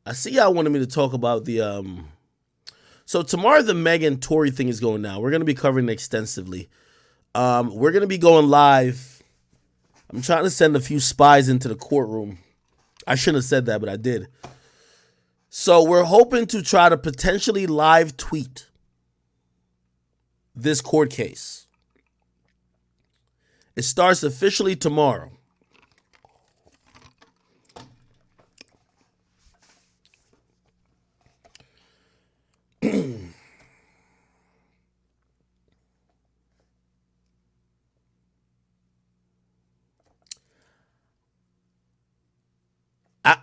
I see y'all wanted me to talk about the So tomorrow the Meg and Tory thing is going down. We're gonna be covering it extensively. We're gonna be going live. I'm trying to send a few spies into the courtroom. I shouldn't have said that, but I did. So we're hoping to try to potentially live tweet this court case. It starts officially tomorrow.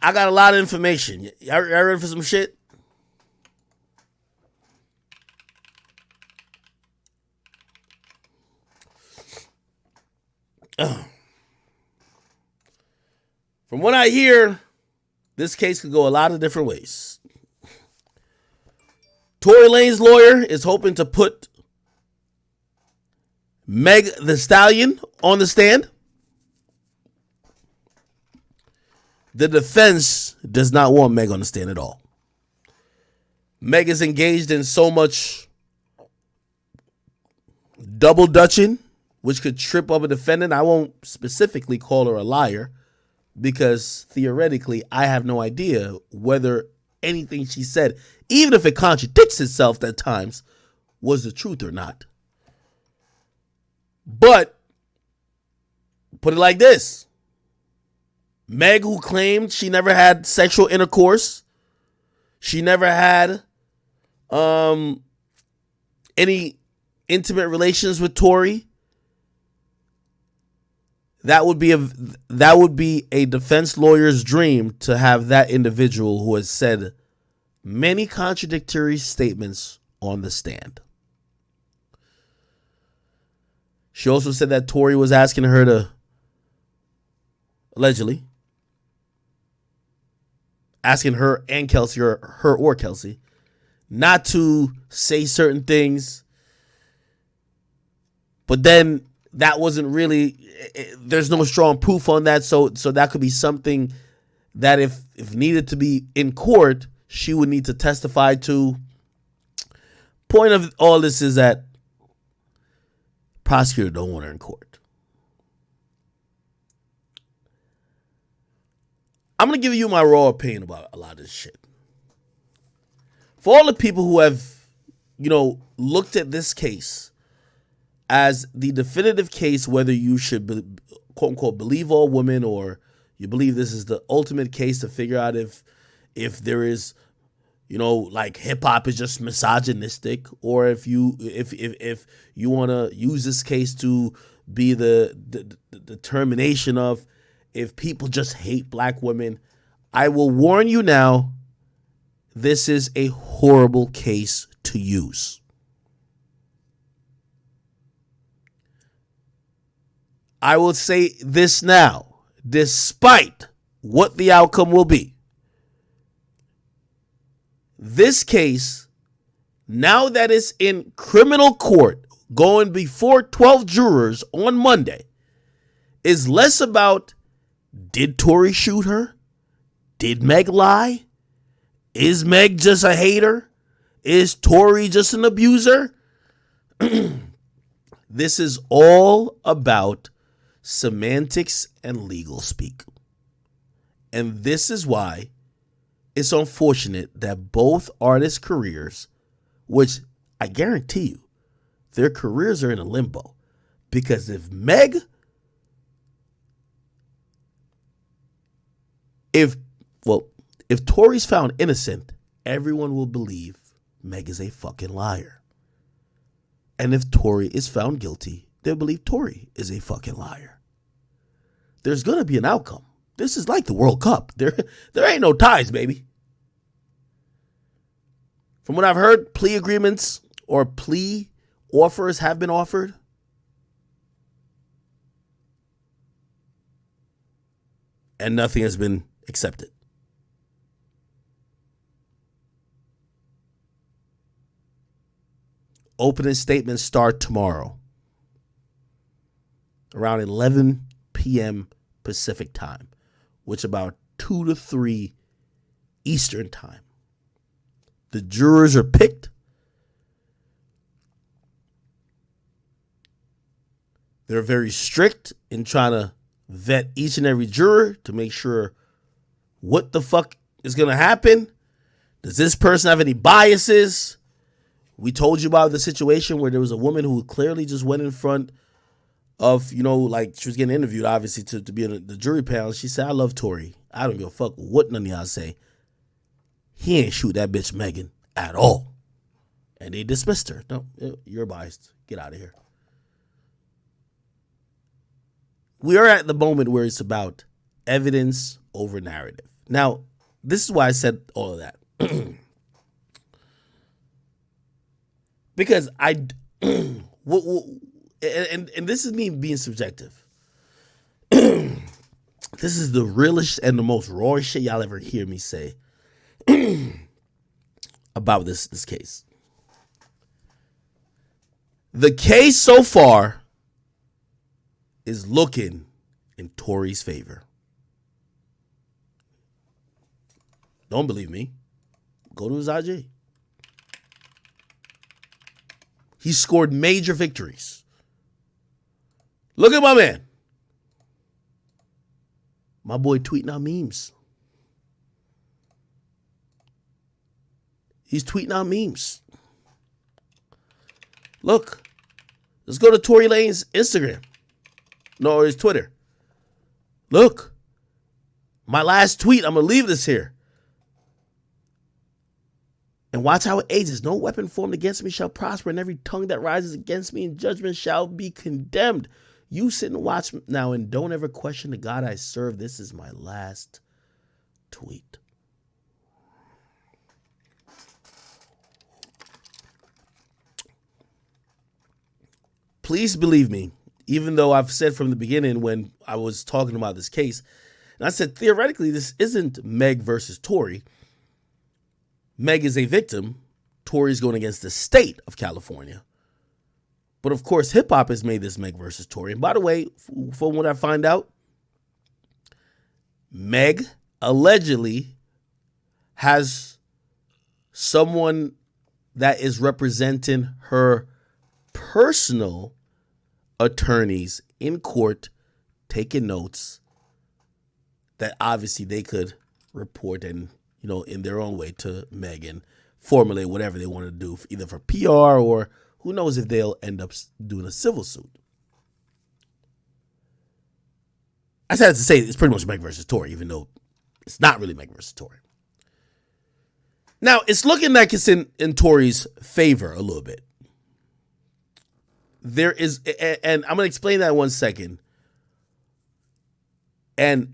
I got a lot of information. Y'all ready for some shit? From what I hear, this case could go a lot of different ways. Tory Lane's lawyer is hoping to put Meg the Stallion on the stand. The defense does not want Meg on the stand at all. Meg is engaged in so much double dutching, which could trip up a defendant. I won't specifically call her a liar because theoretically, I have no idea whether anything she said, even if it contradicts itself at times, was the truth or not. But put it like this. Meg, who claimed she never had sexual intercourse, she never had any intimate relations with Tory, that would be a defense lawyer's dream to have that individual who has said many contradictory statements on the stand. She also said that Tory was asking her to, allegedly, asking her and Kelsey, or her or Kelsey, not to say certain things. But then that wasn't really, there's no strong proof on that. So that could be something that if needed to be in court, she would need to testify to. Point of all this is that prosecutor don't want her in court. I'm going to give you my raw opinion about a lot of this shit. For all the people who have, looked at this case as the definitive case, whether you should, quote unquote, believe all women, or you believe this is the ultimate case to figure out if there is, like hip hop is just misogynistic, or if you want to use this case to be the determination of if people just hate black women, I will warn you now, this is a horrible case to use. I will say this now, despite what the outcome will be. This case, now that it's in criminal court, going before 12 jurors on Monday, is less about, did Tory shoot her? Did Meg lie? Is Meg just a hater? Is Tory just an abuser? This is all about semantics and legal speak. And this is why it's unfortunate that both artists' careers, which I guarantee you, their careers are in a limbo. Because if Tory's found innocent, everyone will believe Meg is a fucking liar. And if Tory is found guilty, they'll believe Tory is a fucking liar. There's going to be an outcome. This is like the World Cup. There ain't no ties, baby. From what I've heard, plea agreements or plea offers have been offered. And nothing has been accepted. Opening statements start tomorrow around 11 p.m. Pacific time, which about 2 to 3 Eastern time. The jurors are picked. They're very strict in trying to vet each and every juror to make sure what the fuck is going to happen. Does this person have any biases? We told you about the situation where there was a woman who clearly just went in front of, you know, like she was getting interviewed, obviously, to be in the jury panel. She said, I love Tory. I don't give a fuck what none of y'all say. He ain't shoot that bitch Megan at all. And they dismissed her. No, you're biased. Get out of here. We are at the moment where it's about evidence over narrative. Now, this is why I said all of that. Because and this is me being subjective. This is the realest and the most raw shit y'all ever hear me say about this case. The case so far is looking in Tory's favor. Don't believe me? Go to his IG. He scored major victories. Look at my man. My boy tweeting out memes. He's tweeting out memes. Look. Let's go to Tory Lane's Instagram. No, or his Twitter. Look. My last tweet. I'm going to leave this here. And watch how it ages. No weapon formed against me shall prosper, and every tongue that rises against me in judgment shall be condemned. You sit and watch now and don't ever question the God I serve. This is my last tweet. Please believe me, even though I've said from the beginning when I was talking about this case, and I said theoretically this isn't Meg versus Tory. Meg is a victim. Tory's going against the state of California. But of course, hip hop has made this Meg versus Tory. And by the way, from what I find out, Meg allegedly has someone that is representing her personal attorneys in court taking notes that obviously they could report and, you know, in their own way to Meg and formulate whatever they want to do, either for PR or who knows if they'll end up doing a civil suit. I said to say it's pretty much Meg versus Tory, even though it's not really Meg versus Tory. Now, it's looking like it's in Tory's favor a little bit. There is, and I'm going to explain that in 1 second. And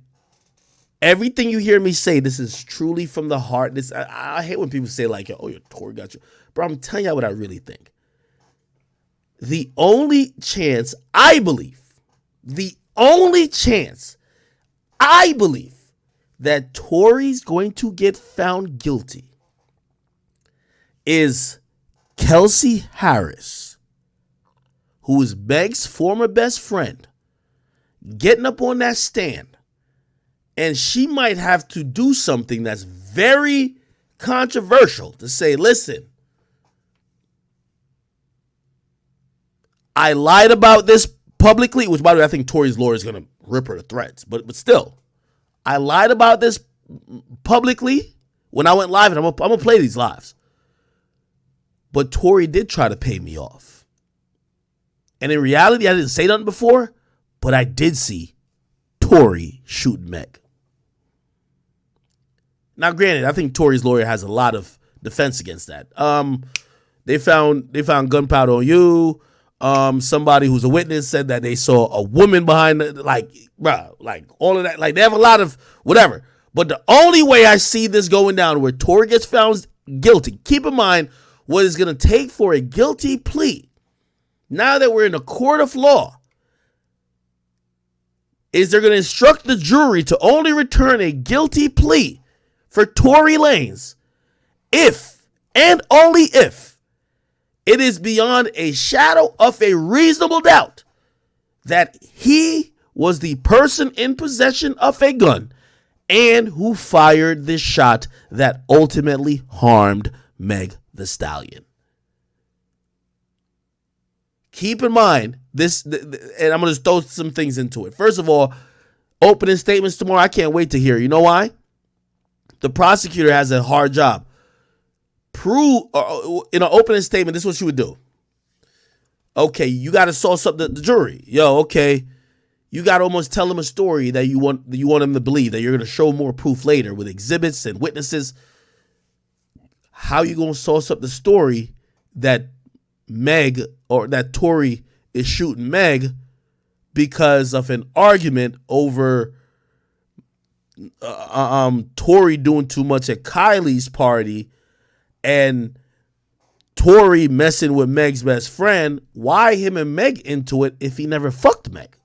everything you hear me say, this is truly from the heart. This I hate when people say like, oh, your Tory got you. Bro, I'm telling you what I really think. The only chance I believe that Tory's going to get found guilty is Kelsey Harris, who is Meg's former best friend, getting up on that stand. And she might have to do something that's very controversial to say, listen, I lied about this publicly, which by the way, I think Tory's lawyer is going to rip her to threads. But still, I lied about this publicly when I went live, and I'm going to play these lives. But Tory did try to pay me off. And in reality, I didn't say nothing before, but I did see Tory shoot Meg. Now, granted, I think Tory's lawyer has a lot of defense against that. They found gunpowder on you. Somebody who's a witness said that they saw a woman behind the, like all of that. Like, they have a lot of whatever. But the only way I see this going down where Tory gets found guilty, keep in mind what it's going to take for a guilty plea. Now that we're in a court of law, is they're going to instruct the jury to only return a guilty plea for Tory Lanez if and only if it is beyond a shadow of a reasonable doubt that he was the person in possession of a gun and who fired the shot that ultimately harmed Meg the Stallion. Keep in mind this, and I'm going to throw some things into it. First of all, opening statements tomorrow, I can't wait to hear. You know why? The prosecutor has a hard job. Prove in an opening statement, this is what you would do. Okay, you got to sauce up the jury. Yo, okay, you got to almost tell them a story that you want them to believe, that you're going to show more proof later with exhibits and witnesses. How you going to sauce up the story that Meg or that Tory is shooting Meg because of an argument over Tory doing too much at Kylie's party and Tory messing with Meg's best friend? Why him and Meg into it if he never fucked Meg?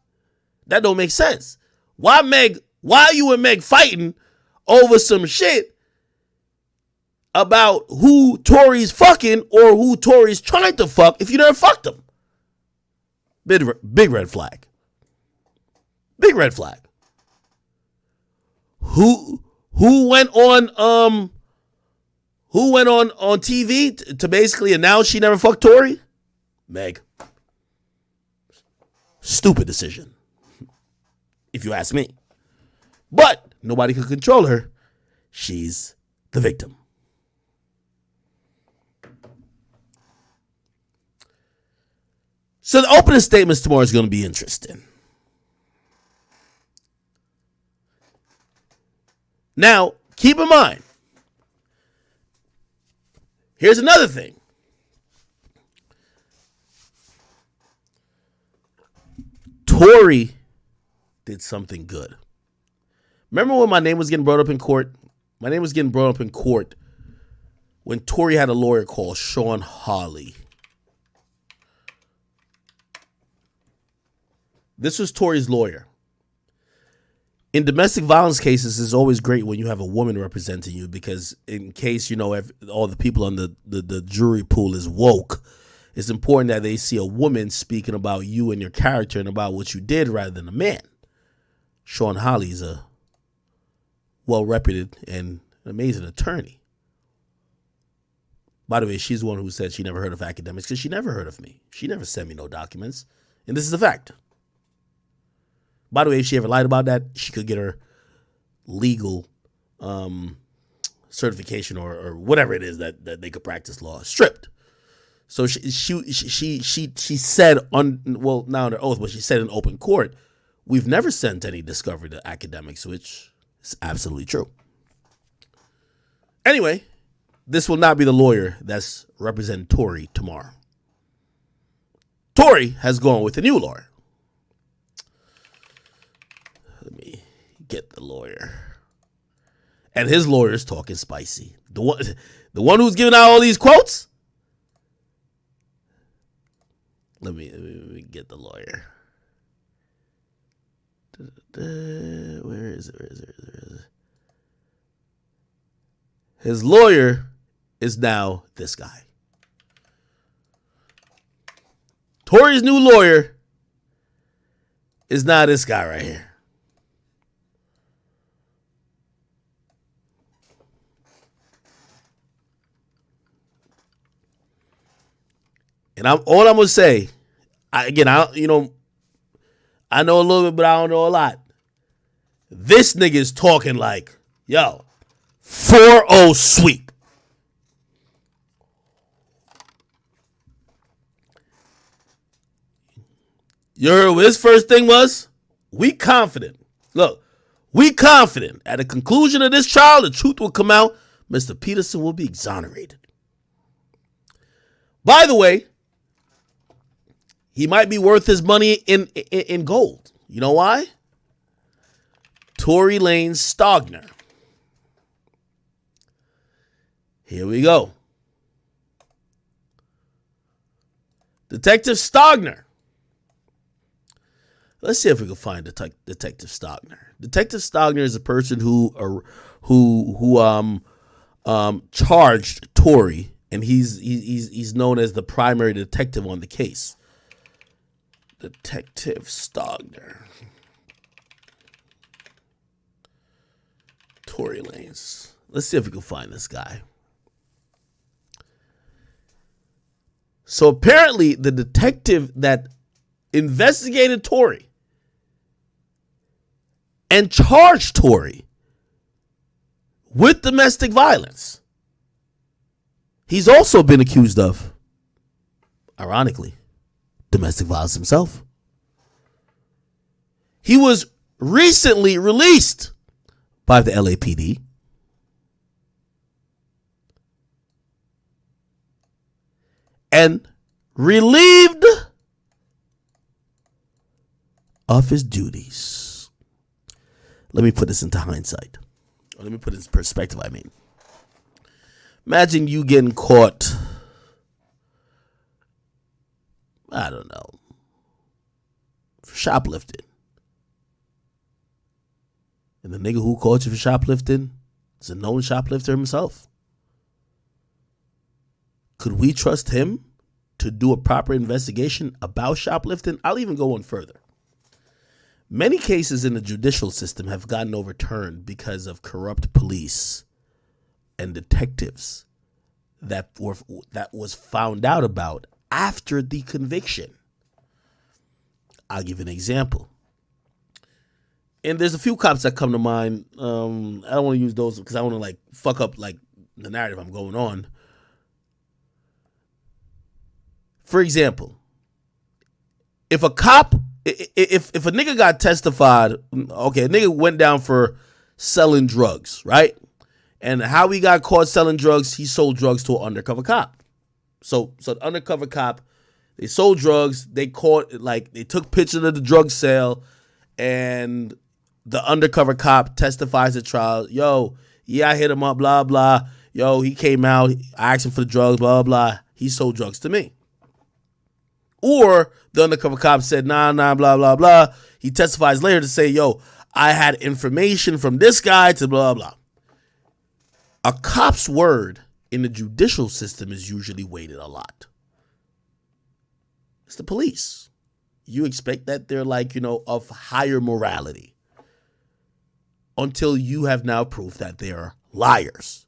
That don't make sense. Why you and Meg fighting over some shit about who Tory's fucking or who Tory's trying to fuck if you never fucked him? Big red flag. Big red flag. Who went on TV to basically announce she never fucked Tory? Meg. Stupid decision, if you ask me. But nobody can control her. She's the victim. So the opening statements tomorrow is going to be interesting. Now, keep in mind, here's another thing. Tory did something good. Remember when my name was getting brought up in court? My name was getting brought up in court when Tory had a lawyer called Sean Hawley. This was Tory's lawyer. In domestic violence cases, it's always great when you have a woman representing you because in case, you know, all the people on the jury pool is woke, it's important that they see a woman speaking about you and your character and about what you did rather than a man. Sean Hawley's a well-reputed and amazing attorney. By the way, she's the one who said she never heard of Akademiks because she never heard of me. She never sent me no documents. And this is a fact. By the way, if she ever lied about that, she could get her legal certification or whatever it is that they could practice law stripped. So she said now under oath, but she said in open court, we've never sent any discovery to Akademiks, which is absolutely true. Anyway, this will not be the lawyer that's representing Tory tomorrow. Tory has gone with a new lawyer. Let me get the lawyer. And his lawyer is talking spicy. The one who's giving out all these quotes? Let me get the lawyer. Where is it? His lawyer is now this guy. Tory's new lawyer is now this guy right here. And all I'm gonna say, I know a little bit, but I don't know a lot. This nigga is talking like, yo, 4-0 sweep. You heard what his first thing was? We confident. Look, we confident. At the conclusion of this trial, the truth will come out. Mr. Peterson will be exonerated. By the way, he might be worth his money in gold. You know why? Tory Lanez Stogner. Here we go. Detective Stogner. Let's see if we can find Detective Stogner. Detective Stogner is a person who charged Tory, and he's known as the primary detective on the case. Detective Stogner. Tory Lanez. Let's see if we can find this guy. So apparently the detective that investigated Tory and charged Tory with domestic violence, he's also been accused of, ironically, domestic violence himself. He was recently released by the LAPD. And relieved of his duties. Let me put this into hindsight. Or let me put it in perspective, I mean. Imagine you getting caught, I don't know, for shoplifting. And the nigga who caught you for shoplifting is a known shoplifter himself. Could we trust him to do a proper investigation about shoplifting? I'll even go one further. Many cases in the judicial system have gotten overturned because of corrupt police and detectives that was found out about after the conviction. I'll give an example. And there's a few cops that come to mind. I don't want to use those because I want to like fuck up like the narrative I'm going on. For example, if a cop, if a nigga got testified, okay, a nigga went down for selling drugs, right? And how he got caught selling drugs, he sold drugs to an undercover cop. So the undercover cop, they sold drugs, they caught, like, they took pictures of the drug sale, and the undercover cop testifies at trial, yo, yeah, I hit him up, blah, blah. Yo, he came out, I asked him for the drugs, blah, blah. He sold drugs to me. Or the undercover cop said, nah, blah, blah, blah. He testifies later to say, yo, I had information from this guy to blah, blah. A cop's word in the judicial system is usually weighted a lot. It's the police. You expect that they're like, of higher morality until you have now proof that they are liars.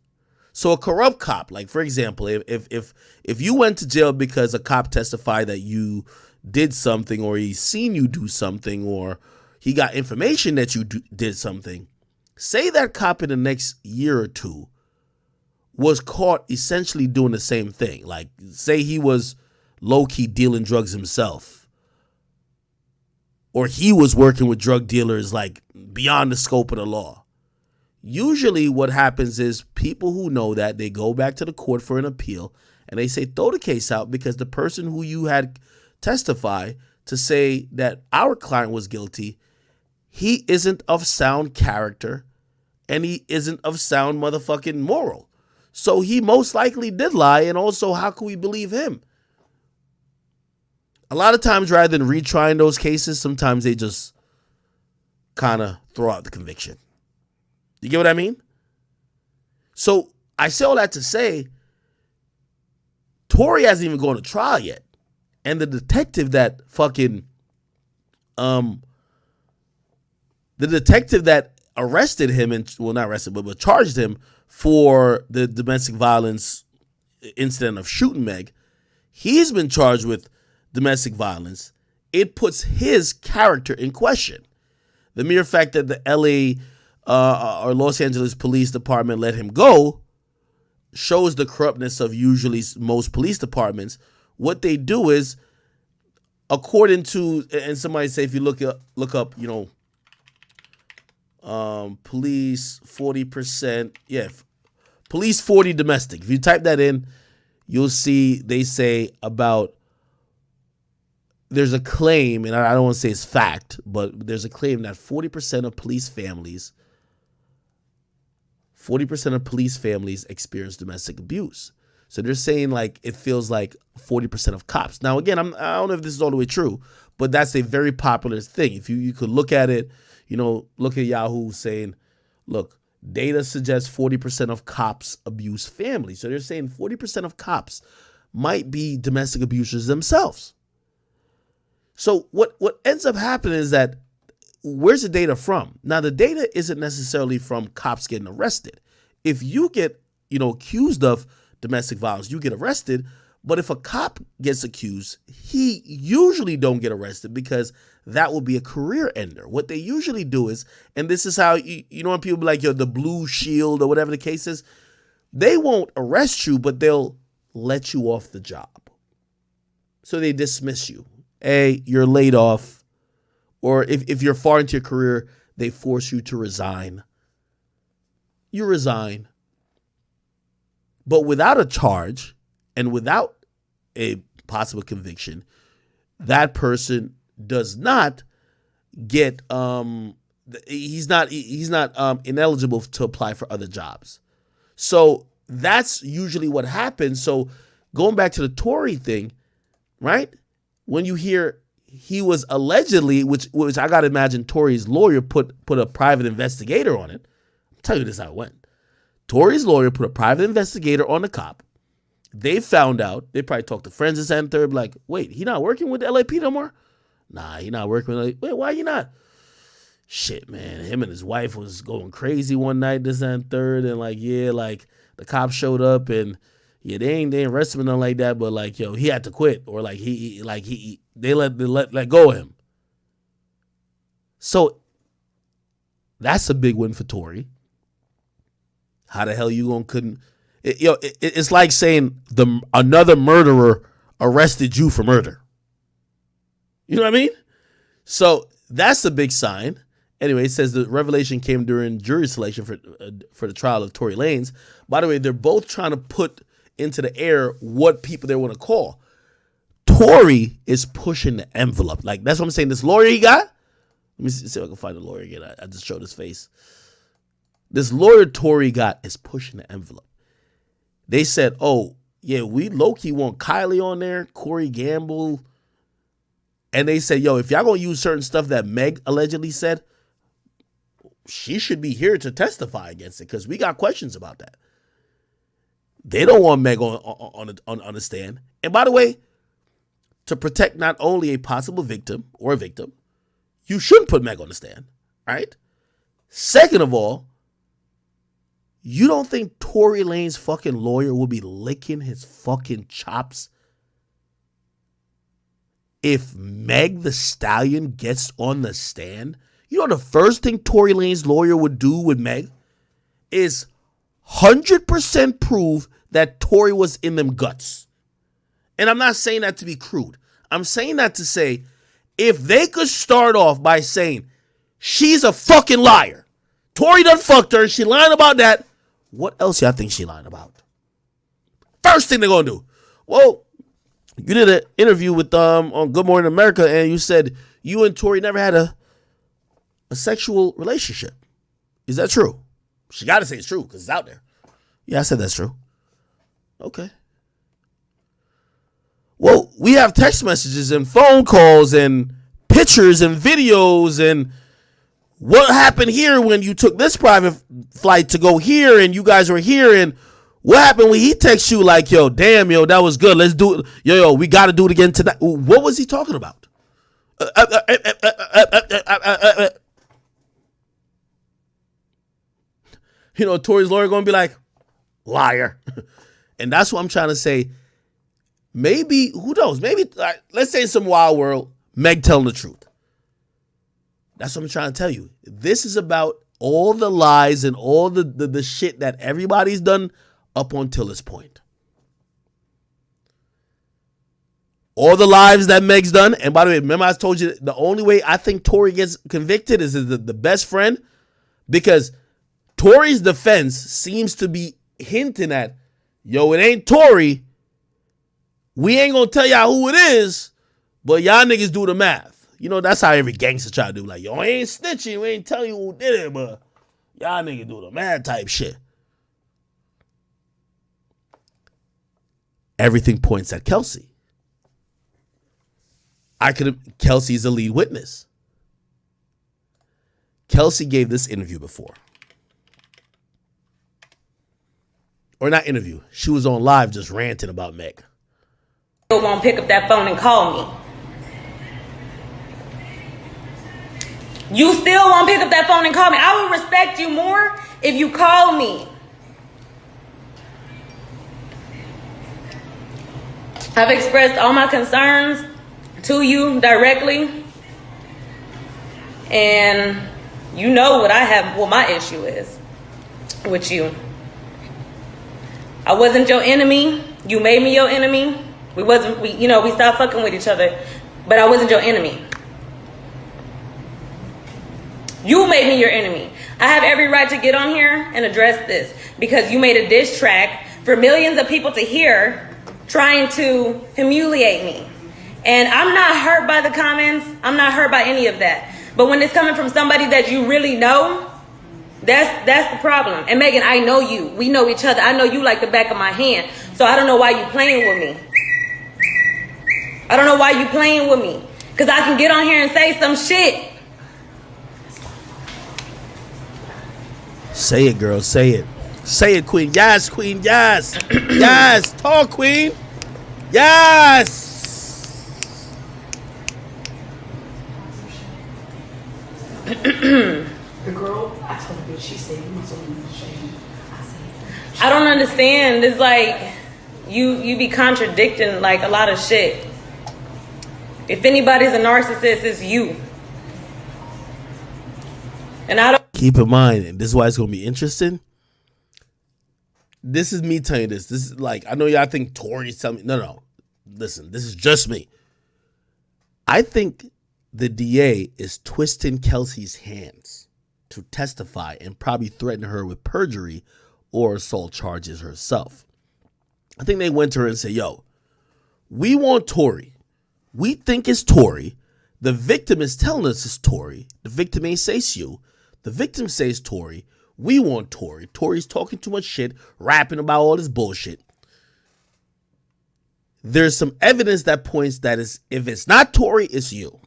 So a corrupt cop, like for example, if you went to jail because a cop testified that you did something, or he's seen you do something, or he got information that you did something, say that cop in the next year or two was caught essentially doing the same thing. Like say he was low-key dealing drugs himself, or he was working with drug dealers like beyond the scope of the law. Usually what happens is people who know that, they go back to the court for an appeal and they say, throw the case out because the person who you had testify to say that our client was guilty, he isn't of sound character and he isn't of sound motherfucking moral. So he most likely did lie, and also how can we believe him? A lot of times rather than retrying those cases, sometimes they just kind of throw out the conviction. You get what I mean? So I say all that to say, Tory hasn't even gone to trial yet. And the detective that arrested him, and well, not arrested, but charged him for the domestic violence incident of shooting Meg, he's been charged with domestic violence. It puts his character in question. The mere fact that the LA or Los Angeles Police Department let him go shows the corruptness of usually most police departments. What they do is, according to, and somebody say if you look up, police 40%, police 40 domestic. If you type that in, you'll see they say about, there's a claim, and I don't want to say it's fact, but there's a claim that 40% of police families experience domestic abuse. So they're saying like it feels like 40% of cops. Now again, I don't know if this is all the way true, but that's a very popular thing. If you could look at it, look at Yahoo saying, look, data suggests 40% of cops abuse families. So they're saying 40% of cops might be domestic abusers themselves. So what ends up happening is that where's the data from? Now, the data isn't necessarily from cops getting arrested. If you get, accused of domestic violence, you get arrested. But if a cop gets accused, he usually don't get arrested because that will be a career ender. What they usually do is, and this is how, when people be like, the blue shield or whatever the case is, they won't arrest you, but they'll let you off the job. So they dismiss you. Hey, you're laid off. Or if you're far into your career, they force you to resign. You resign. But without a charge and without a possible conviction, that person does not get he's not ineligible to apply for other jobs. So that's usually what happens. So going back to the Tory thing, right? When you hear he was allegedly, which I got to imagine Tory's lawyer put a private investigator on it. I'll tell you this how it went. Tory's lawyer put a private investigator on the cop. They found out, they probably talked to friends and said, third, like, wait, he not working with the LAP no more? Nah, he not working with wait, why you not? Shit, man, him and his wife was going crazy one night, this and third, and the cops showed up and they ain't arrested him nothing like that, but he had to quit, or they let go of him. So that's a big win for Tory. How the hell you couldn't? It's like saying another murderer arrested you for murder. You know what I mean? So that's a big sign. Anyway, it says the revelation came during jury selection for the trial of Tory Lanez. By the way, they're both trying to put into the air what people they want to call. Tory is pushing the envelope. That's what I'm saying. This lawyer he got. Let me see if I can find the lawyer again. I just showed his face. This lawyer Tory got is pushing the envelope. They said, oh, yeah, we low-key want Kylie on there, Corey Gamble. And they said, yo, if y'all going to use certain stuff that Meg allegedly said, she should be here to testify against it because we got questions about that. They don't want Meg on the stand. And by the way, to protect not only a possible victim or a victim, you shouldn't put Meg on the stand, right? Second of all, you don't think Tory Lanez's fucking lawyer will be licking his fucking chops if Meg the Stallion gets on the stand? You know the first thing Tory Lanez's lawyer would do with Meg is 100% prove that Tory was in them guts. And I'm not saying that to be crude. I'm saying that to say, if they could start off by saying, she's a fucking liar. Tory done fucked her. She lying about that. What else y'all think she lying about? First thing they're going to do. Well, you did an interview with on Good Morning America, and you said you and Tory never had a sexual relationship. Is that true? She got to say it's true because it's out there. Yeah, I said that's true. Okay. Well, we have text messages and phone calls and pictures and videos and what happened here when you took this private flight to go here and you guys were here, and what happened when he texts you like, yo, damn, yo, that was good. Let's do it. Yo, we got to do it again tonight. What was he talking about? Tory's lawyer going to be like, liar. And that's what I'm trying to say. Maybe, who knows? Maybe, let's say in some wild world, Meg telling the truth. That's what I'm trying to tell you. This is about all the lies and all the shit that everybody's done up until this point. All the lies that Meg's done. And by the way, remember I told you the only way I think Tory gets convicted is the best friend. Because Tory's defense seems to be hinting at, yo, it ain't Tory. We ain't going to tell y'all who it is, but y'all niggas do the math. That's how every gangster try to do. Like, yo, I ain't snitching. We ain't telling you who did it, but y'all niggas do the math type shit. Everything points at Kelsey. Kelsey's the lead witness. Kelsey gave this interview before. Or not interview. She was on live just ranting about Meg. Won't pick up that phone and call me. You still won't pick up that phone and call me. I will respect you more if you call me. I've expressed all my concerns to you directly. And you know what my issue is with you. I wasn't your enemy. You made me your enemy. We stopped fucking with each other, but I wasn't your enemy. You made me your enemy. I have every right to get on here and address this because you made a diss track for millions of people to hear trying to humiliate me. And I'm not hurt by the comments. I'm not hurt by any of that. But when it's coming from somebody that you really know, that's the problem. And Megan, I know you. We know each other. I know you like the back of my hand. So I don't know why you playing with me. I don't know why you playing with me. Because I can get on here and say some shit. Say it, girl. Say it. Say it, queen. Yes, queen. Yes. Yes. Talk, queen. Yes. The girl, I told her, she said, you must have been ashamed. I don't understand. It's like you be contradicting like a lot of shit. If anybody's a narcissist, it's you. And I don't keep in mind, and this is why it's gonna be interesting. This is me telling you this. This is like, I know y'all think Tory's telling me. No. Listen, this is just me. I think the DA is twisting Kelsey's hands to testify and probably threaten her with perjury or assault charges herself. I think they went to her and said, yo, we want Tory. We think it's Tory. The victim is telling us it's Tory. The victim ain't say it's you. The victim says Tory. We want Tory. Tory's talking too much shit, rapping about all this bullshit. There's some evidence that points that if it's not Tory, it's you.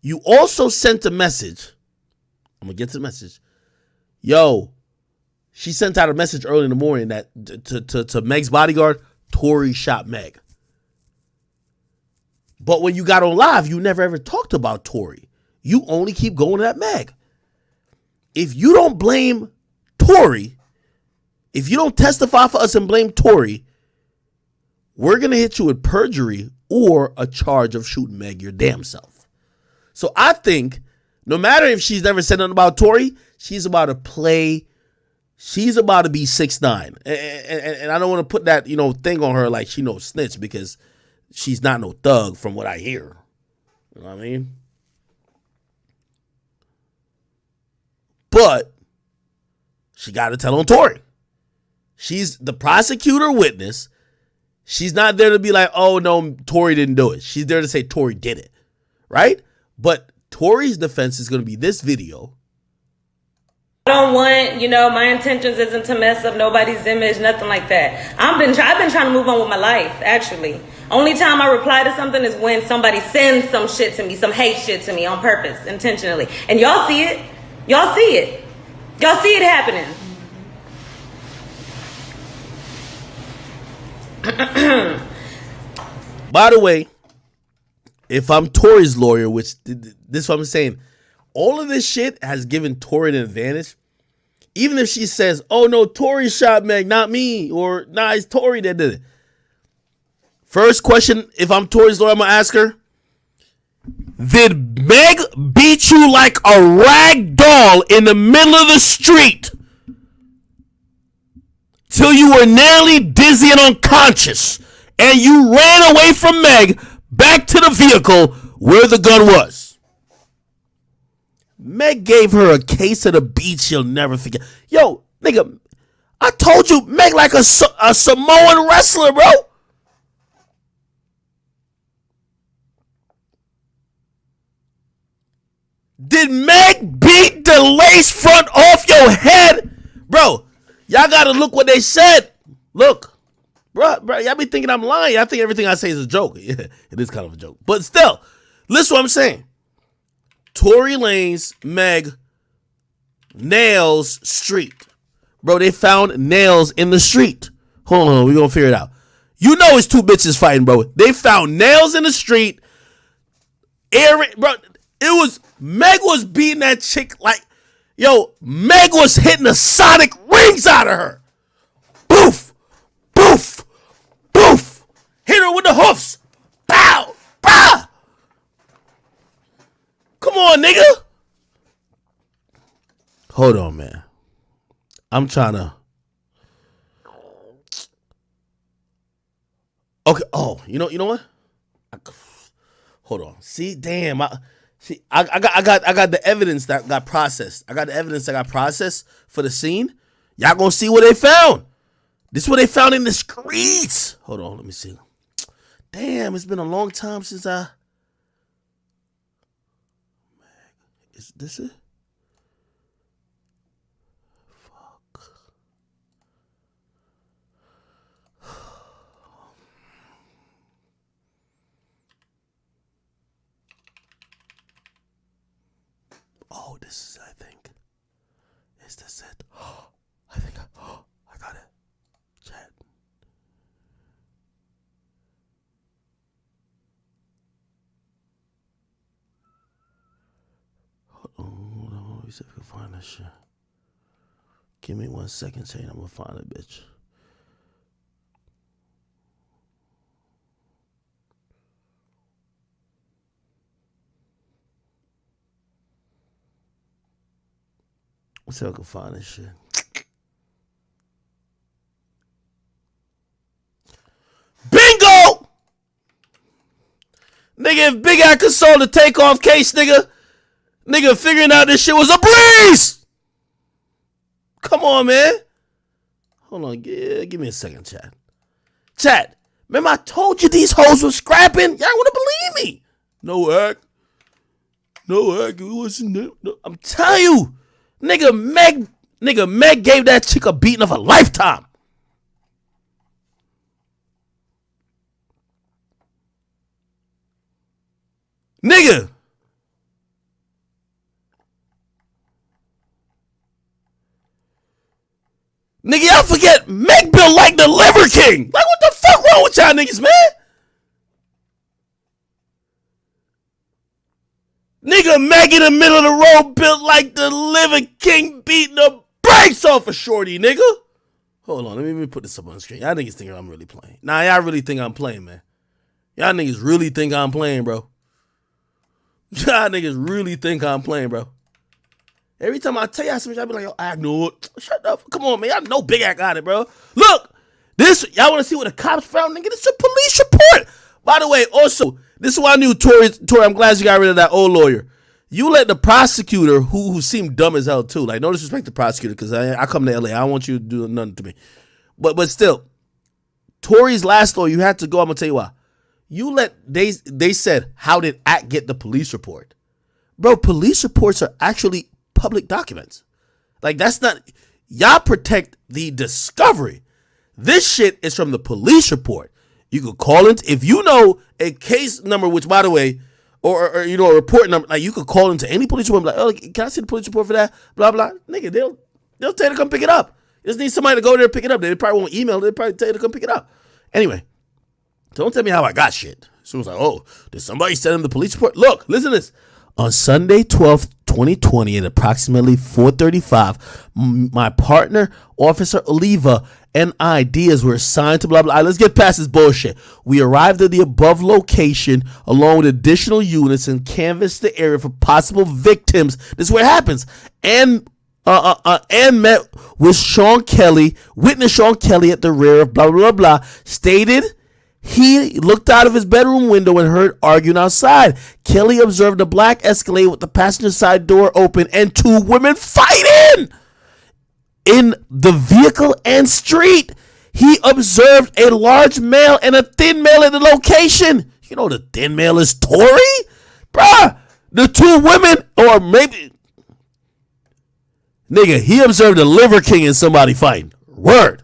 You also sent a message. I'm going to get to the message. Yo, she sent out a message early in the morning that to Meg's bodyguard, Tory shot Meg. But when you got on live, you never ever talked about Tory. You only keep going at Meg. If you don't blame Tory, if you don't testify for us and blame Tory, we're going to hit you with perjury or a charge of shooting Meg your damn self. So I think no matter if she's never said nothing about Tory, she's about to play. She's about to be 6'9". And I don't want to put that, thing on her like she no snitch because she's not no thug from what I hear. You know what I mean? But she got to tell on Tory. She's the prosecutor witness. She's not there to be like, oh, no, Tory didn't do it. She's there to say Tory did it, right? But Tory's defense is going to be this video. I don't want, my intentions isn't to mess up nobody's image, nothing like that. I've been trying to move on with my life, actually. Only time I reply to something is when somebody sends some shit to me, some hate shit to me on purpose, intentionally. And y'all see it. Y'all see it. Y'all see it happening. By the way, if I'm Tory's lawyer, which this is what I'm saying, all of this shit has given Tory an advantage. Even if she says, oh no, Tory shot Meg, not me, or nah, it's Tory that did it. First question, if I'm Tory's lawyer, I'm going to ask her, did Meg beat you like a rag doll in the middle of the street till you were nearly dizzy and unconscious and you ran away from Meg back to the vehicle where the gun was? Meg gave her a case of the beat she'll never forget. Yo, nigga, I told you Meg like a Samoan wrestler, bro. Did Meg beat the lace front off your head? Bro, y'all gotta look what they said. Look, bro, y'all be thinking I'm lying. I think everything I say is a joke. Yeah, it is kind of a joke. But still, listen to what I'm saying. Tory Lanez, Meg, nails street. Bro, they found nails in the street. Hold on, we're gonna figure it out. You know it's two bitches fighting, bro. They found nails in the street. Bro, it was Meg was beating that chick like, Meg was hitting the sonic rings out of her. Boof, boof, boof. Hit her with the hoofs. Bow, bow. Come on, nigga. Hold on, man. I'm trying to. Okay. Oh, you know what? Hold on. See, damn. I got the evidence that got processed. I got the evidence that got processed for the scene. Y'all gonna see what they found. This is what they found in the streets. Hold on, let me see. Damn, it's been a long time since I. Is this it? Fuck. Oh, this is, I think. Is this it? I think I got it. Chat. Hold on. Let me see if I can find this shit. Give me 1 second, Shane. I'm gonna find it, bitch. Let's see if I can find this shit. Bingo! Nigga, if Big Act could solve the takeoff case, nigga, figuring out this shit was a breeze! Come on, man. Hold on, give me a second, chat. Chat, remember I told you these hoes were scrapping? Y'all wanna believe me? No act. It wasn't. No. I'm telling you. Nigga, Meg gave that chick a beating of a lifetime. Nigga. Nigga, y'all forget Meg built like the Liver King. Like, what the fuck wrong with y'all niggas, man? Nigga, Meg in the middle of the road built like the Liver King beating the brakes off of Shorty, nigga. Hold on, let me put this up on the screen. Y'all niggas think I'm really playing. Nah, y'all really think I'm playing, man. Y'all niggas really think I'm playing, bro. Y'all niggas really think I'm playing, bro. Every time I tell y'all something, y'all be like, yo, I know it. Shut up. Come on, man. Y'all know Big Act got it, bro. Look, y'all want to see what the cops found, nigga? This is a police report. By the way, also, this is why I knew Tory, I'm glad you got rid of that old lawyer. You let the prosecutor, who seemed dumb as hell too, like no disrespect to the prosecutor, because I come to LA, I don't want you to do nothing to me. But still, Tory's last lawyer, you had to go, I'm gonna tell you why. They said, how did Act get the police report? Bro, police reports are actually public documents. Like that's not, y'all protect the discovery. This shit is from the police report. You could call it if you know a case number, which by the way, or you know a report number, like you could call into any police report, like, oh, can I see the police report for that? Blah blah. Nigga, they'll tell you to come pick it up. You just need somebody to go there and pick it up. They probably won't email. They'll probably tell you to come pick it up. Anyway, don't tell me how I got shit. So it was like, oh, did somebody send him the police report? Look, listen to this. On Sunday, 12th, 2020 at approximately 4:35, my partner, Officer Oliva, and I, Diaz, were assigned to blah, blah. Let's get past this bullshit. We arrived at the above location along with additional units and canvassed the area for possible victims. This is where it happens. And met with Sean Kelly, witness Sean Kelly at the rear of blah, blah, blah, blah, stated he looked out of his bedroom window and heard arguing outside. Kelly observed a black Escalade with the passenger side door open and two women fighting in the vehicle and street. He observed a large male and a thin male at the location. You know the thin male is Tory? Bruh, the two women, or maybe... Nigga, he observed a Liver King and somebody fighting. Word.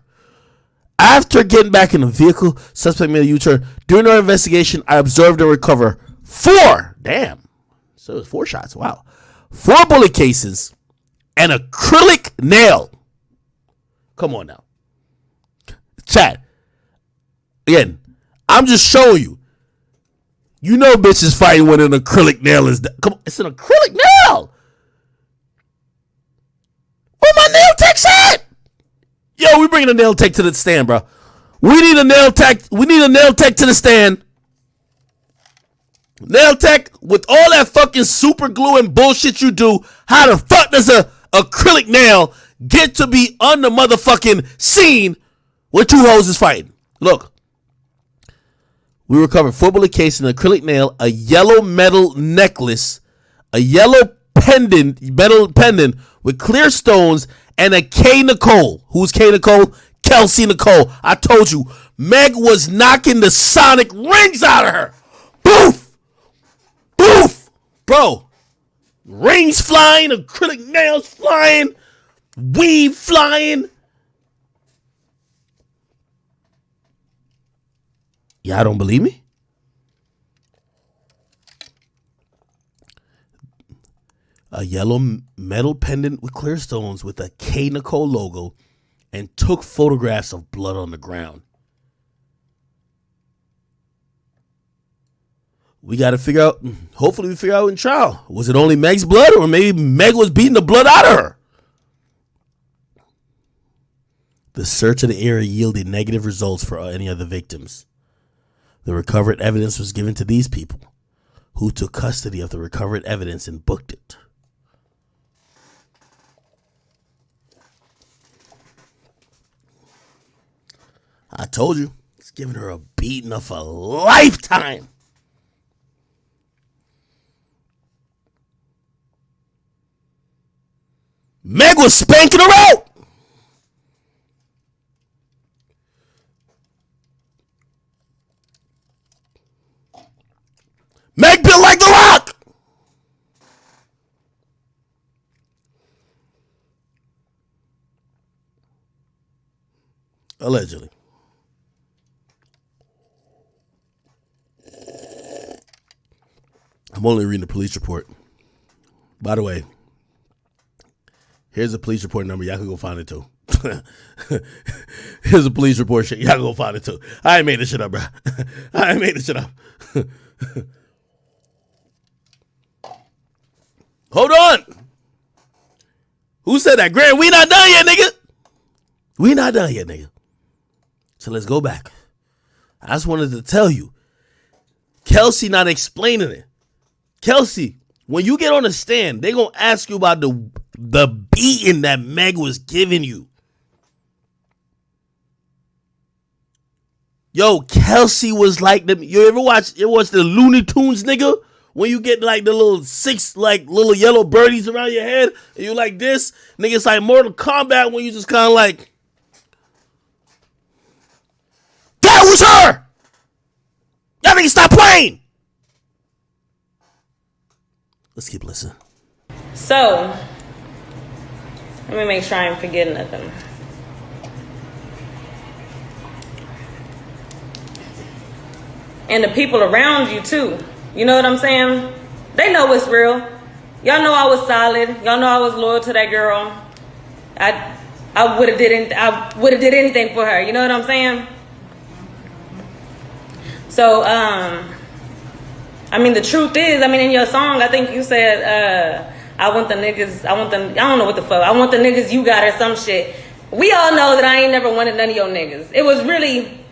After getting back in the vehicle, suspect made a U-turn. During our investigation, I observed and recovered 4. Damn. So it was 4 shots. Wow. 4 bullet casings and acrylic nail. Come on now. Chat. Again, I'm just showing you. You know bitches fighting when an acrylic nail is... Come on, it's an acrylic tech shit. Yo, we bringing a nail tech to the stand, bro. We need a nail tech. We need a nail tech to the stand. Nail tech, with all that fucking super glue and bullshit you do, how the fuck does a acrylic nail get to be on the motherfucking scene where two hoes is fighting? Look. We recovered 4 bullet case, an acrylic nail, a yellow metal necklace, a yellow metal pendant with clear stones, and a K. Nicole. Who's K. Nicole? Kelsey Nicole. I told you, Meg was knocking the sonic rings out of her. Boof! Boof! Bro, rings flying, acrylic nails flying, weave flying. Y'all don't believe me? A yellow metal pendant with clear stones with a K. Nicole logo, and took photographs of blood on the ground. We got to figure out, hopefully we figure out in trial, was it only Meg's blood, or maybe Meg was beating the blood out of her? The search of the area yielded negative results for any other victims. The recovered evidence was given to these people, who took custody of the recovered evidence and booked it. I told you, it's giving her a beating of a lifetime. Meg was spanking her out. Meg built like The Rock. Allegedly. I'm only reading the police report. By the way, here's a police report number. Y'all can go find it too. Here's a police report shit. Y'all can go find it too. I ain't made this shit up, bro. I ain't made this shit up. Hold on. Who said that? Grant, we not done yet, nigga. We not done yet, nigga. So let's go back. I just wanted to tell you, Kelsey not explaining it. Kelsey, when you get on the stand, they gonna ask you about the beating that Meg was giving you. Yo, Kelsey was like the. You ever watch the Looney Tunes, nigga? When you get like the little little yellow birdies around your head, and you like this, nigga, it's like Mortal Kombat when you just kind of like, that was her. Y'all niggas stop playing. Let's keep listening. So, let me make sure I ain't forgetting nothing. And the people around you too. You know what I'm saying? They know it's real. Y'all know I was solid. Y'all know I was loyal to that girl. I would have did anything for her. You know what I'm saying? So, I mean, the truth is, I mean, in your song, I think you said, I want the niggas, I don't know what the fuck, I want the niggas you got or some shit. We all know that I ain't never wanted none of your niggas. It was really,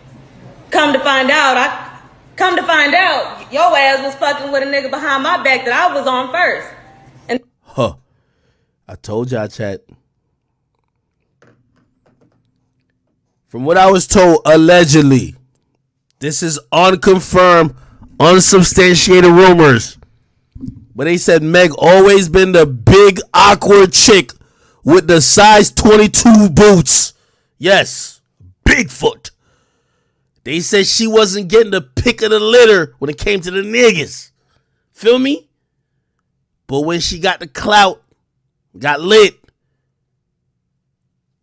come to find out, your ass was fucking with a nigga behind my back that I was on first. And I told y'all, chat. From what I was told, allegedly, this is unconfirmed, unsubstantiated rumors. But they said Meg always been the big, awkward chick with the size 22 boots. Yes, Bigfoot. They said she wasn't getting the pick of the litter when it came to the niggas. Feel me? But when she got the clout, got lit.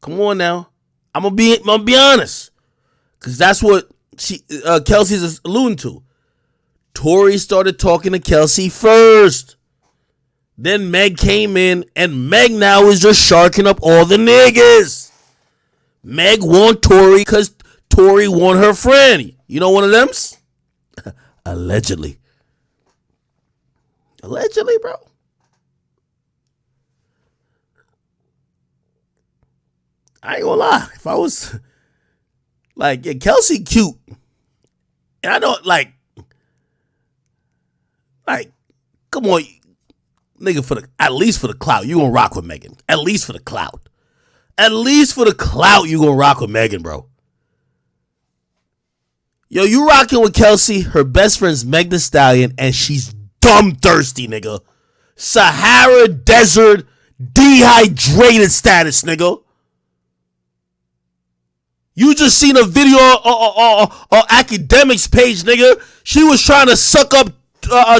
Come on now. I'm gonna be honest. Cause that's what Kelsey's alluding to. Tory started talking to Kelsey first. Then Meg came in, and Meg now is just sharking up all the niggas. Meg want Tory because Tory want her friend. You know one of them's? Allegedly. Allegedly, bro. I ain't gonna lie. If I was like, yeah, Kelsey cute, and I don't like, come on, nigga, at least for the clout, you gonna rock with Megan. At least for the clout. At least for the clout, you gonna rock with Megan, bro. Yo, you rocking with Kelsey. Her best friend's Meg Thee Stallion, and she's dumb thirsty, nigga. Sahara Desert dehydrated status, nigga. You just seen a video on Akademiks page, nigga. She was trying to suck up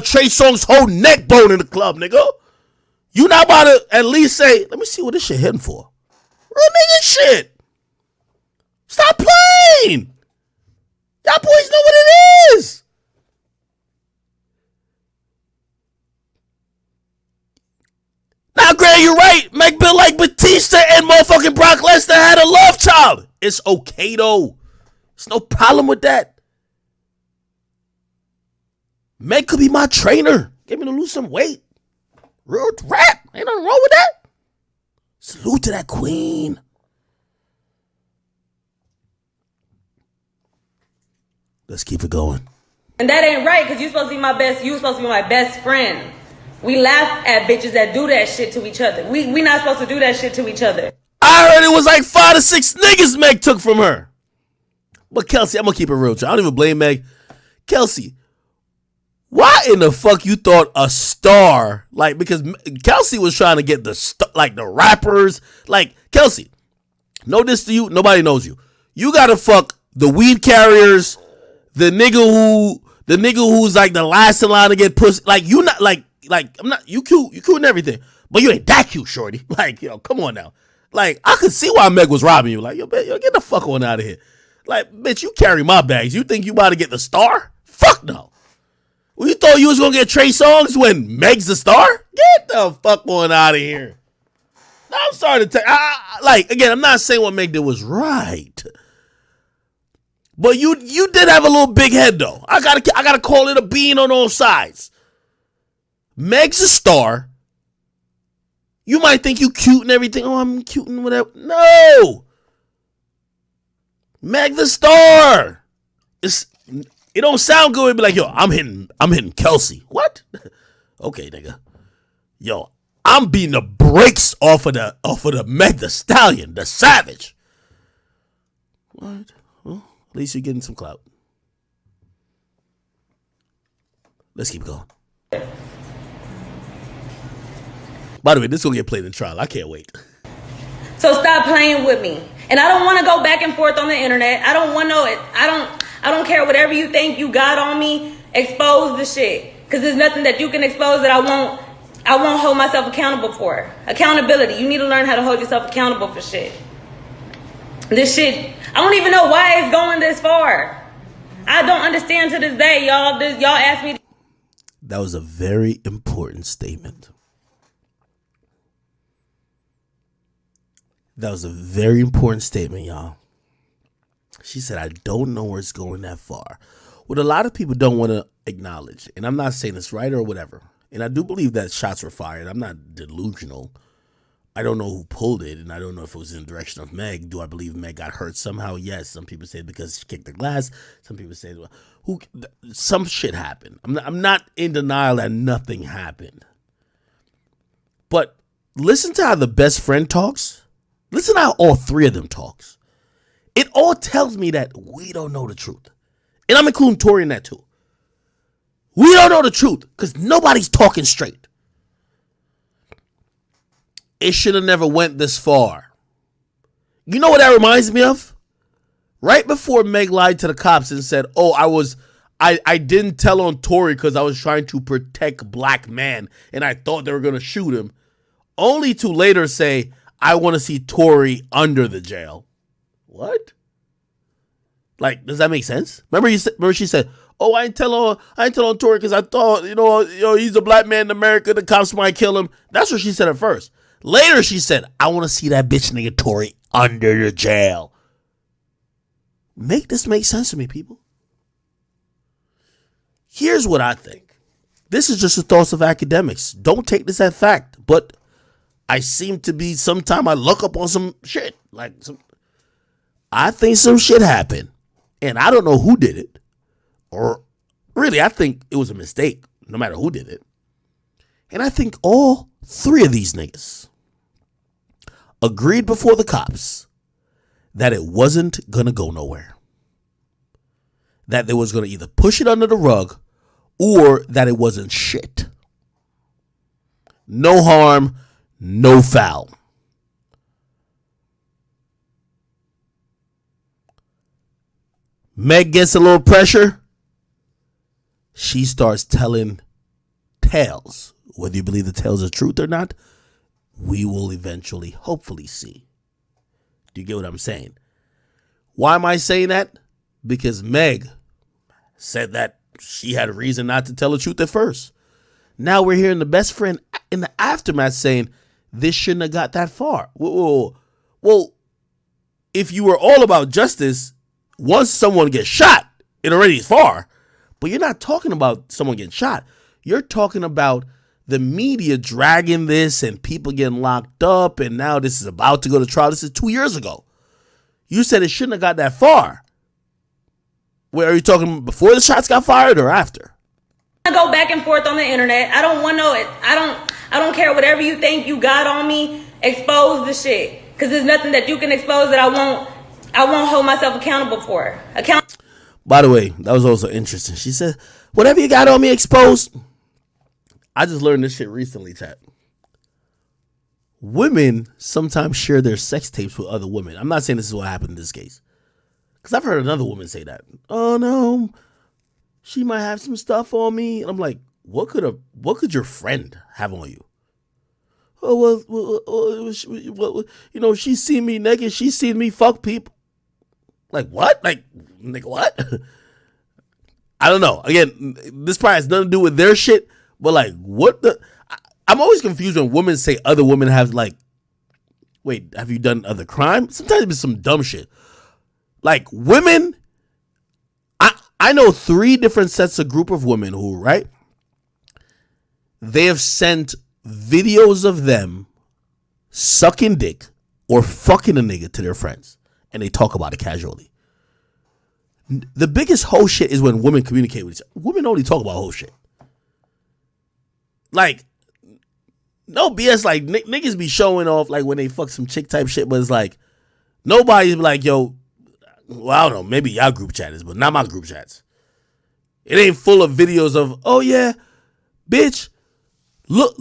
Trey Songz's whole neck bone in the club, nigga. You not about to at least say, let me see what this shit hitting for. Real nigga shit. Stop playing. Y'all boys know what it is. Now, Greg, you're right. Meg Bill like Batista and motherfucking Brock Lesnar had a love child. It's okay, though. There's no problem with that. Meg could be my trainer. Get me to lose some weight. Real rap. Ain't nothing wrong with that. Salute to that queen. Let's keep it going. And that ain't right, because you supposed to be my best friend. We laugh at bitches that do that shit to each other. We not supposed to do that shit to each other. I heard it was like 5 to 6 niggas Meg took from her. But Kelsey, I'm gonna keep it real. I don't even blame Meg. Kelsey, why in the fuck you thought a star, like, because Kelsey was trying to get the rappers, like, Kelsey, no diss to you, nobody knows you. You gotta fuck the weed carriers, the nigga who's like the last in line to get pussy. Like, you not like I'm not, you cute and everything, but you ain't that cute, shorty. Like, yo, come on now. Like, I could see why Meg was robbing you. Like, yo, get the fuck on out of here. Like, bitch, you carry my bags. You think you about to get the star? Fuck no. Well, you thought you was gonna get Trey Songz when Meg's the star? Get the fuck on out of here. Now I'm sorry to tell like, again, I'm not saying what Meg did was right. But you did have a little big head, though. I gotta call it a bean on all sides. Meg's a star. You might think you cute and everything. Oh, I'm cute and whatever. No. Meg the star. It don't sound good. It'd be like, yo, I'm hitting Kelsey. What? Okay, nigga. Yo, I'm beating the brakes off of the Meg the Stallion, the Savage. What? Well, at least you're getting some clout. Let's keep going. By the way, this is gonna get played in trial. I can't wait. So stop playing with me. And I don't want to go back and forth on the internet. I don't want it. I don't care whatever you think you got on me. Expose the shit, because there's nothing that you can expose that I won't hold myself accountable for. Accountability. You need to learn how to hold yourself accountable for shit. This shit, I don't even know why it's going this far. I don't understand to this day, y'all. Y'all ask me. That was a very important statement. That was a very important statement, y'all. She said, I don't know where it's going that far. What a lot of people don't want to acknowledge, and I'm not saying it's right or whatever, and I do believe that shots were fired. I'm not delusional. I don't know who pulled it, and I don't know if it was in the direction of Meg. Do I believe Meg got hurt somehow? Yes. Some people say because she kicked the glass. Some people say, well, some shit happened. I'm not in denial that nothing happened. But listen to how the best friend talks. Listen to how all three of them talks. It all tells me that we don't know the truth. And I'm including Tory in that too. We don't know the truth because nobody's talking straight. It should have never went this far. You know what that reminds me of? Right before Meg lied to the cops and said, oh, I didn't tell on Tory because I was trying to protect black man and I thought they were going to shoot him. Only to later say, I want to see Tory under the jail. What? Like, does that make sense? Remember she said, oh, I didn't tell on Tory because I thought, he's a black man in America. The cops might kill him. That's what she said at first. Later, she said, I want to see that bitch nigga Tory under the jail. Make this make sense to me, people. Here's what I think. This is just the thoughts of academics. Don't take this as fact, but I seem to be, sometime I look up on some shit. I think some shit happened. And I don't know who did it. Or really, I think it was a mistake, no matter who did it. And I think all three of these niggas agreed before the cops that it wasn't gonna go nowhere. That they was gonna either push it under the rug or that it wasn't shit. No harm, no foul. Meg gets a little pressure. She starts telling tales. Whether you believe the tales are truth or not, we will eventually, hopefully, see. Do you get what I'm saying? Why am I saying that? Because Meg said that she had a reason not to tell the truth at first. Now we're hearing the best friend in the aftermath saying this shouldn't have got that far. Well, if you were all about justice, once someone gets shot, it already is far. But you're not talking about someone getting shot. You're talking about the media dragging this and people getting locked up, and now this is about to go to trial. This is 2 years ago. You said it shouldn't have got that far. Where are you talking, before the shots got fired or after? I go back and forth on the internet. I don't want no. I don't care whatever you think you got on me. Expose the shit, because there's nothing that you can expose that I won't hold myself accountable for. By the way, that was also interesting. She said, "Whatever you got on me, exposed." I just learned this shit recently, chat. Women sometimes share their sex tapes with other women. I'm not saying this is what happened in this case, because I've heard another woman say that. Oh no, she might have some stuff on me. And I'm like, what could your friend have on you? Oh well, you know, she's seen me naked. She's seen me fuck people. Like what? Like nigga, what? I don't know. Again, this probably has nothing to do with their shit. But like, what the? I'm always confused when women say other women have, like, wait, have you done other crime? Sometimes it's some dumb shit. Like women, I know 3 different sets of group of women who, right? They have sent videos of them sucking dick or fucking a nigga to their friends, and they talk about it casually. The biggest hoe shit is when women communicate with each other. Women only talk about hoe shit. Like, no BS, like, niggas be showing off, like, when they fuck some chick type shit, but it's like, nobody's like, yo, well, I don't know, maybe y'all group chat is, but not my group chats. It ain't full of videos of, oh yeah, bitch, look,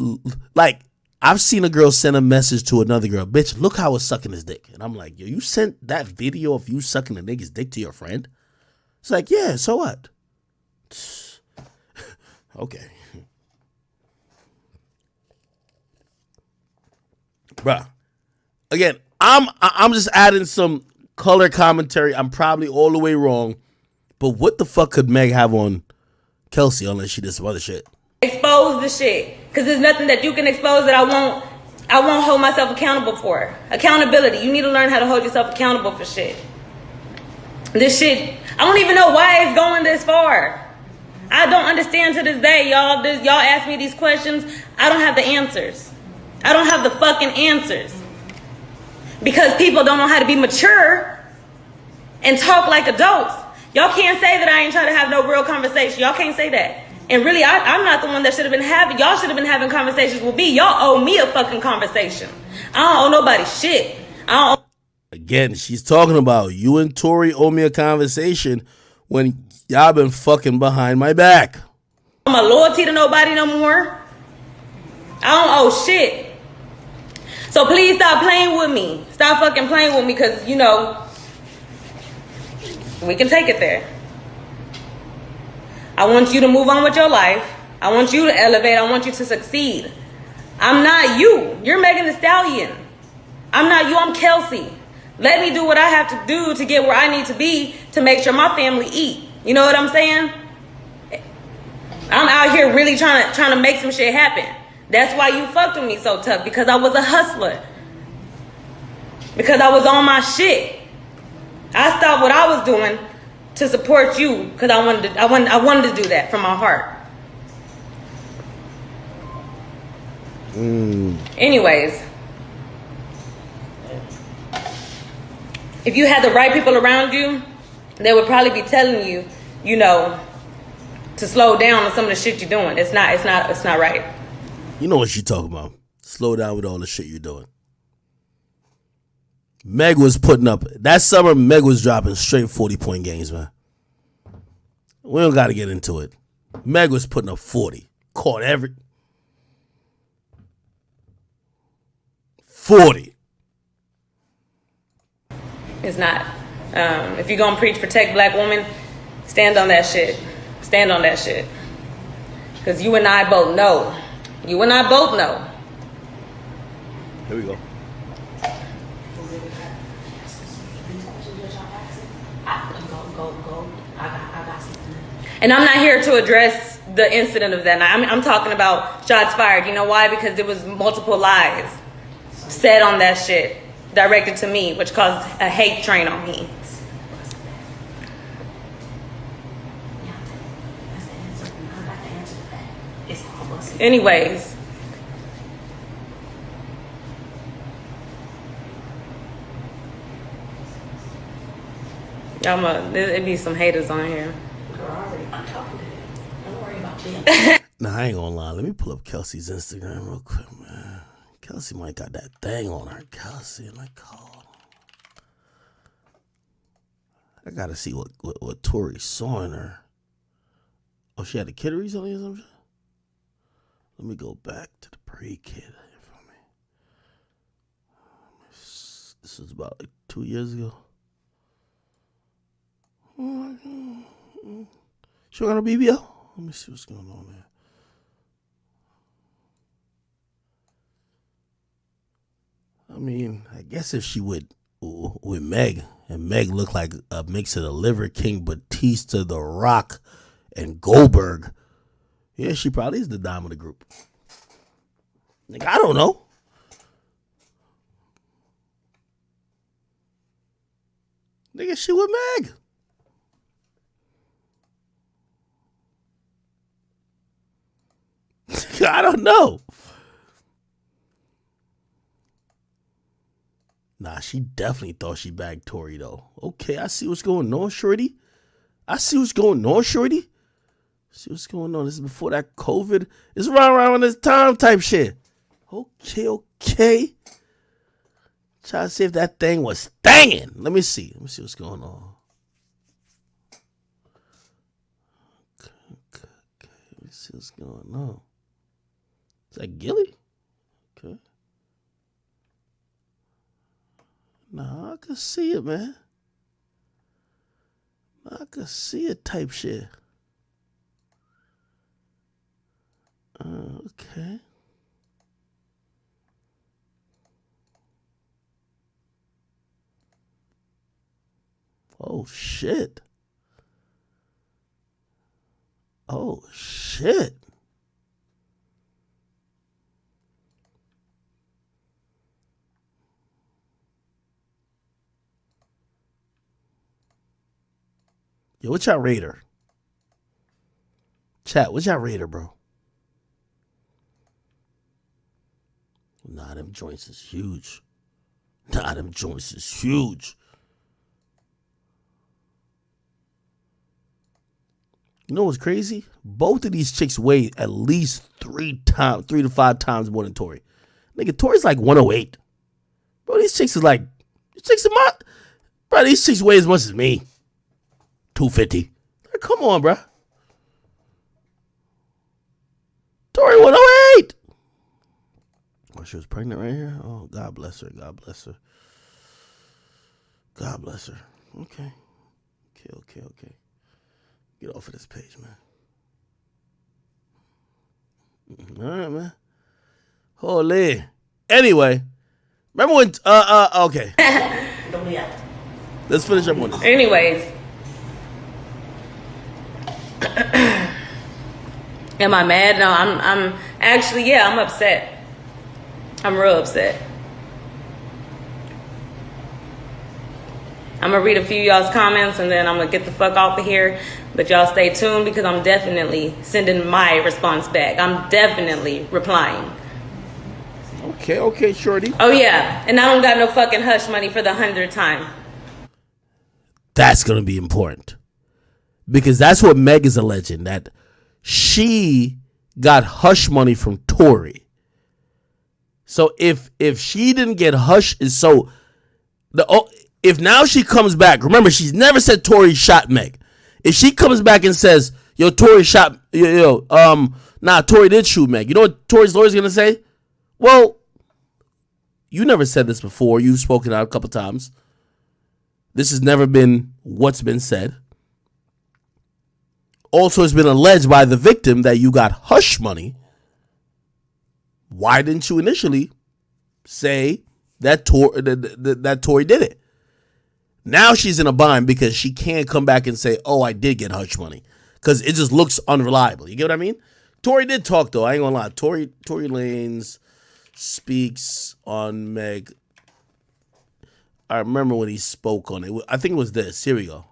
like, I've seen a girl send a message to another girl, bitch, look how I was sucking his dick. And I'm like, yo, you sent that video of you sucking a nigga's dick to your friend? It's like, yeah, so what? Okay. Bruh, again, I'm just adding some color commentary. I'm probably all the way wrong, but what the fuck could Meg have on Kelsey unless she did some other shit? Expose the shit, because there's nothing that you can expose that I won't hold myself accountable for. Accountability. You need to learn how to hold yourself accountable for shit. This shit, I don't even know why it's going this far. I don't understand to this day, y'all. Y'all ask me these questions. I don't have the answers. I don't have the fucking answers. Because people don't know how to be mature and talk like adults. Y'all can't say that I ain't trying to have no real conversation. Y'all can't say that. And really, I'm not the one that should have been having. Y'all should have been having conversations with me. Y'all owe me a fucking conversation. I don't owe nobody shit. Again, she's talking about you and Tory owe me a conversation when y'all been fucking behind my back. My loyalty to nobody no more. I don't owe shit. So please stop playing with me. Stop fucking playing with me, because, you know, we can take it there. I want you to move on with your life. I want you to elevate. I want you to succeed. I'm not you. You're Megan Thee Stallion. I'm not you. I'm Kelsey. Let me do what I have to do to get where I need to be to make sure my family eat. You know what I'm saying? I'm out here really trying to make some shit happen. That's why you fucked with me so tough, because I was a hustler. Because I was on my shit. I stopped what I was doing to support you because I wanted to do that from my heart. Anyways, if you had the right people around you, they would probably be telling you, you know, to slow down on some of the shit you're doing. It's not right. You know what she talking about. Slow down with all the shit you're doing. Meg was putting up, that summer, Meg was dropping straight 40-point games, man. We don't got to get into it. Meg was putting up 40. Caught every 40. It's not. If you're going to preach protect black women, stand on that shit. Stand on that shit. Because you and I both know. You and I both know. Here we go. And I'm not here to address the incident of that night. I'm talking about shots fired. You know why? Because there was multiple lies said on that shit directed to me, which caused a hate train on me. Anyways. It'd be some haters on here. Nah, I ain't gonna lie. Let me pull up Kelsey's Instagram real quick, man. Kelsey might got that thing on her. Kelsey, like, oh. I gotta see what Tory saw in her. Oh, she had a kid recently or something? Let me go back to the pre-kid. This was about like 2 years ago. She got a BBL? Let me see what's going on there. I mean, I guess if she would with Meg, and Meg looked like a mix of the Liver King, Batista, The Rock, and Goldberg, yeah, she probably is the dime of the group. Like, I don't know. Nigga, she with Meg. I don't know. Nah, she definitely thought she bagged Tory, though. Okay, I see what's going on, shorty. See what's going on. This is before that COVID. It's around this time type shit. Okay. Try to see if that thing was stanging. Let me see what's going on. Okay. Let me see what's going on. Is that Gilly? Okay. Nah, I can see it, man. I can see it type shit. Okay. Oh, shit. Yo, what's y'all rate her? Chat, what's y'all rate her, bro? Nah, them joints is huge. You know what's crazy? Both of these chicks weigh at least 3 to 5 times more than Tory. Nigga, Tory's like 108. Bro, these chicks weigh as much as me. 250. Like, come on, bro. Tory 108. Oh, she was pregnant right here? Oh, God bless her. Okay. Get off of this page, man. All right, man. Holy. Anyway, remember when, okay. Let's finish up on this. Anyways. Am I mad? No, I'm actually, yeah, I'm upset. I'm real upset. I'm gonna read a few of y'all's comments and then I'm gonna get the fuck off of here. But y'all stay tuned because I'm definitely sending my response back. I'm definitely replying. Okay, shorty. Oh yeah, and I don't got no fucking hush money for the 100th time. That's going to be important. Because that's what Meg is alleging, that she got hush money from Tory. So if she didn't get hush, if now she comes back, remember, she's never said Tory shot Meg. If she comes back and says, yo, Tory shot, Tory did shoot Meg. You know what Tory's lawyer's going to say? Well, you never said this before. You've spoken out a couple times. This has never been what's been said. Also, it's been alleged by the victim that you got hush money. Why didn't you initially say that Tory did it? Now she's in a bind because she can't come back and say, oh, I did get hush money. Because it just looks unreliable. You get what I mean? Tory did talk, though. I ain't gonna lie. Tory Lanez speaks on Meg. I remember when he spoke on it. I think it was this. Here we go.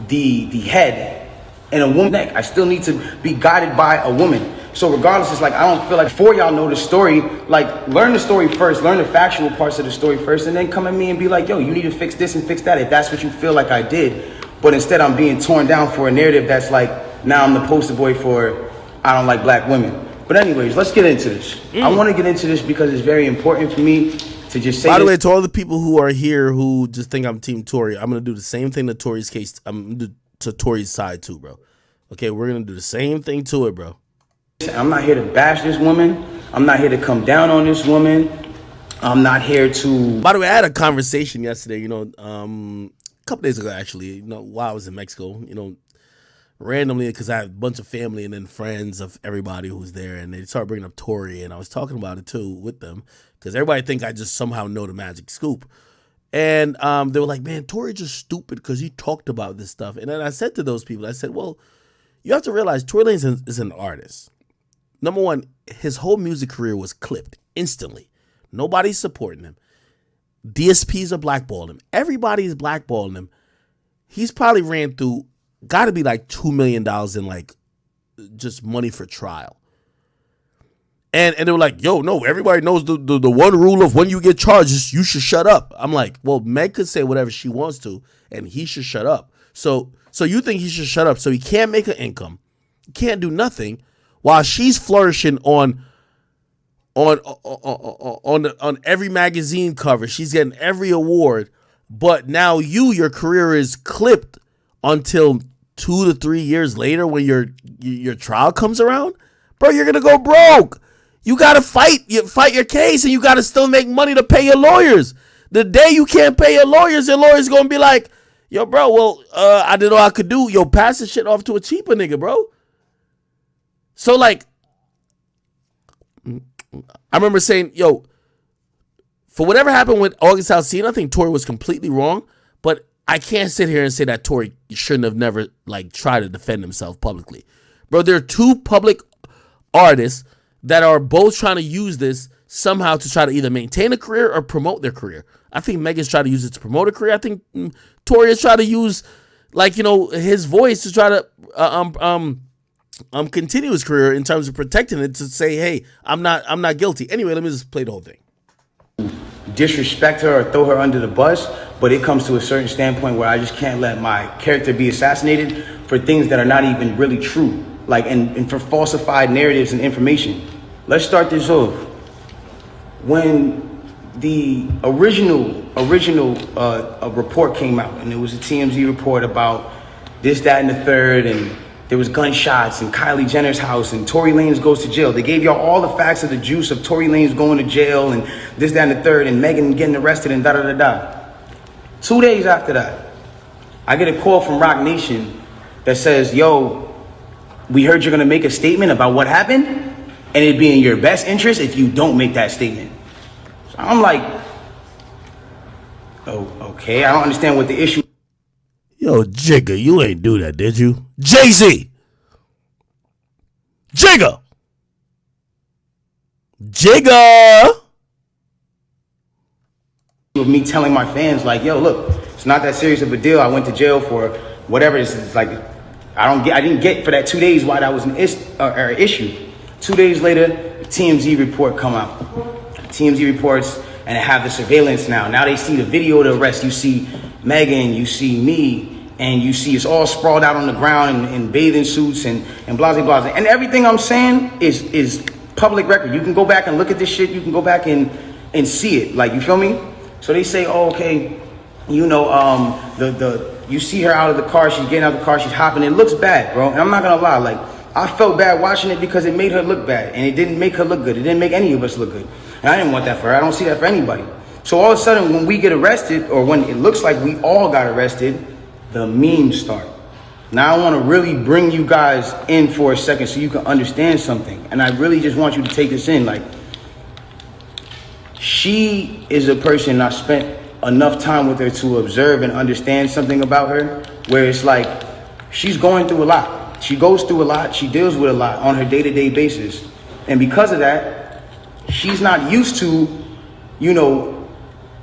The head and a woman's neck. I still need to be guided by a woman. So regardless, it's like, I don't feel like before y'all know the story, like learn the story first, learn the factual parts of the story first, and then come at me and be like, yo, you need to fix this and fix that if that's what you feel like I did. But instead I'm being torn down for a narrative that's like, now I'm the poster boy for I don't like black women. But anyways, let's get into this. I want to get into this because it's very important for me to just say By the way, to all the people who are here who just think I'm Team Tory, I'm going to do the same thing to Tory's case. I'm going to do to Tory's side too, bro. Okay, we're going to do the same thing to it, bro. I'm not here to bash this woman. I'm not here to come down on this woman. I'm not here to... By the way, I had a conversation yesterday, a couple days ago, actually, while I was in Mexico, randomly, because I have a bunch of family and then friends of everybody who's there, and they started bringing up Tory, and I was talking about it too with them, because everybody think I just somehow know the magic scoop. And they were like, man, Tory just stupid because he talked about this stuff. And then I said to those people, I said, well, you have to realize Tory Lanez is an artist. Number one, his whole music career was clipped instantly. Nobody's supporting him. DSPs are blackballing him. Everybody's blackballing him. He's probably ran through, got to be like $2 million in like just money for trial. And they were like, yo, no, everybody knows the one rule of when you get charged is you should shut up. I'm like, well, Meg could say whatever she wants to, and he should shut up. So you think he should shut up so he can't make an income, can't do nothing, while she's flourishing on every magazine cover. She's getting every award. But now your career is clipped until 2 to 3 years later when your trial comes around. Bro, you're going to go broke. You got to fight your case, and you got to still make money to pay your lawyers. The day you can't pay your lawyers going to be like, yo, bro, well, I did all I could do. Yo, pass the shit off to a cheaper nigga, bro. So, like, I remember saying, yo, for whatever happened with August Alsina, I think Tory was completely wrong, but I can't sit here and say that Tory shouldn't have never, like, tried to defend himself publicly. Bro, there are two public artists that are both trying to use this somehow to try to either maintain a career or promote their career. I think Megan's trying to use it to promote a career. I think Tory is trying to use, like, his voice to try to continue his career in terms of protecting it, to say, hey, I'm not guilty. Anyway, let me just play the whole thing. Disrespect her or throw her under the bus, but it comes to a certain standpoint where I just can't let my character be assassinated for things that are not even really true, like and for falsified narratives and information. Let's start this off. When the original report came out, and it was a TMZ report about this, that, and the third, and there was gunshots in Kylie Jenner's house, and Tory Lanez goes to jail. They gave y'all all the facts of the juice of Tory Lanez going to jail, and this, that, and the third, and Megan getting arrested, and da-da-da-da. 2 days after that, I get a call from Rock Nation that says, yo, we heard you're going to make a statement about what happened, and it'd be in your best interest if you don't make that statement. So I'm like, oh, okay, I don't understand what the issue. Yo, Jigga, you ain't do that, did you? Jay-Z! Jigga! Of me telling my fans, like, yo, look, it's not that serious of a deal. I went to jail for whatever. It's like, I didn't get for that 2 days why that was an issue. 2 days later, the TMZ report come out. TMZ reports and have the surveillance now. Now they see the video of the arrest. You see Megan, you see me, and you see it's all sprawled out on the ground in bathing suits and blah, blah, blah. And everything I'm saying is public record. You can go back and look at this shit. You can go back and see it. Like, you feel me? So they say, oh, okay, you know, you see her out of the car. She's getting out of the car. She's hopping. It looks bad, bro. And I'm not going to lie. Like, I felt bad watching it because it made her look bad. And it didn't make her look good. It didn't make any of us look good. And I didn't want that for her. I don't see that for anybody. So all of a sudden, when we get arrested, or when it looks like we all got arrested, the memes start. Now I want to really bring you guys in for a second so you can understand something. And I really just want you to take this in. Like, she is a person I spent enough time with her to observe and understand something about her, where it's like she's going through a lot. She goes through a lot. She deals with a lot on her day-to-day basis. And because of that, she's not used to, you know,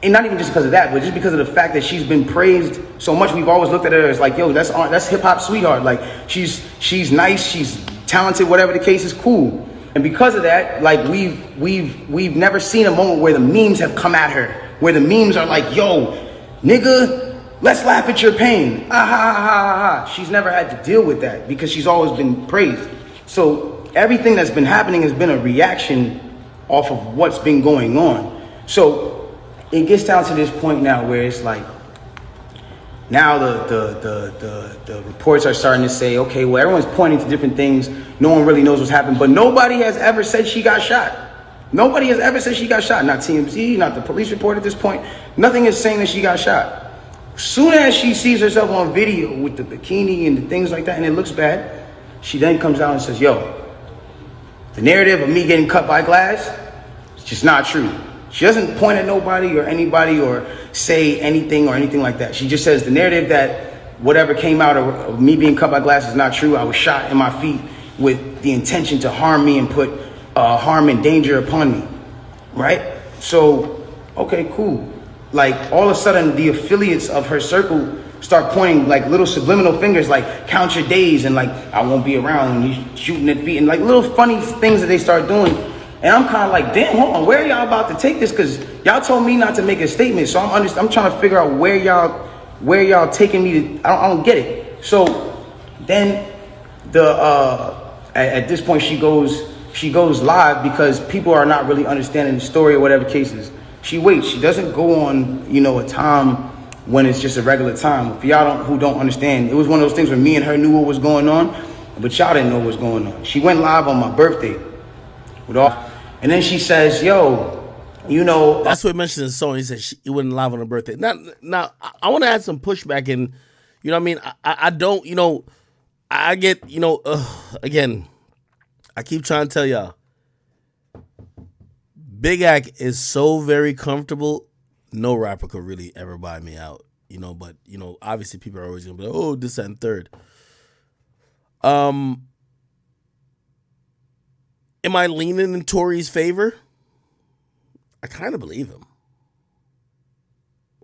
and not even just because of that, but just because of the fact that she's been praised so much. We've always looked at her as like, yo, that's hip hop sweetheart. Like, she's nice, she's talented, whatever the case is, cool. And because of that, like, we've never seen a moment where the memes have come at her, where the memes are like, yo, nigga, let's laugh at your pain. Ah, ha, ha, ha, ha. She's never had to deal with that because she's always been praised. So everything that's been happening has been a reaction off of what's been going on. So it gets down to this point now where it's like, now the reports are starting to say, okay, well, everyone's pointing to different things. No one really knows what's happened, but nobody has ever said she got shot. Nobody has ever said she got shot. Not TMZ, not the police report at this point. Nothing is saying that she got shot. Soon as she sees herself on video with the bikini and the things like that, and it looks bad, she then comes out and says, yo, the narrative of me getting cut by glass, it's just not true. She doesn't point at nobody or anybody or say anything or anything like that. She just says the narrative that whatever came out of me being cut by glass is not true. I was shot in my feet with the intention to harm me and put harm and danger upon me, right? So, okay, cool. Like, all of a sudden, the affiliates of her circle start pointing like little subliminal fingers, like, count your days, and like, I won't be around when you shooting at feet, and like little funny things that they start doing. And I'm kind of like, damn, hold on, where are y'all about to take this? Because y'all told me not to make a statement, so I'm trying to figure out where y'all taking me to. I don't get it. So then at this point she goes live because people are not really understanding the story or whatever cases. She waits. She doesn't go on, you know, a time when it's just a regular time. For y'all who don't understand, it was one of those things where me and her knew what was going on, but y'all didn't know what was going on. She went live on my birthday with all. And then she says, yo, you know. That's what he mentioned in the song. He said he went live on her birthday. Now I want to add some pushback in, you know what I mean? I don't, you know, I get, you know, again, I keep trying to tell y'all, Big Ack is so very comfortable, no rapper could really ever buy me out, you know, but, you know, obviously people are always going to be like, oh, this, that, and third. Am I leaning in Tory's favor? I kind of believe him.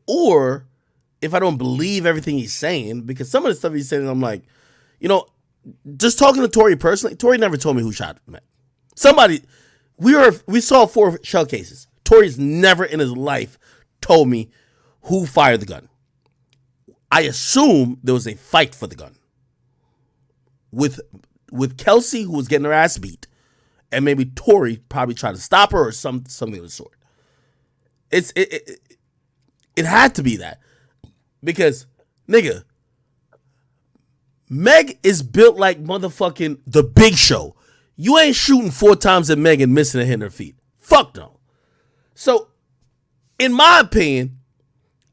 Or if I don't believe everything he's saying, because some of the stuff he's saying, I'm like, you know, just talking to Tory personally, Tory never told me who shot Meg. We saw 4 shell cases. Tory's never in his life told me who fired the gun. I assume there was a fight for the gun with Kelsey, who was getting her ass beat. And maybe Tory probably tried to stop her or something of the sort. It had to be that. Because, nigga, Meg is built like motherfucking The Big Show. You ain't shooting 4 times at Meg and missing and hitting her feet. Fuck no. So, in my opinion,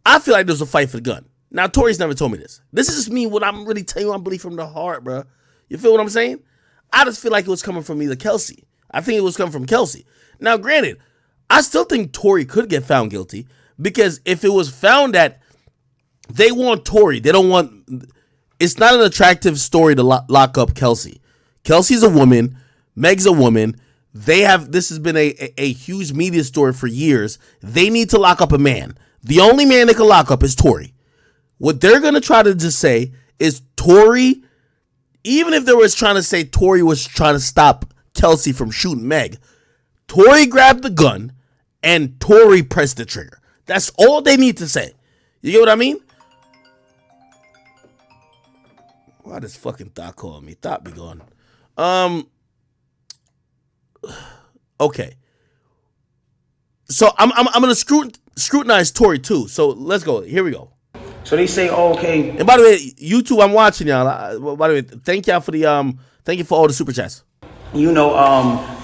I feel like there's a fight for the gun. Now, Tory's never told me this. This is just me, what I'm really telling you, I believe from the heart, bro. You feel what I'm saying? I just feel like it was coming from either Kelsey. I think it was coming from Kelsey. Now, granted, I still think Tory could get found guilty because if it was found that they want Tory, they don't want, it's not an attractive story to lock up Kelsey. Kelsey's a woman. Meg's a woman. This has been a huge media story for years. They need to lock up a man. The only man they can lock up is Tory. What they're going to try to just say is Tory, even if they was trying to say Tory was trying to stop Kelsey from shooting Meg, Tory grabbed the gun and Tory pressed the trigger. That's all they need to say. You get what I mean? Why does fucking Thought call me? Thought be gone. Okay. So I'm gonna scrutinize Tory too. So let's go. Here we go. So they say, oh, okay. And by the way, YouTube, I'm watching y'all. By the way, thank y'all for thank you for all the super chats. You know,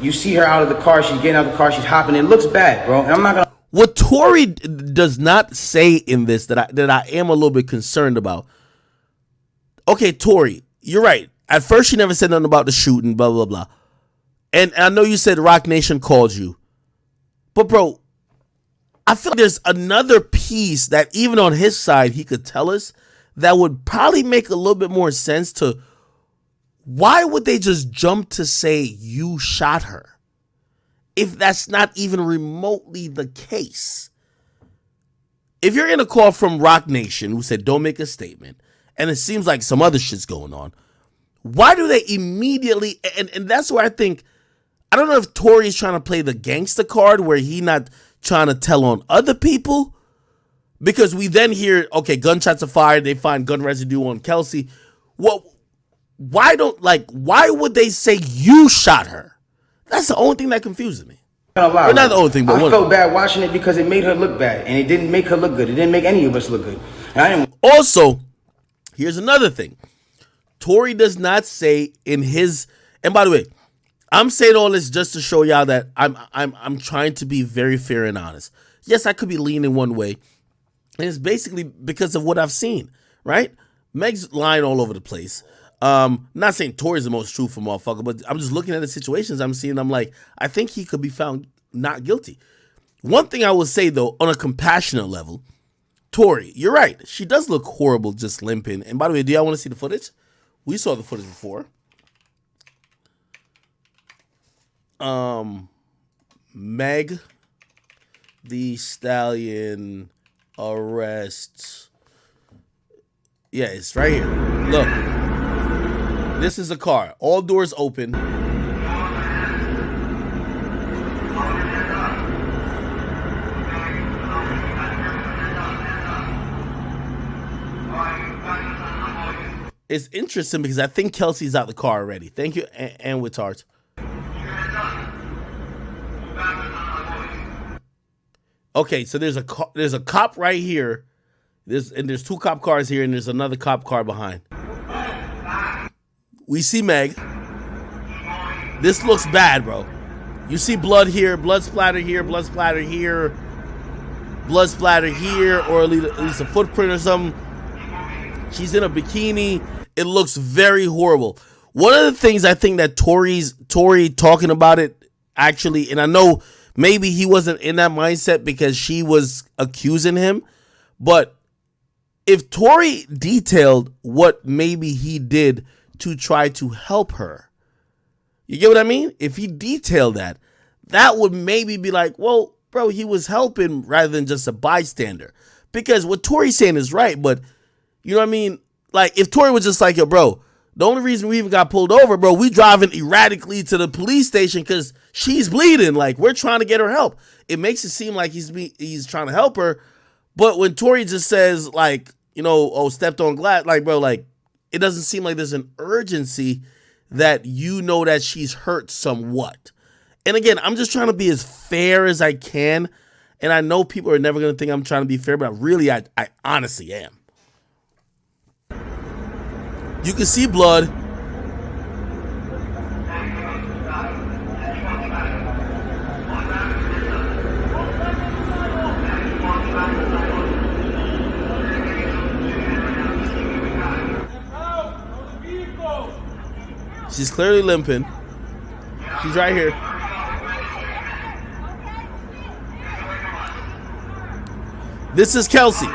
you see her out of the car. She's getting out of the car. She's hopping. It looks bad, bro. And I'm not gonna. What Tory does not say in this that I am a little bit concerned about. Okay, Tory, you're right. At first, she never said nothing about the shooting, blah, blah, blah. And I know you said Rock Nation called you. But, bro, I feel like there's another piece that even on his side, he could tell us that would probably make a little bit more sense to why would they just jump to say you shot her if that's not even remotely the case? If you're in a call from Rock Nation who said don't make a statement, and it seems like some other shit's going on, why do they immediately, and that's where I think, I don't know if Tory's trying to play the gangster card where he not trying to tell on other people, because we then hear, okay, gunshots are fired, they find gun residue on Kelsey. Well, why would they say you shot her? That's the only thing that confuses me. Well, not the only thing, but I felt bad watching it because it made her look bad, and it didn't make her look good. It didn't make any of us look good. And I didn't. Also, here's another thing. Tory does not say in his, and by the way, I'm saying all this just to show y'all that I'm trying to be very fair and honest. Yes, I could be leaning one way, and it's basically because of what I've seen, right? Meg's lying all over the place. Not saying Tory's the most truthful motherfucker, but I'm just looking at the situations I'm seeing. I'm like, I think he could be found not guilty. One thing I will say though, on a compassionate level, Tory, you're right. She does look horrible just limping. And by the way, do y'all want to see the footage? We saw the footage before. Meg the Stallion arrests. Yeah, it's right here. Look. This is a car. All doors open. It's interesting because I think Kelsey's out the car already. Thank you, and with Tart. Okay, so there's a cop right here. There's two cop cars here, and there's another cop car behind. We see Meg. This looks bad, bro. You see blood here, blood splatter here, blood splatter here, blood splatter here, or at least a footprint or something. She's in a bikini. It looks very horrible. One of the things I think that Tory talking about it actually, and I know maybe he wasn't in that mindset because she was accusing him, but if Tory detailed what maybe he did to try to help her, you get what I mean? If he detailed that, that would maybe be like, well, bro, he was helping rather than just a bystander. Because what Tory's saying is right, but you know what I mean? Like, if Tory was just like, yo, bro, the only reason we even got pulled over, bro, we driving erratically to the police station because she's bleeding. Like, we're trying to get her help. It makes it seem like he's trying to help her. But when Tory just says, like, you know, oh, stepped on glass, like, bro, like, it doesn't seem like there's an urgency that you know that she's hurt somewhat. And again, I'm just trying to be as fair as I can. And I know people are never going to think I'm trying to be fair, but really, I honestly am. You can see blood. She's clearly limping. She's right here. This is Kelsey.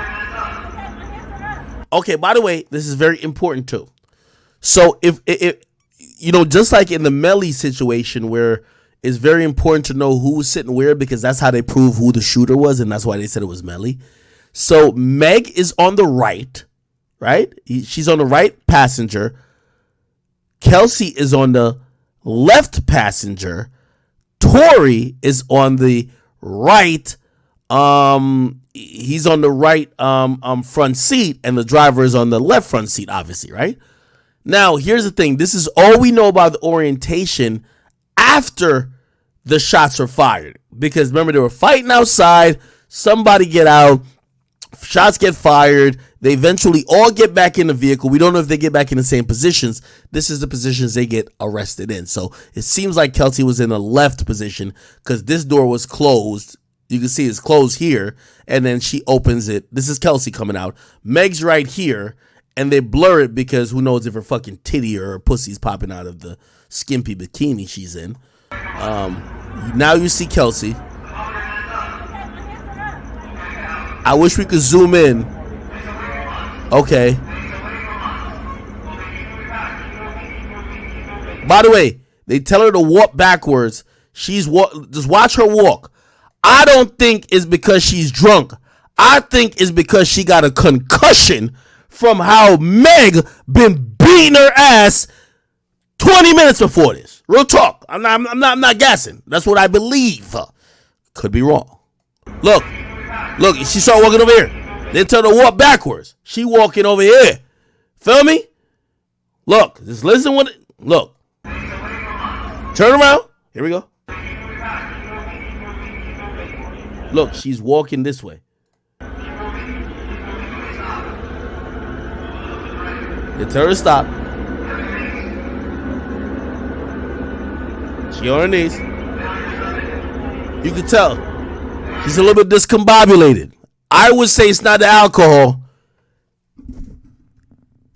Okay, by the way, this is very important too. So if you know, just like in the Melly situation where it's very important to know who was sitting where because that's how they prove who the shooter was, and that's why they said it was Melly. So Meg is on the right, right? She's on the right passenger. Kelsey is on the left passenger. Tory is on the right. He's on the right front seat, and the driver is on the left front seat, obviously, right? Now, here's the thing. This is all we know about the orientation after the shots were fired. Because remember, they were fighting outside. Somebody get out. Shots get fired. They eventually all get back in the vehicle. We don't know if they get back in the same positions. This is the positions they get arrested in. So it seems like Kelsey was in the left position because this door was closed. You can see it's closed here. And then she opens it. This is Kelsey coming out. Meg's right here. And they blur it because who knows if her fucking titty or her pussy's popping out of the skimpy bikini she's in. Now you see Kelsey. I wish we could zoom in. Okay. By the way, they tell her to walk backwards. Just watch her walk. I don't think it's because she's drunk. I think it's because she got a concussion from how Meg been beating her ass 20 minutes before this. Real talk. I'm not gassing. That's what I believe. Could be wrong. Look, she started walking over here. They tell her to walk backwards. She walking over here. Feel me? Look, just listen what it. Look. Turn around. Here we go. Look, she's walking this way. They tell her to stop. She on her knees. You can tell she's a little bit discombobulated. I would say it's not the alcohol.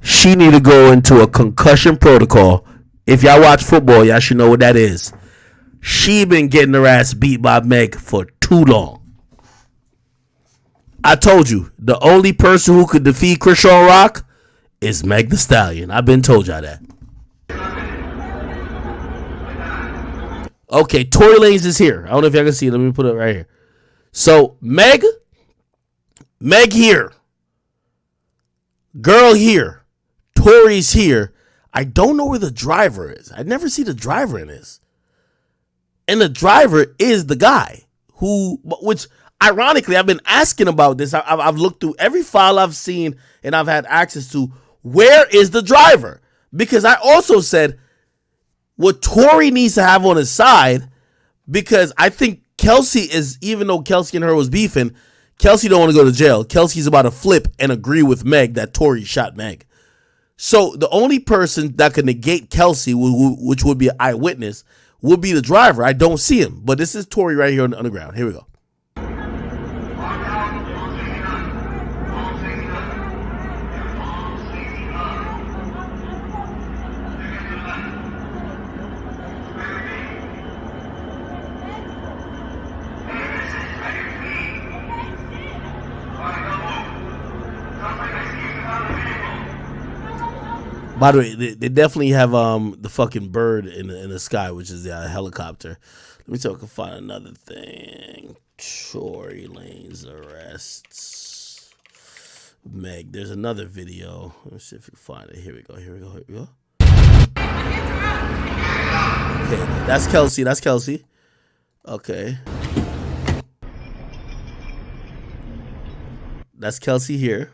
She need to go into a concussion protocol. If y'all watch football, y'all should know what that is. She been getting her ass beat by Meg for too long. I told you, the only person who could defeat Krishan Rock is Meg the Stallion. I've been told y'all that. Okay, Tory Lanez is here. I don't know if y'all can see it. Let me put it right here. So, Meg here. Girl here. Tory's here. I don't know where the driver is. I never see the driver in this. And the driver is the guy which ironically, I've been asking about this. I've looked through every file I've seen and I've had access to. Where is the driver? Because I also said what Tory needs to have on his side, because I think Kelsey is, even though Kelsey and her was beefing, Kelsey don't want to go to jail. Kelsey's about to flip and agree with Meg that Tory shot Meg. So the only person that could negate Kelsey, which would be an eyewitness, would be the driver. I don't see him. But this is Tory right here on the underground. Here we go. By the way, they definitely have the fucking bird in the sky, which is the helicopter. Let me see if I can find another thing. Tory Lanez arrests Meg. There's another video. Let's see if we can find it. Here we go. Okay, that's Kelsey. Okay. That's Kelsey here.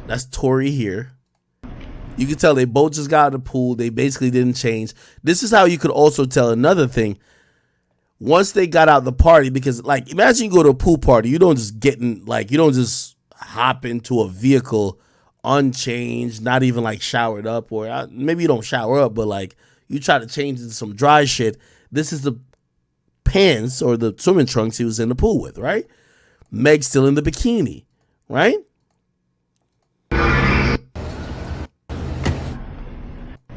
That's Tory here. You can tell they both just got out of the pool. They basically didn't change. This is how you could also tell another thing. Once they got out the party, because like imagine you go to a pool party, you don't just hop into a vehicle unchanged, not even like showered up, or maybe you don't shower up, but like you try to change into some dry shit. This is the pants or the swimming trunks he was in the pool with, right? Meg's still in the bikini, right?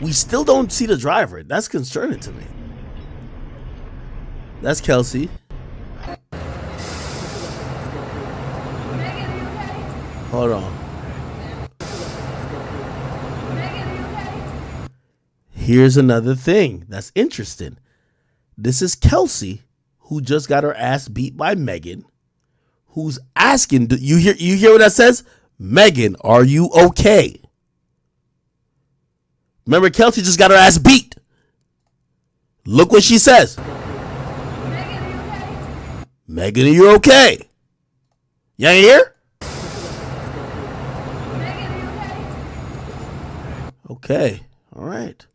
We still don't see the driver. That's concerning to me. That's Kelsey. Hold on. Here's another thing that's interesting. This is Kelsey, who just got her ass beat by Megan, who's asking, you hear what that says? Megan, are you okay? Remember, Kelsey just got her ass beat. Look what she says. Megan, are you okay? You ain't here? Okay. All right.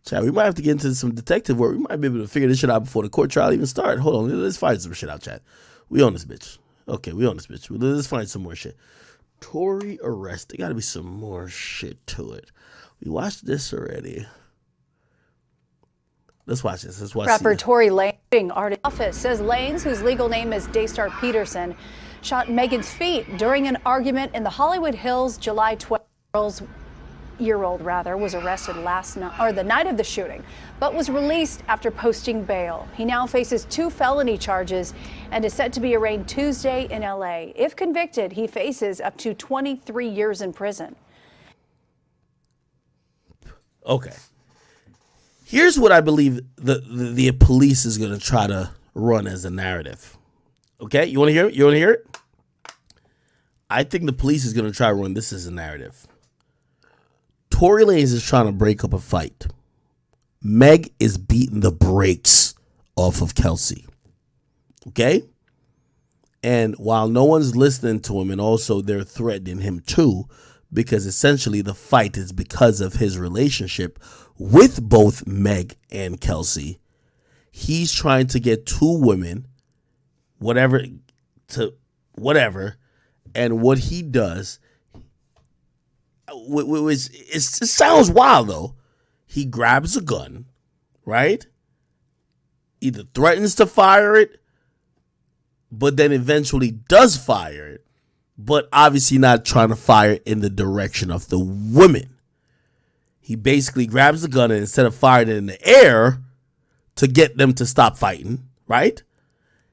Chat, we might have to get into some detective work. We might be able to figure this shit out before the court trial even starts. Hold on. Let's find some shit out, chat. We on this bitch. Okay, we on this bitch. Let's find some more shit. Tory arrest. There got to be some more shit to it. We watched this already. Let's watch this. Let's watch Rapper this. Tory Lanez artist office says Lanez, whose legal name is Daystar Peterson, shot Megan's feet during an argument in the Hollywood Hills. July 12th. Year-old was arrested last night, or the night of the shooting, but was released after posting bail. He now faces 2 felony charges and is set to be arraigned Tuesday in LA. If convicted, he faces up to 23 years in prison. Okay. Here's what I believe the police is going to try to run as a narrative. Okay? You want to hear it? You want to hear it? I think the police is going to try to run this as a narrative. Tory Lanez is trying to break up a fight. Meg is beating the brakes off of Kelsey. Okay? And while no one's listening to him, and also they're threatening him too, because essentially the fight is because of his relationship with both Meg and Kelsey, he's trying to get 2 women, whatever, and what he does, it sounds wild though. He grabs a gun, right? Either threatens to fire it, but then eventually does fire it, but obviously not trying to fire it in the direction of the women. He basically grabs the gun and instead of firing it in the air to get them to stop fighting, right?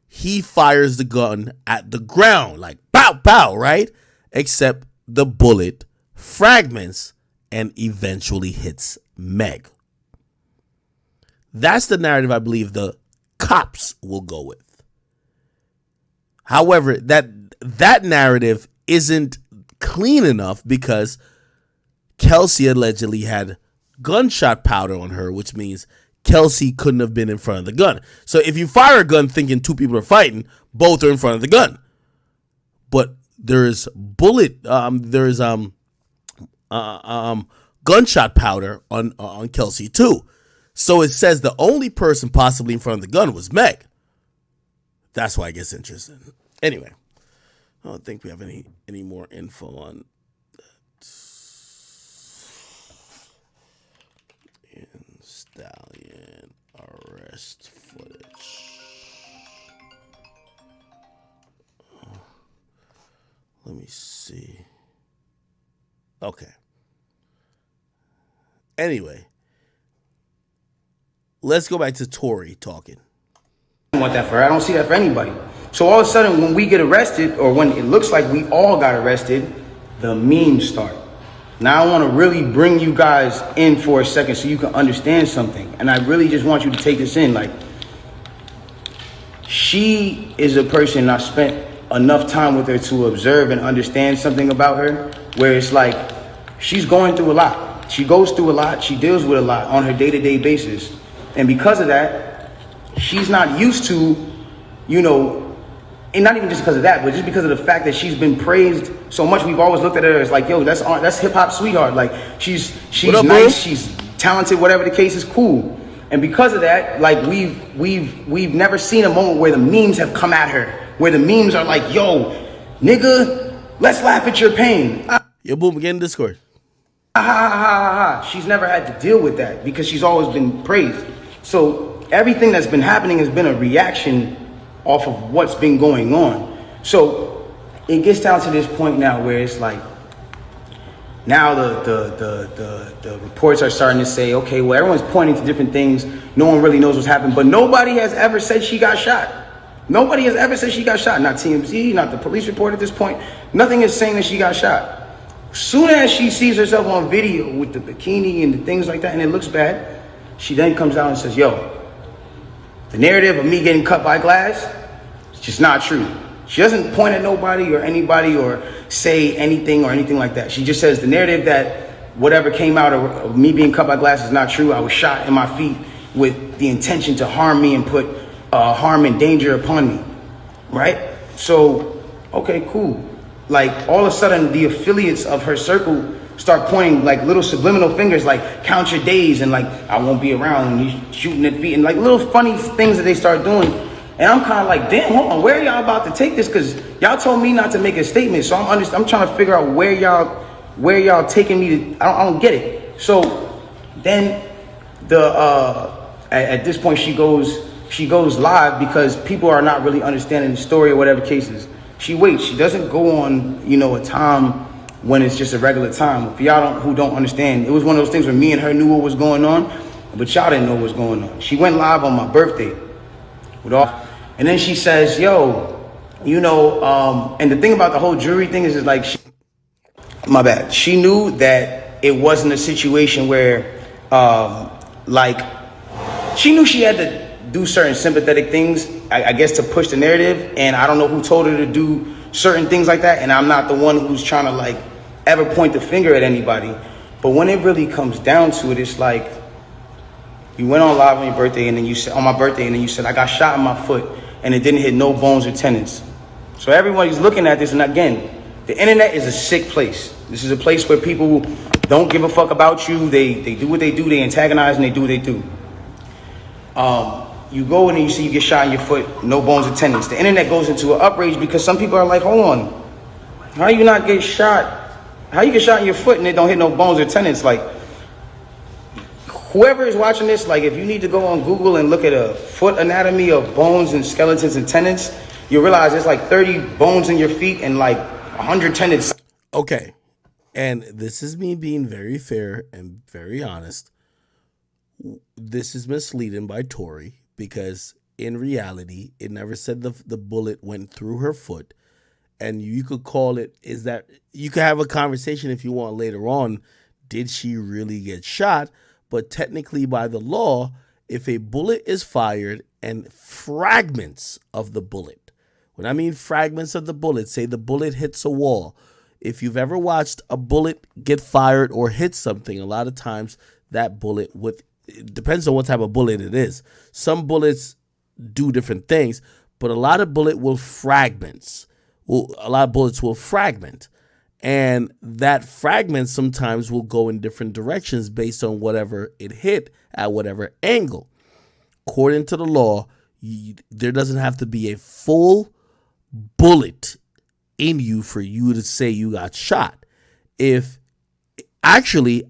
He fires the gun at the ground, like pow, pow, right? Except the bullet fragments and eventually hits Meg. That's the narrative I believe the cops will go with. However, that narrative isn't clean enough because Kelsey allegedly had gunshot powder on her, which means Kelsey couldn't have been in front of the gun. So if you fire a gun thinking 2 people are fighting, both are in front of the gun. But there's gunshot powder on Kelsey too. So it says the only person possibly in front of the gun was Meg. That's why it gets interesting. Anyway, I don't think we have any more info on that. Stallion arrest footage. Let me see. Okay. Anyway, let's go back to Tory talking. I don't want that for her. I don't see that for anybody. So all of a sudden, when we get arrested, or when it looks like we all got arrested, the memes start. Now I want to really bring you guys in for a second so you can understand something. And I really just want you to take this in. Like, she is a person I spent enough time with her to observe and understand something about her, where it's like she's going through a lot. She goes through a lot. She deals with a lot on her day-to-day basis. And because of that, she's not used to, and not even just because of that, but just because of the fact that she's been praised so much. We've always looked at her as like, yo, that's hip hop sweetheart. Like she's up, nice, bro? she's talented, whatever the case is, cool. And because of that, like we've never seen a moment where the memes have come at her, where the memes are like, yo, nigga, let's laugh at your pain. Yo, boom, get in Discord. Ha ha ha ha ha. She's never had to deal with that because she's always been praised. So everything that's been happening has been a reaction off of what's been going on. So it gets down to this point now where it's like, now the reports are starting to say, okay, well, everyone's pointing to different things. No one really knows what's happened, but nobody has ever said she got shot. Nobody has ever said she got shot. Not TMZ, not the police report at this point. Nothing is saying that she got shot. Soon as she sees herself on video with the bikini and the things like that, and it looks bad, she then comes out and says, yo, the narrative of me getting cut by glass, it's just not true. She doesn't point at nobody or anybody or say anything or anything like that. She just says the narrative that whatever came out of me being cut by glass is not true. I was shot in my feet with the intention to harm me and put harm and danger upon me. right? So, okay, cool. Like, all of a sudden, the affiliates of her circle start pointing like little subliminal fingers, like count your days, and like I won't be around, and you shooting at feet, and like little funny things that they start doing. And I'm kind of like, damn, hold on, where are y'all about to take this? Because y'all told me not to make a statement, so I'm trying to figure out where y'all taking me to. I don't get it. So then at this point she goes live because people are not really understanding the story or whatever cases. She waits. She doesn't go on, a time when it's just a regular time. For y'all who don't understand, it was one of those things where me and her knew what was going on, but y'all didn't know what was going on. She went live on my birthday and then she says, yo, and the thing about the whole jury thing is like, my bad. She knew that it wasn't a situation where, she knew she had to do certain sympathetic things, I guess, to push the narrative. And I don't know who told her to do certain things like that. And I'm not the one who's trying to ever point the finger at anybody. But when it really comes down to it, it's like, you went on live on your birthday, and then you said, on my birthday, and then you said, I got shot in my foot and it didn't hit no bones or tendons. So everybody's looking at this, and again, the internet is a sick place. This is a place where people don't give a fuck about you. They do what they do, they antagonize, and they do what they do. You go in and you see you get shot in your foot, no bones or tendons. The internet goes into an outrage because some people are like, hold on, how you not get shot? How you get shot in your foot and it don't hit no bones or tendons? Like, whoever is watching this, if you need to go on Google and look at a foot anatomy of bones and skeletons and tendons, you realize there's 30 bones in your feet and 100 tendons. Okay. And this is me being very fair and very honest. This is misleading by Tory because in reality, it never said the bullet went through her foot. And you could call it, you could have a conversation if you want later on. Did she really get shot? But technically by the law, if a bullet is fired and fragments of the bullet, when I mean fragments of the bullet, say the bullet hits a wall. If you've ever watched a bullet get fired or hit something, a lot of times that bullet it depends on what type of bullet it is. Some bullets do different things, but a lot of bullets will fragment. And that fragment sometimes will go in different directions based on whatever it hit at whatever angle. According to the law, there doesn't have to be a full bullet in you for you to say you got shot. I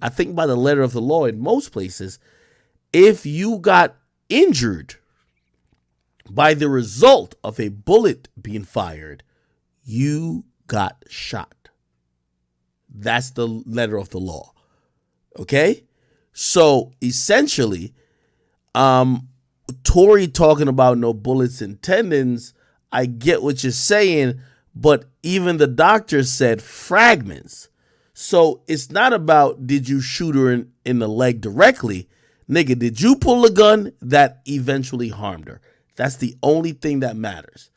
think by the letter of the law in most places, if you got injured by the result of a bullet being fired, you got shot. That's the letter of the law. Okay? So essentially, Tory talking about no bullets and tendons, I get what you're saying, but even the doctor said fragments. So it's not about did you shoot her in the leg directly. Nigga, did you pull a gun that eventually harmed her? That's the only thing that matters.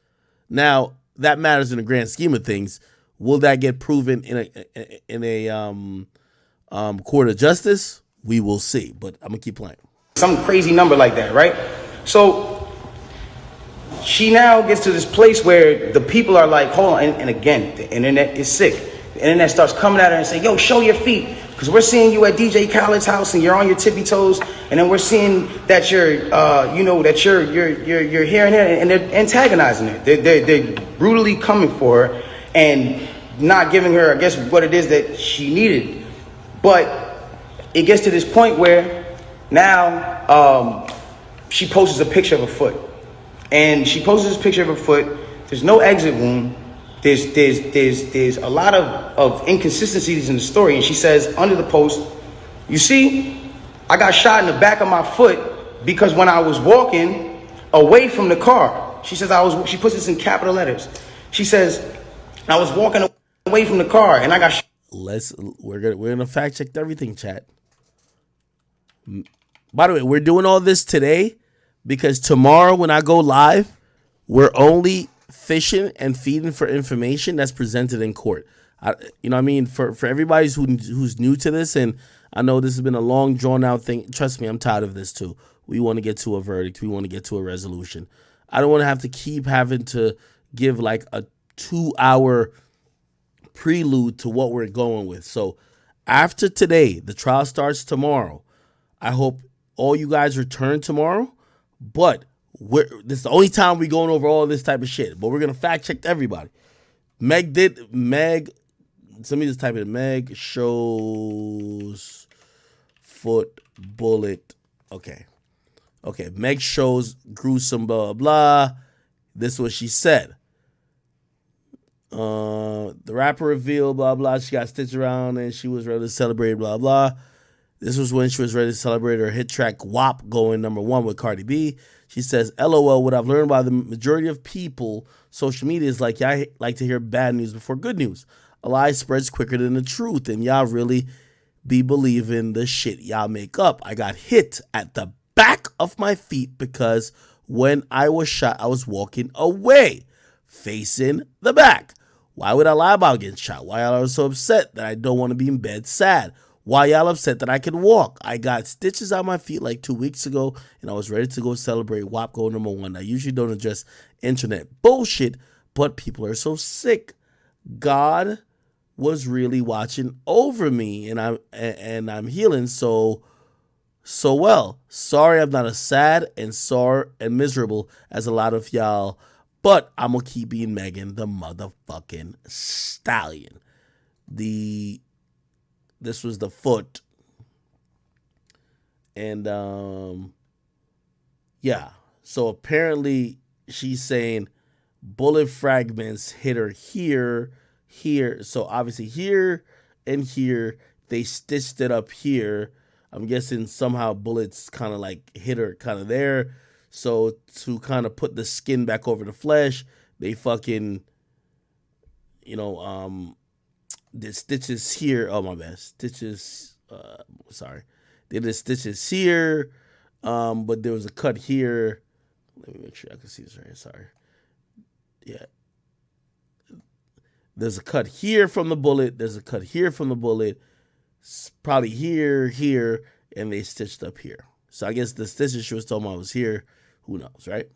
Now, that matters in the grand scheme of things. Will that get proven in a court of justice? We will see, but I'm gonna keep playing. Some crazy number like that, right? So she now gets to this place where the people are like, hold on, and again, the internet is sick. The internet starts coming at her and saying, yo, show your feet, because we're seeing you at DJ Khaled's house and you're on your tippy toes, and then we're seeing that you're here and there, and they're antagonizing her. They're brutally coming for her and not giving her, I guess, what it is that she needed. But it gets to this point where now she posts a picture of her foot. And she posts this picture of her foot. There's no exit wound. There's a lot of inconsistencies in the story. And she says under the post, you see, I got shot in the back of my foot because when I was walking away from the car, she says she puts this in capital letters. She says, I was walking away from the car and I got shot. We're gonna fact check everything, chat. By the way, we're doing all this today because tomorrow when I go live, we're only fishing and feeding for information that's presented in court. For everybody who's new to this, and I know this has been a long drawn out thing. Trust me, I'm tired of this too. We want to get to a verdict. We want to get to a resolution. I don't want to have to keep having to give like a 2-hour prelude to what we're going with. So after today, the trial starts tomorrow. I hope all you guys return tomorrow, but this is the only time we're going over all this type of shit. But we're gonna fact check everybody. Meg, somebody just type in Meg shows foot bullet. Okay. Meg shows gruesome blah blah. This is what she said. The rapper revealed blah blah. She got stitched around and she was ready to celebrate blah blah. This was when she was ready to celebrate her hit track WAP going #1 with Cardi B. She says, LOL, what I've learned by the majority of people, social media is like, y'all like to hear bad news before good news. A lie spreads quicker than the truth, and y'all really be believing the shit y'all make up. I got hit at the back of my feet because when I was shot, I was walking away, facing the back. Why would I lie about getting shot? Why y'all are so upset that I don't want to be in bed sad? Why y'all upset that I can walk? I got stitches on my feet like 2 weeks ago, and I was ready to go celebrate WAP Go #1. I usually don't address internet bullshit, but people are so sick. God was really watching over me, and I'm healing so well. Sorry, I'm not as sad and sore and miserable as a lot of y'all, but I'm gonna keep being Megan the motherfucking Stallion. This was the foot. And yeah. So apparently she's saying bullet fragments hit her here. So obviously here and here, they stitched it up here. I'm guessing somehow bullets kind of like hit her kind of there. So to kind of put the skin back over the flesh, they fucking, did stitches here. Oh, my bad. Stitches. Sorry. They did stitches here. But there was a cut here. Let me make sure I can see this right here. Sorry. Yeah. There's a cut here from the bullet. There's a cut here from the bullet. Probably here, and they stitched up here. So I guess the stitches she was talking about was here. Who knows, right?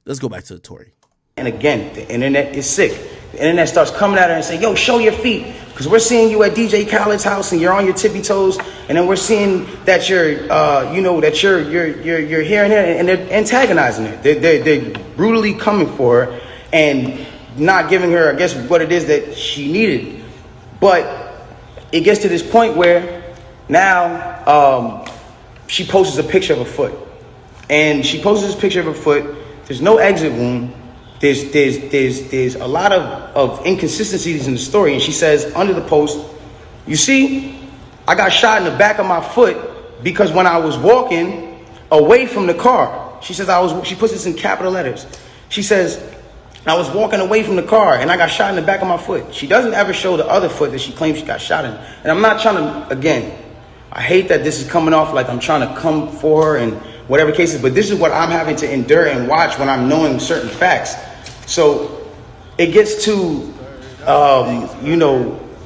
Let's go back to the Tory. And again, the internet is sick. The internet starts coming at her and saying, yo, show your feet. Because we're seeing you at DJ Khaled's house and you're on your tippy toes. And then we're seeing that you're, you're here and there. And they're antagonizing her. They're brutally coming for her and not giving her, I guess, what it is that she needed. But it gets to this point where now she posts a picture of a foot. And she posts this picture of her foot. There's no exit wound. There's a lot of inconsistencies in the story. And she says under the post, you see, I got shot in the back of my foot because when I was walking away from the car, she says she puts this in capital letters. She says, I was walking away from the car and I got shot in the back of my foot. She doesn't ever show the other foot that she claims she got shot in. And I'm not trying to, again, I hate that this is coming off like I'm trying to come for her and whatever cases, but this is what I'm having to endure and watch when I'm knowing certain facts. So it gets to,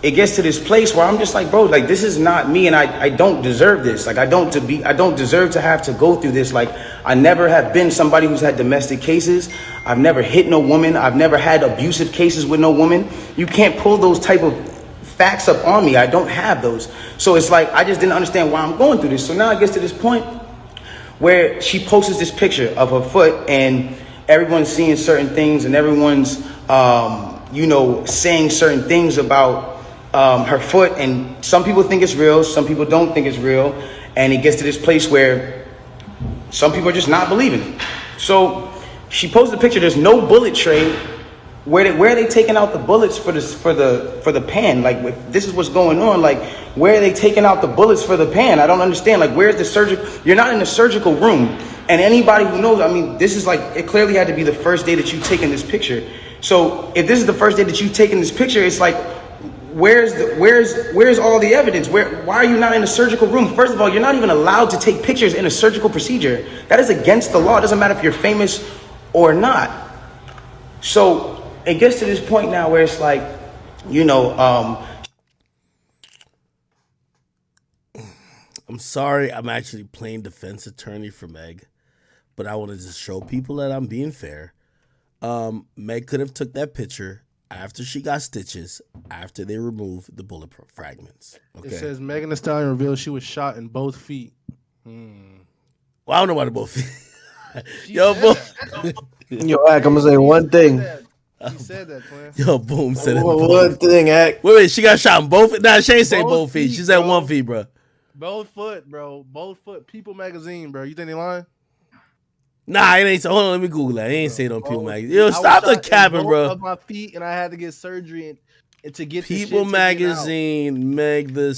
it gets to this place where I'm just like, bro, like this is not me, and I don't deserve this. Like I don't deserve to have to go through this. Like I never have been somebody who's had domestic cases. I've never hit no woman. I've never had abusive cases with no woman. You can't pull those type of facts up on me. I don't have those. So it's like I just didn't understand why I'm going through this. So now it gets to this point where she posts this picture of her foot and everyone's seeing certain things and everyone's, saying certain things about her foot. And some people think it's real. Some people don't think it's real. And it gets to this place where some people are just not believing it. So she posted a picture. There's no bullet tray. Where are they taking out the bullets for the pan? Like, this is what's going on. Like, where are they taking out the bullets for the pan? I don't understand. Like, where's the surgical? You're not in the surgical room. And anybody who knows, I mean, this is like, it clearly had to be the first day that you've taken this picture. So if this is the first day that you've taken this picture, it's like, where's all the evidence? Why are you not in a surgical room? First of all, you're not even allowed to take pictures in a surgical procedure. That is against the law. It doesn't matter if you're famous or not. So it gets to this point now where it's like, I'm sorry, I'm actually playing defense attorney for Meg, but I want to just show people that I'm being fair. Meg could have took that picture after she got stitches, after they removed the bullet fragments. Okay. It says Megan Thee Stallion revealed she was shot in both feet. Well, I don't know about the both feet. Yo, boom. Yo, Ak, I'm gonna say one thing. He said that, twin. Yo, boom said it. One thing, Ak. Wait, she got shot in both. Nah, she ain't say Both both feet. feet, She said bro. 1 feet, bro. Both foot, bro. Both foot. People magazine, bro. You think they lying? Nah, it ain't. Hold on, let me Google that. It ain't say no People Bro, magazine. Yo, I was stop the shot in capping, both bro. Of my feet, and I had to get surgery and to get this People shit taken magazine, Meg the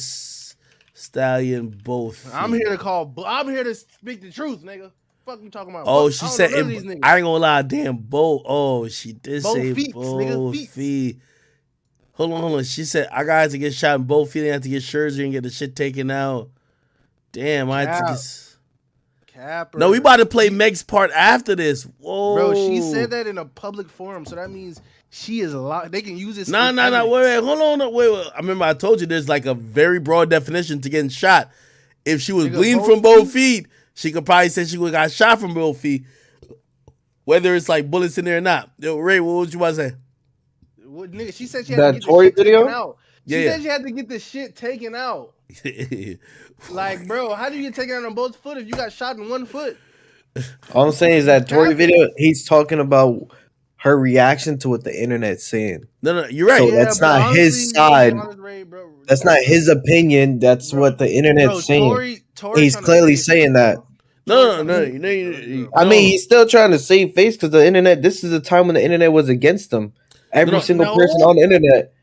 Stallion, both. Feet. out. I'm here to speak the truth, nigga. Fuck you talking about? Oh, Fuck, she I don't said, know none of these niggas. I ain't gonna lie, damn, both. Oh, she did Both say feet, both nigga, feet. Hold on. She said, I got to get shot in both feet. I have to get surgery and get the shit taken out. Damn, I had to get. Capper. No, we about to play Meg's part after this. Whoa. Bro, she said that in a public forum, so that means she is a lot. They can use this. Nah, wait, hold on, wait. I remember I told you there's like a very broad definition to getting shot. If she was Nigga, bleeding from both feet, she could probably say she would have got shot from both feet. Whether it's like bullets in there or not. Yo, Ray, what was you about to say? What, nigga, she said she had to get Tory the shit video? taken out. She said she had to get the shit taken out. Like, bro, how do you get taken out on both foot if you got shot in 1 foot? All I'm saying is that Tory video, he's talking about her reaction to what the internet's saying. No, you're right. So that's not his side. That's not his opinion. That's what the internet's saying. He's clearly saying that. No. I mean, he's still trying to save face because the internet. This is a time when the internet was against him. Every single person on the internet.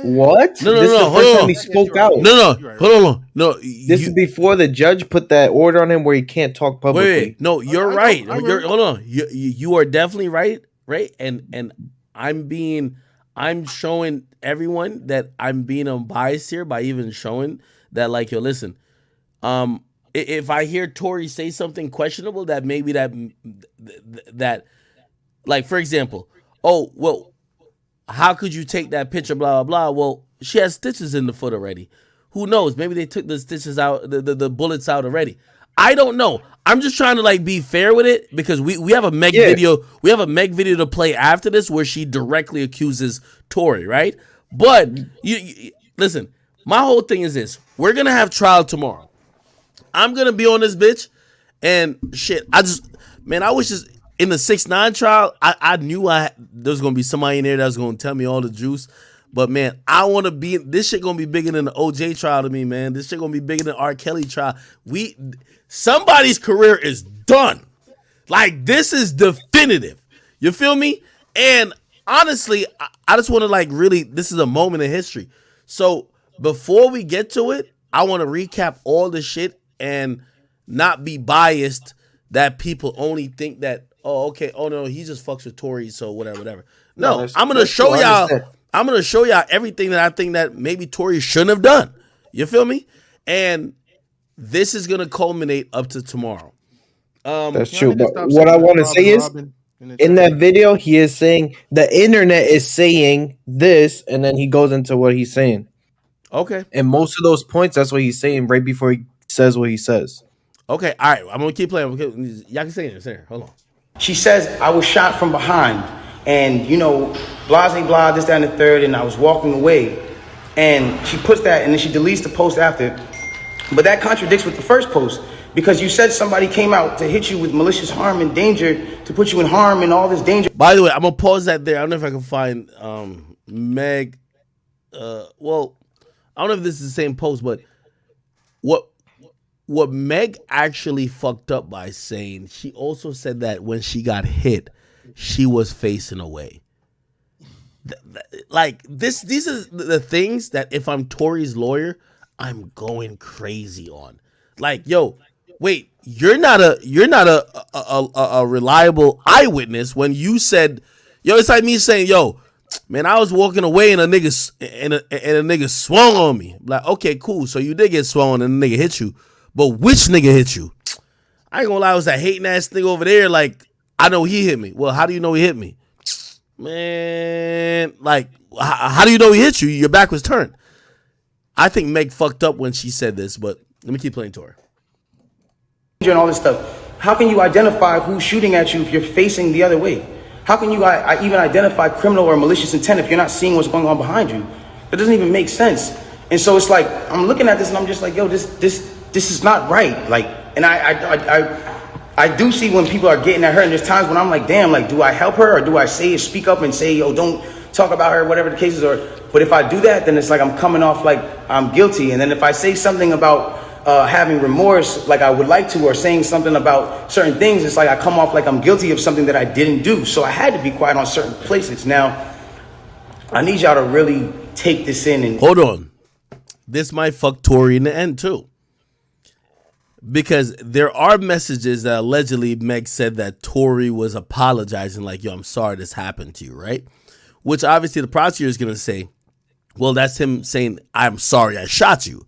What? No, this is the first time he on. spoke out. No, hold on. No, this is before the judge put that order on him where he can't talk publicly. Wait, no, you're right. Hold on. You are definitely right, and I'm showing everyone that I'm being unbiased here by even showing that, like, yo, listen, if I hear Tory say something questionable, that maybe that, like, for example, oh, well, how could you take that picture, blah, blah, blah. Well, she has stitches in the foot already. Who knows? Maybe they took the stitches out, the bullets out already. I don't know. I'm just trying to, like, be fair with it because we have a Meg video. We have a Meg video to play after this where she directly accuses Tory, right? But you listen, my whole thing is this. We're going to have trial tomorrow. I'm going to be on this bitch and shit. I was just in the 6ix9ine trial. I knew there was going to be somebody in there that was going to tell me all the juice. But, man, I want to be – this shit going to be bigger than the OJ trial to me, man. This shit going to be bigger than R. Kelly trial. Somebody's career is done. Like, this is definitive. You feel me? And, honestly, I just want to, like, really – this is a moment in history. So, before we get to it, I want to recap all the shit and not be biased that people only think that, oh, okay, oh, no, he just fucks with Tory, so whatever. No, I'm going to show y'all – I'm going to show y'all everything that I think that maybe Tory shouldn't have done. You feel me? And this is going to culminate up to tomorrow. That's true. But what I want to say is, in that video, he is saying the internet is saying this, and then he goes into what he's saying. Okay. And most of those points, that's what he's saying right before he says what he says. Okay. All right. I'm going to keep playing. Y'all can say it. Say it. Hold on. She says, I was shot from behind. And, you know, blah, blah, this, that, and the third, and I was walking away. And she puts that, and then she deletes the post after. But that contradicts with the first post, because you said somebody came out to hit you with malicious harm and danger, to put you in harm and all this danger. By the way, I'm going to pause that there. I don't know if I can find Meg. Well, I don't know if this is the same post, but what Meg actually fucked up by saying, she also said that when she got hit, she was facing away. Like these are the things that if I'm Tory's lawyer, I'm going crazy on. Like, yo, wait, you're not a reliable eyewitness when you said, yo, it's like me saying, yo, man, I was walking away and a nigga swung on me. Like, okay, cool. So you did get swung and a nigga hit you, but which nigga hit you? I ain't gonna lie, it was that hating ass thing over there. Like, I know he hit me. Well, how do you know he hit me? Man, like, how do you know he hit you? Your back was turned. I think Meg fucked up when she said this, but let me keep playing to her. And all this stuff. How can you identify who's shooting at you if you're facing the other way? How can you even identify criminal or malicious intent if you're not seeing what's going on behind you? That doesn't even make sense. And so it's like, I'm looking at this and I'm just like, yo, this is not right. Like, and I do see when people are getting at her, and there's times when I'm like, damn, like, do I help her or do I speak up and say, yo, don't talk about her, whatever the case is? But if I do that, then it's like I'm coming off like I'm guilty. And then if I say something about having remorse, like I would like to, or saying something about certain things, it's like I come off like I'm guilty of something that I didn't do. So I had to be quiet on certain places. Now, I need y'all to really take this in and hold on. This might fuck Tory in the end too. Because there are messages that allegedly Meg said that Tory was apologizing, like, yo, I'm sorry this happened to you, right? Which obviously the prosecutor is going to say, well, that's him saying, I'm sorry I shot you.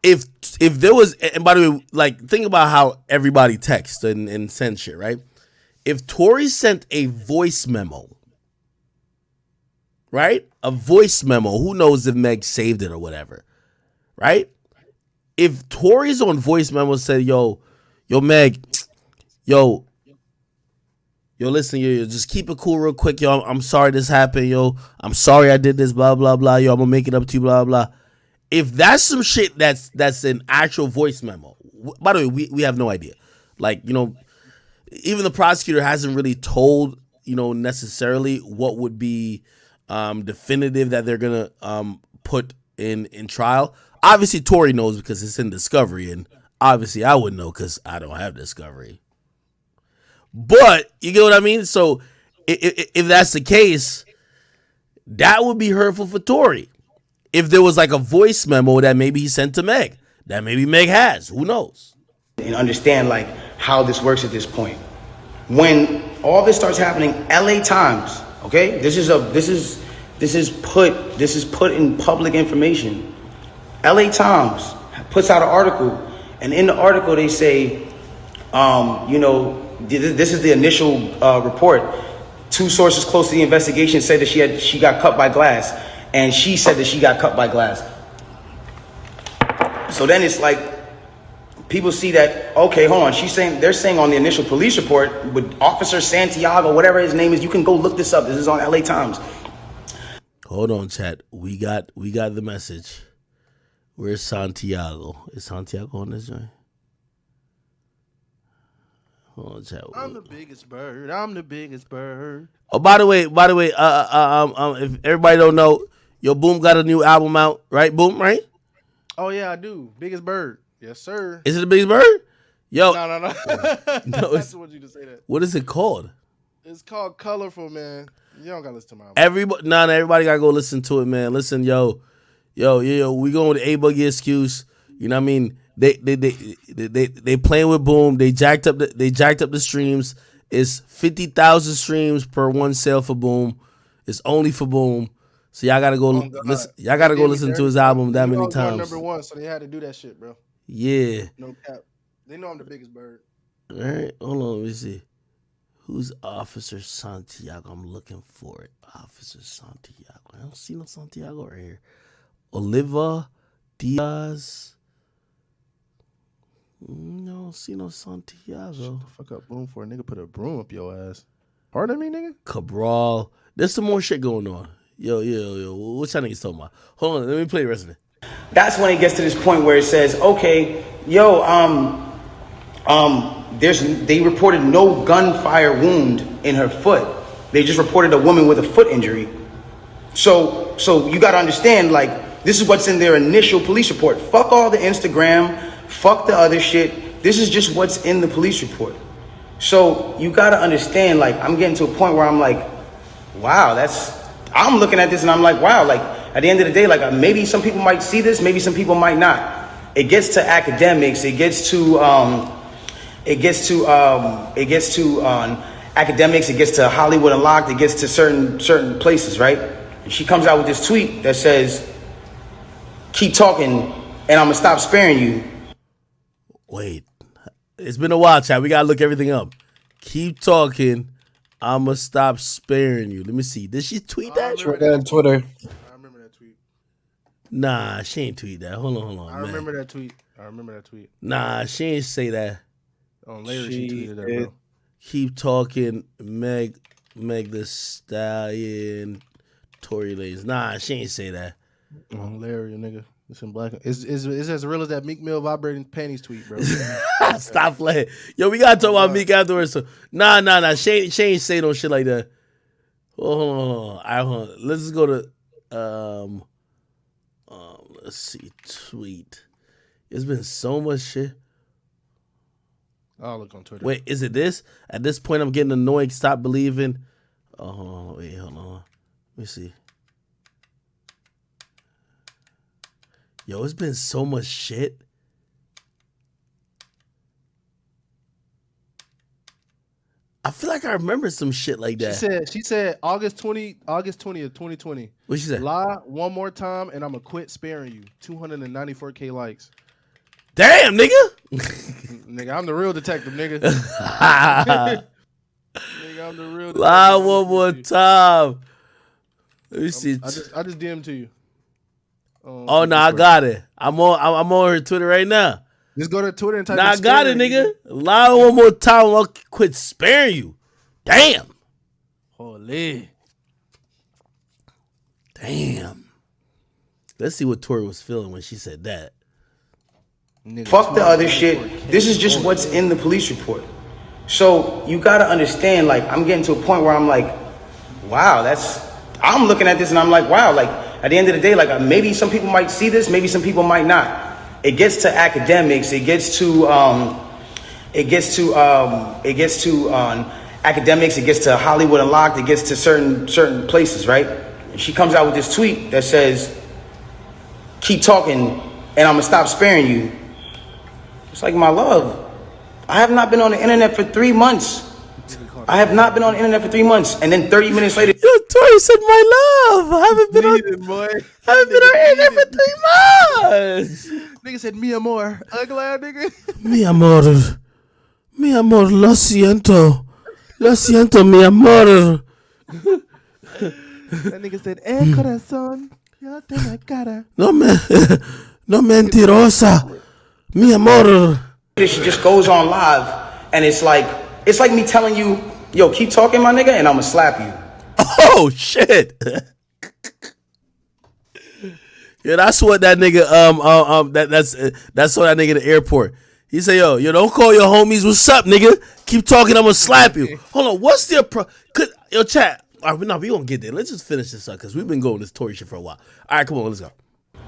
If there was, and by the way, like, think about how everybody texts and sends shit, right? If Tory sent a voice memo, right? A voice memo, who knows if Meg saved it or whatever, right? If Tory's on voice memo said, yo, Meg, yo, listen, yo, just keep it cool real quick, yo, I'm sorry this happened, yo, I'm sorry I did this, blah, blah, blah, yo, I'm gonna make it up to you, blah, blah. If that's some shit that's an actual voice memo, by the way, we have no idea. Like, you know, even the prosecutor hasn't really told, you know, necessarily what would be definitive that they're gonna put in trial. Obviously, Tory knows because it's in discovery, and obviously I wouldn't know because I don't have discovery. But you get what I mean? So if that's the case, that would be hurtful for Tory. If there was like a voice memo that maybe he sent to Meg, that maybe Meg has, who knows? And understand like how this works at this point. When all this starts happening, LA Times, okay? This is put in public information. LA Times puts out an article, and in the article they say, you know, this is the initial report. 2 sources close to the investigation said that she got cut by glass, and she said that she got cut by glass. So then it's like people see that, okay, hold on, they're saying on the initial police report with Officer Santiago, whatever his name is, you can go look this up. This is on LA Times. Hold on, chat. We got the message. Where's Santiago? Is Santiago on this joint? Hold on, chat. I'm the biggest bird. I'm the biggest bird. Oh, by the way, if everybody don't know, yo, Boom got a new album out, right? Boom, right? Oh yeah, I do. Biggest bird. Yes, sir. Is it the biggest bird? Yo, No. No, I just want you to say that. What is it called? It's called Colorful, man. You don't gotta listen to my album. Everybody gotta go listen to it, man. Listen, yo, we going with A Boogie excuse. You know what I mean? They playing with Boom. They jacked up the streams. It's 50,000 streams per one sale for Boom. It's only for Boom. So y'all gotta go listen. Y'all gotta go listen to his album that many times. Number 1, so they had to do that shit, bro. Yeah. No cap. They know I'm the biggest bird. All right, hold on. Let me see. Who's Officer Santiago? I'm looking for it. Officer Santiago. I don't see no Santiago right here. Oliva Diaz. No, see no Santiago. Shut the fuck up, Boom, for a nigga put a broom up your ass. Pardon me, nigga? Cabral. There's some more shit going on. Yo. What y'all niggas talking about? Hold on, let me play the rest of it. That's when it gets to this point where it says, okay, yo, they reported no gunfire wound in her foot. They just reported a woman with a foot injury. So you got to understand, like, this is what's in their initial police report. Fuck all the Instagram, fuck the other shit. This is just what's in the police report. So you got to understand, like, I'm getting to a point where I'm like, wow, I'm looking at this and I'm like, wow, like, at the end of the day, like, maybe some people might see this, maybe some people might not. It gets to Akademiks, it gets to Akademiks, it gets to Hollywood Unlocked, it gets to certain places, right? And she comes out with this tweet that says, keep talking and I'm gonna stop sparing you. Wait, it's been a while, chat. We gotta look everything up. Keep talking, I'm gonna stop sparing you. Let me see. Did she tweet that? She wrote that on Twitter. I remember that tweet. Nah, she ain't tweet that. Hold on, I remember that tweet. Nah, she ain't say that. Later she tweeted that, bro. Keep talking, Meg. Meg the Stallion, Tory Lanez. Nah, she ain't say that. Hilarious, nigga. It's in black. It's as real as that Meek Mill vibrating panties tweet, bro. Stop playing. Yo, we gotta talk about Meek afterwards. So, nah. She ain't say no shit like that. Hold on. All right, hold on. Let's just go to let's see, tweet. There's been so much shit. I'll look on Twitter. Wait, is it this? At this point, I'm getting annoyed. Stop believing. Oh, wait, hold on. Let me see. Yo, it's been so much shit. I feel like I remember some shit like that. She said August 20th, 2020. What she said? Lie one more time and I'm gonna quit sparing you. 294K likes. Damn, nigga. Nigga, I'm the real detective, nigga. Nigga, I'm the real detective. Lie one more time. Let me see. I just DM'd to you. Oh no, I got it. I'm on her Twitter right now. Just go to Twitter and type. Nah, I got it, nigga. Lie one more time. I'll quit sparing you. Damn. Holy. Damn. Let's see what Tori was feeling when she said that. Nigga, fuck the other shit. This is just what's in the police report. So you gotta understand, like, I'm getting to a point where I'm like, wow, I'm looking at this and I'm like, wow, like, at the end of the day, like, maybe some people might see this, maybe some people might not. It gets to Akademiks, it gets to Akademiks, it gets to Hollywood Unlocked, it gets to certain places, right? And she comes out with this tweet that says, keep talking and I'm gonna stop sparing you. It's like, my love, I have not been on the internet for 3 months. I have not been on the internet for 3 months. And then 30 minutes later, yo, Tori said, my love, I haven't been on the internet for 3 months. Nigga said, mi amor. Ugly ass nigga. Mi amor, lo siento, mi amor. That nigga said, corazón, yo te la cara. No mentirosa, mi amor. she just goes on live and it's like me telling you, yo, keep talking, my nigga, and I'm gonna slap you. Oh shit. Yeah, that's what that nigga that's what that nigga in the airport. He say, yo, don't call your homies. What's up, nigga? Keep talking, I'm gonna slap you. Hold on, what's their yo, chat? All right, we gonna get there. Let's just finish this up because we've been going this Tory shit for a while. All right, come on, let's go.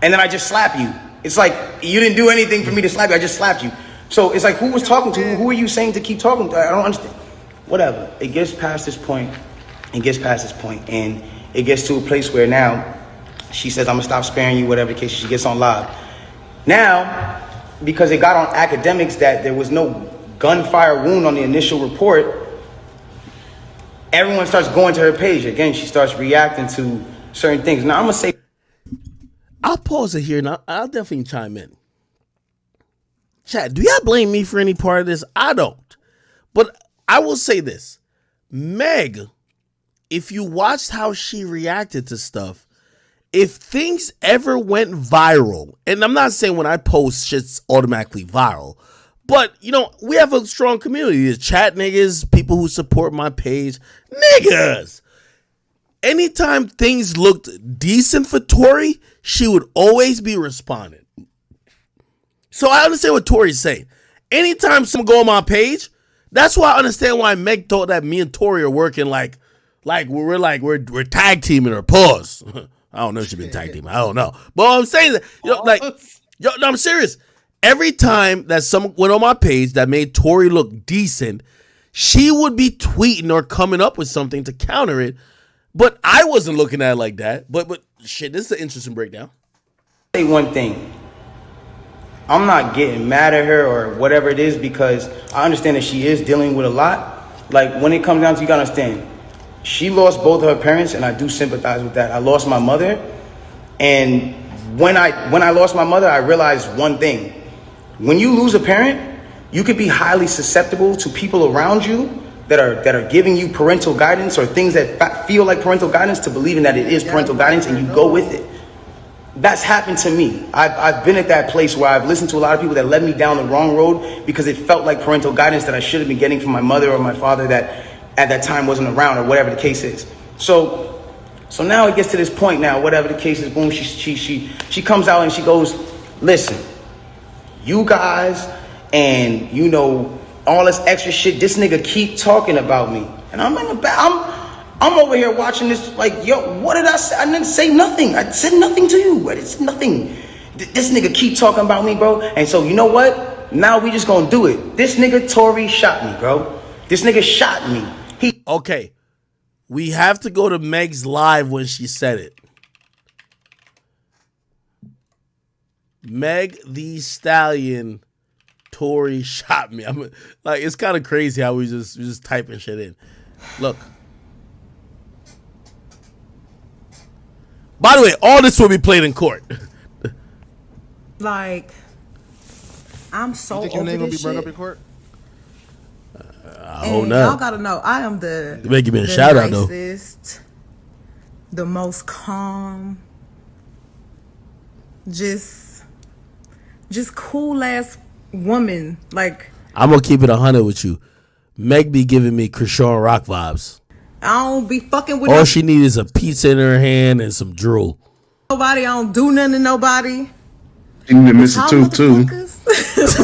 And then I just slap you. It's like, you didn't do anything for me to slap you. I just slapped you. So it's like, who was talking to you? Who are you saying to keep talking to? I don't understand. Whatever. It gets past this point. And it gets to a place where now she says, I'm gonna stop sparing you, whatever the case. She gets on live. Now, because it got on Akademiks that there was no gunfire wound on the initial report, everyone starts going to her page. Again, she starts reacting to certain things. Now, I'm gonna say, I'll pause it here and I'll definitely chime in. Chat, do y'all blame me for any part of this? I don't. But I will say this. Meg, if you watched how she reacted to stuff, if things ever went viral, and I'm not saying when I post shit's automatically viral, but, we have a strong community. There's chat niggas, people who support my page. Niggas! Anytime things looked decent for Tory, she would always be responding. So I understand what Tory's saying. Anytime someone go on my page, that's why I understand why Meg thought that me and Tory are working like we're tag teaming or pause. I don't know if she's been tag teaming. I don't know. But I'm saying that, no, I'm serious. Every time that someone went on my page that made Tory look decent, she would be tweeting or coming up with something to counter it. But I wasn't looking at it like that. But shit, this is an interesting breakdown. Say one thing. I'm not getting mad at her or whatever it is because I understand that she is dealing with a lot. Like, when it comes down to, you gotta understand, she lost both of her parents, and I do sympathize with that. I lost my mother, and when I lost my mother, I realized one thing. When you lose a parent, you could be highly susceptible to people around you that are giving you parental guidance or things that feel like parental guidance to believing that it is parental guidance, and you go with it. That's happened to me. I've been at that place where I've listened to a lot of people that led me down the wrong road because it felt like parental guidance that I should have been getting from my mother or my father that at that time wasn't around or whatever the case is. So now it gets to this point now, whatever the case is, boom, she comes out and she goes, listen, you guys and, you know, all this extra shit, this nigga keep talking about me. And I'm in the back, I'm over here watching this like, yo, what did I say? I didn't say nothing. I said nothing to you. It's nothing. This nigga keep talking about me, bro. And so, you know what? Now we just gonna do it. This nigga Tory shot me, bro. This nigga shot me. Okay. We have to go to Meg's live when she said it. Meg the Stallion, Tory shot me. I'm like, it's kind of crazy how we just typing shit in. Look. By the way, all this will be played in court. Like, I'm so You think over your name gonna this be brought shit. up in court? I hope And not. y'all gotta know, I am the They may give me a shout out though. nicest, the most calm, just cool ass woman. Like, I'm gonna keep it 100 with you. Meg be giving me Krishan Rock vibes. I don't be fucking with All she needs is a pizza in her hand and some drool. nobody. I don't do nothing to nobody. You need to miss Y'all a tooth too. motherfuckers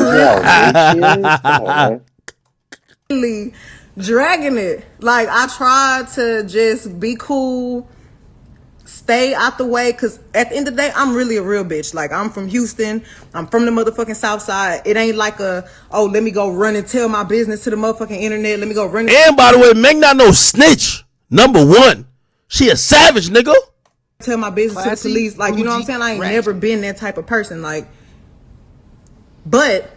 really dragging it. Like, I tried to just be cool, stay out the way, because at the end of the day, I'm really a real bitch. Like, I'm from Houston. I'm from the motherfucking South Side. It ain't like let me go run and tell my business to the motherfucking internet. Let me go run. And by the way, Meg not no snitch. Number one, she a savage, nigga. Tell my business to the police. Like, you know what I'm saying? I ain't ratchet. never been that type of person. Like, but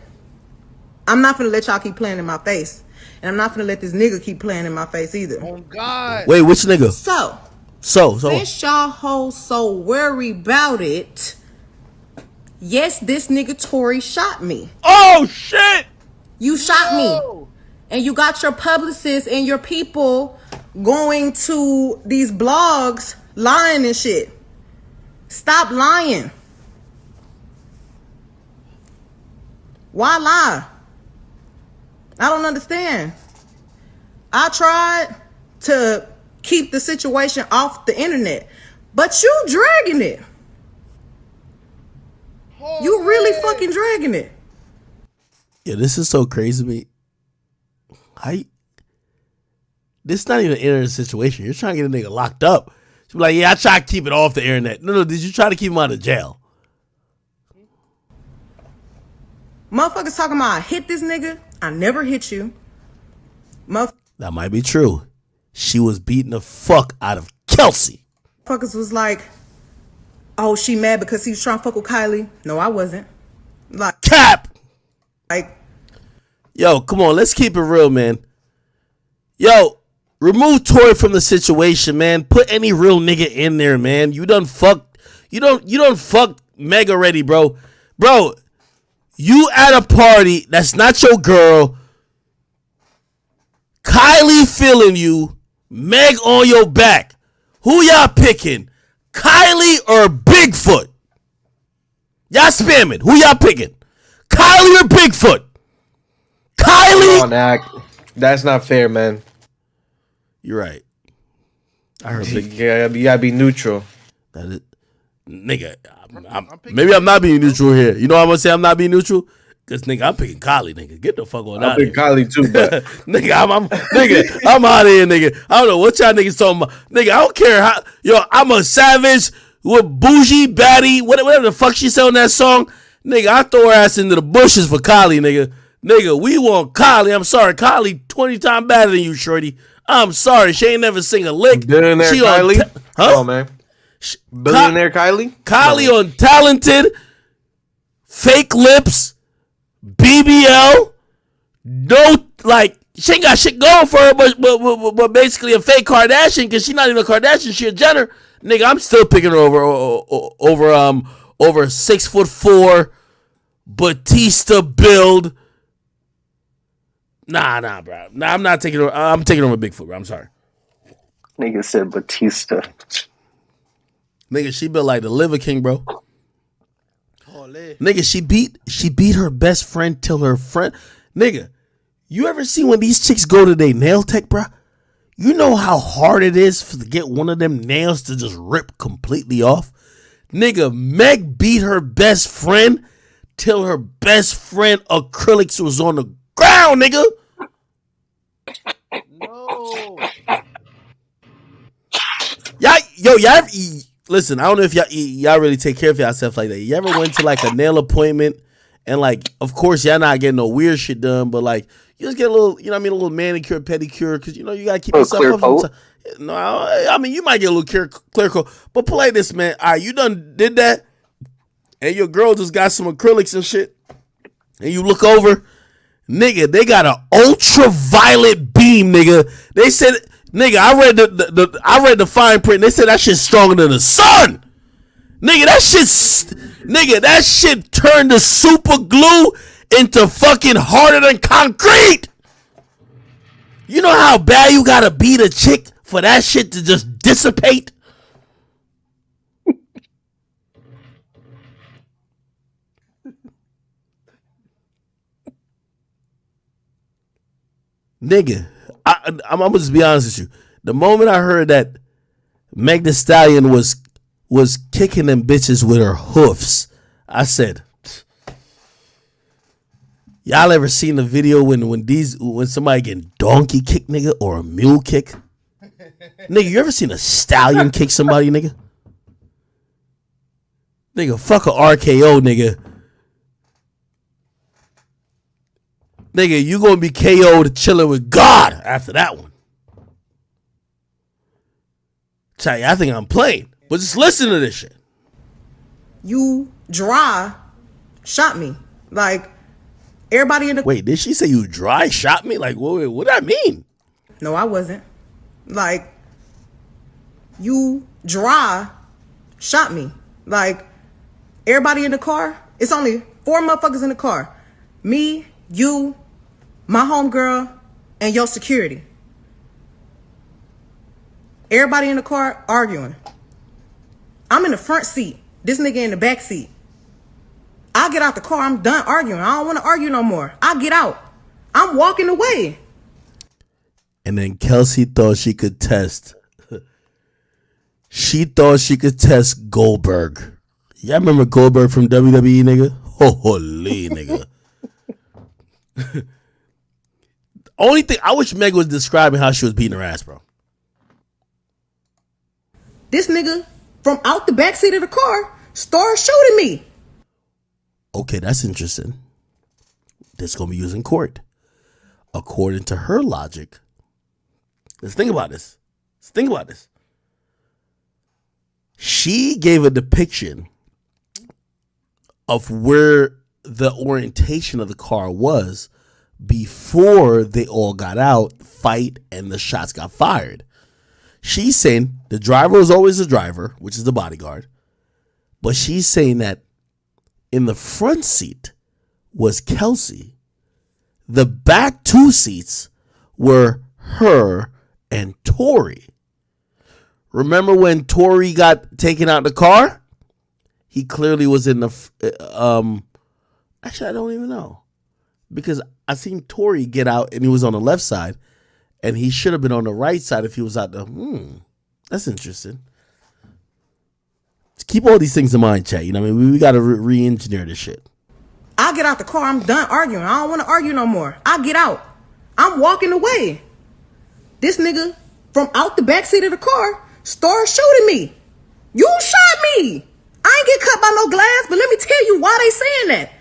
I'm not gonna let y'all keep playing in my face. And I'm not gonna let this nigga keep playing in my face either. Oh God. Wait, which nigga? So So since y'all hoes so worried about it, yes, this nigga Tory shot me. oh shit! You shot me. And you got your publicists and your people going to these blogs lying and shit. Stop lying. Why lie? I don't understand. I tried to keep the situation off the internet, but you dragging it. You really fucking dragging it. Yeah, this is so crazy to me. This not even an internet situation. You're trying to get a nigga locked up. She's like, yeah, I try to keep it off the internet. No, did you try to keep him out of jail? Motherfuckers talking about I hit this nigga. I never hit you. That might be true. She was beating the fuck out of Kelsey. Motherfuckers was like, oh, she mad because he was trying to fuck with Kylie. No, I wasn't. Like, Cap! like, Yo, come on, let's keep it real, man. Yo, remove Tory from the situation, man. Put any real nigga in there, man. You done fucked Meg already, bro. Bro, you at a party that's not your girl. Kylie feeling you. Meg on your back. Who y'all picking? Kylie or Bigfoot? Y'all spamming. Who y'all picking? Kylie or Bigfoot? Kylie. Oh, that's not fair, man. You're right. I heard You gotta be neutral. that. Is, nigga, maybe I'm not being neutral here. You know what I'm gonna say? I'm not being neutral because nigga, I'm picking Kylie. Nigga, get the fuck on out I of pick here. Kylie too, but nigga, I'm out of here, nigga. I don't know what y'all niggas talking about. Nigga, I don't care how. Yo, I'm a savage with bougie baddie, whatever the fuck she said on that song. Nigga, I throw her ass into the bushes for Kylie, nigga. Nigga, we want Kylie. I'm sorry, Kylie 20 times better than you, shorty. I'm sorry, she ain't never sing a lick. Billionaire She Kylie. huh? Oh man, Billionaire Kylie. Kylie on Talented, Fake Lips, BBL. No, like she ain't got shit going for her, but basically a fake Kardashian because she's not even a Kardashian. She a Jenner. Nigga, I'm still picking her over 6'4" Batista build. Nah, bro. Nah, I'm not taking her. I'm taking over Bigfoot, bro. I'm sorry. Nigga said Batista. Nigga, she built like the Liver King, bro. Holy. Nigga, she beat her best friend till her friend. Nigga, you ever see when these chicks go to their nail tech, bro? You know how hard it is to get one of them nails to just rip completely off? Nigga, Meg beat her best friend till her best friend acrylics was on the ground, nigga. No. Y'all listen, I don't know if y'all really take care of yourself like that. You ever went to like a nail appointment and like, of course, y'all not getting no weird shit done, but like, you just get a little, you know what I mean, a little manicure, pedicure, because, you know, you got to keep yourself up. No, I mean, you might get a little clear coat, but play this, man. All right, you done did that, and your girl just got some acrylics and shit, and you look over, nigga, they got an ultraviolet beam, nigga. They said, nigga, I read the fine print, and they said that shit's stronger than the sun. Nigga, that shit turned the super glue into fucking harder than concrete. You know how bad you gotta beat a chick for that shit to just dissipate? Nigga, I'm gonna just be honest with you. The moment I heard that Meg Thee Stallion was kicking them bitches with her hoofs, I said, y'all ever seen the video when somebody getting donkey kick, nigga, or a mule kick? Nigga, you ever seen a stallion kick somebody, nigga? Nigga, fuck a RKO, nigga. Nigga, you gonna be KO'd chilling with God after that one. I think I'm playing, but just listen to this shit. You dry shot me. Like, everybody in the... Wait, did she say you dry shot me? Like, what did that mean? No, I wasn't. Like, you dry shot me. Like, everybody in the car, it's only 4 motherfuckers in the car. Me, you, my homegirl, and your security. Everybody in the car arguing. I'm in the front seat. This nigga in the back seat. I get out the car. I'm done arguing. I don't want to argue no more. I get out. I'm walking away. And then Kelsey thought she could test. She thought she could test Goldberg. Y'all remember Goldberg from WWE, nigga? Holy nigga. Only thing, I wish Meg was describing how she was beating her ass, bro. This nigga from out the backseat of the car started shooting me. Okay, that's interesting. This gonna be used in court. According to her logic, let's think about this. She gave a depiction of where the orientation of the car was before they all got out, fight, and the shots got fired. She's saying the driver was always the driver, which is the bodyguard. But she's saying that in the front seat was Kelsey. The back 2 seats were her and Tory. Remember when Tory got taken out of the car? He clearly was in the... actually, I don't even know. Because I seen Tory get out and he was on the left side. And he should have been on the right side if he was out there. That's interesting. Just keep all these things in mind, chat. You know what I mean? We got to re-engineer this shit. I get out the car. I'm done arguing. I don't want to argue no more. I get out. I'm walking away. This nigga from out the backseat of the car started shooting me. You shot me. I ain't get cut by no glass, but let me tell you why they saying that.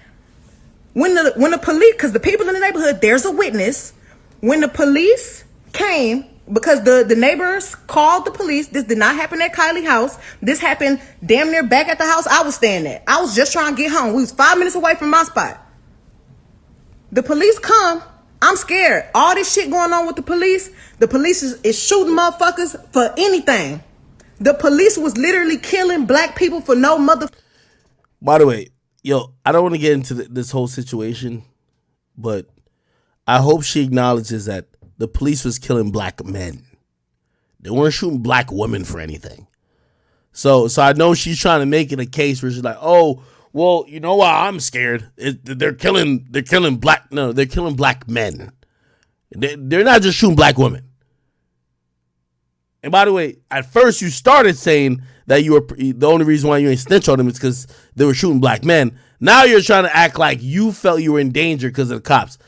When the police, because the people in the neighborhood, there's a witness. When the police came, because the neighbors called the police. This did not happen at Kylie's house. This happened damn near back at the house I was staying at. I was just trying to get home. We was 5 minutes away from my spot. The police come. I'm scared. All this shit going on with the police. The police is shooting motherfuckers for anything. The police was literally killing black people for no mother. By the way, yo, I don't want to get into this whole situation, but I hope she acknowledges that the police was killing black men. They weren't shooting black women for anything. So I know she's trying to make it a case where she's like, oh, well, you know why I'm scared? They're killing black men. They're not just shooting black women. And by the way, at first you started saying that you were the only reason why you ain't snitch on them is because they were shooting black men. Now you're trying to act like you felt you were in danger because of the cops.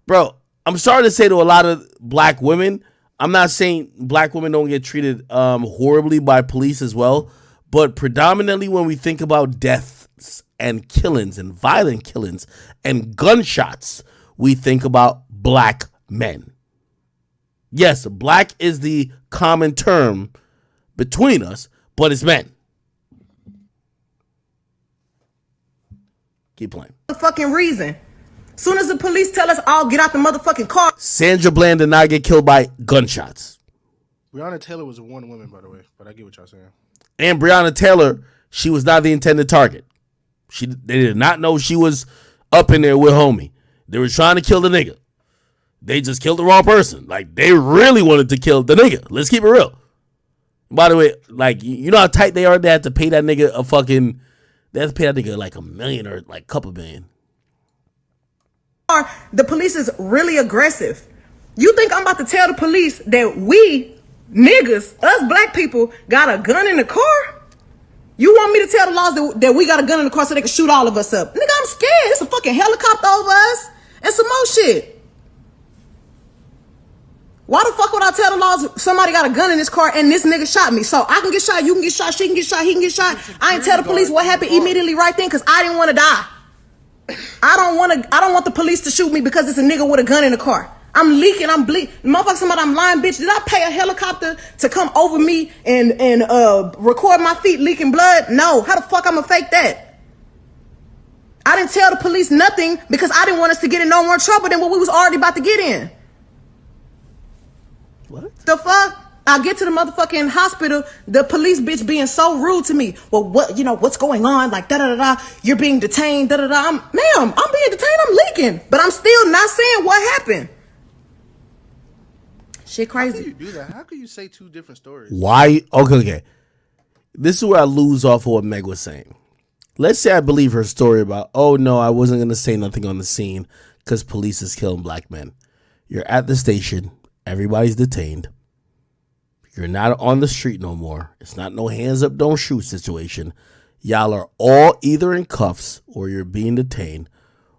Bro, I'm sorry to say to a lot of black women, I'm not saying black women don't get treated horribly by police as well, but predominantly when we think about deaths and killings and violent killings and gunshots, we think about black men. Yes, black is the common term between us, but it's men. Keep playing. Fucking reason. Soon as the police tell us all get out the motherfucking car. Sandra Bland did not get killed by gunshots. Breonna Taylor was one woman, by the way, but I get what y'all saying. And Breonna Taylor, she was not the intended target. They did not know she was up in there with homie. They were trying to kill the nigga. They just killed the wrong person. Like, they really wanted to kill the nigga. Let's keep it real. By the way, like, you know how tight they are? They had to pay that nigga they had to pay that nigga like $1 million or like a couple million. The police is really aggressive. You think I'm about to tell the police that we niggas, us black people, got a gun in the car? You want me to tell the laws that we got a gun in the car so they can shoot all of us up? Nigga, I'm scared. It's a fucking helicopter over us and some more shit. Why the fuck would I tell the laws somebody got a gun in this car and this nigga shot me? So I can get shot, you can get shot, she can get shot, he can get shot. I ain't tell the police what happened immediately right then because I didn't want to die. I don't want the police to shoot me because it's a nigga with a gun in the car. I'm leaking, I'm bleeding. Motherfucker, somebody, I'm lying, bitch. Did I pay a helicopter to come over me and record my feet leaking blood? No. How the fuck I'ma fake that? I didn't tell the police nothing because I didn't want us to get in no more trouble than what we was already about to get in. What? The fuck? I get to the motherfucking hospital, the police bitch being so rude to me. Well, what's going on? Like, da-da-da-da, you're being detained, da-da-da. Ma'am, I'm being detained, I'm leaking. But I'm still not saying what happened. Shit crazy. How can you do that? How can you say two different stories? Why? Okay. This is where I lose off of what Meg was saying. Let's say I believe her story about, oh no, I wasn't going to say nothing on the scene because police is killing black men. You're at the station. Everybody's detained. You're not on the street no more. It's not no hands up, don't shoot situation. Y'all are all either in cuffs or you're being detained.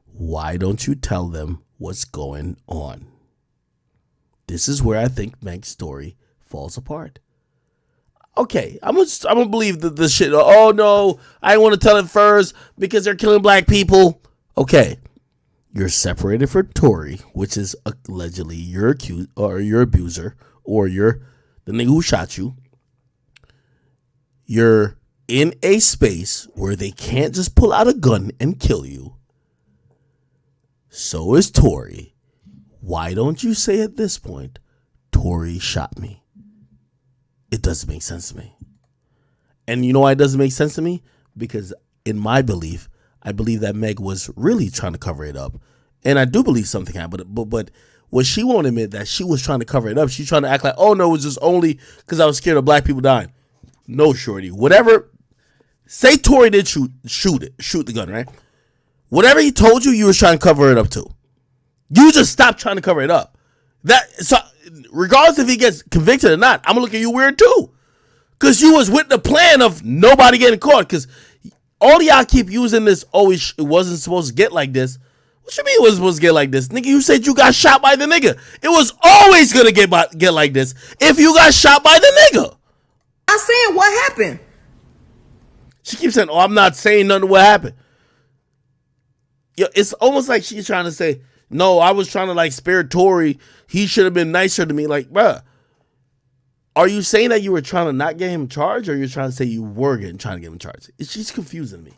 Why don't you tell them what's going on? This is where I think Meg's story falls apart. Okay, I'm gonna believe the shit. Oh no, I didn't want to tell it first because they're killing black people. Okay, you're separated from Tory, which is allegedly your accused or your abuser or the nigga who shot you. You're in a space where they can't just pull out a gun and kill you. So is Tory. Why don't you say at this point, Tory shot me? It doesn't make sense to me. And you know why it doesn't make sense to me? Because in my belief, I believe that Meg was really trying to cover it up. And I do believe something happened. But what she won't admit that she was trying to cover it up. She's trying to act like, oh no, it was just only because I was scared of black people dying. No, shorty. Whatever. Say Tory did shoot the gun, right? Whatever he told you, you was trying to cover it up too. You just stop trying to cover it up. So regardless if he gets convicted or not, I'm gonna look at you weird too. Cause you was with the plan of nobody getting caught. Cause all y'all keep using this, it wasn't supposed to get like this. What you mean it was supposed to get like this? Nigga, you said you got shot by the nigga. It was always gonna get like this if you got shot by the nigga. I'm saying what happened. She keeps saying, oh, I'm not saying nothing what happened. Yo, it's almost like she's trying to say, no, I was trying to like spare Tory. He should have been nicer to me. Like, bruh, are you saying that you were trying to not get him charged, or you're trying to say you were trying to get him charged? She's confusing me.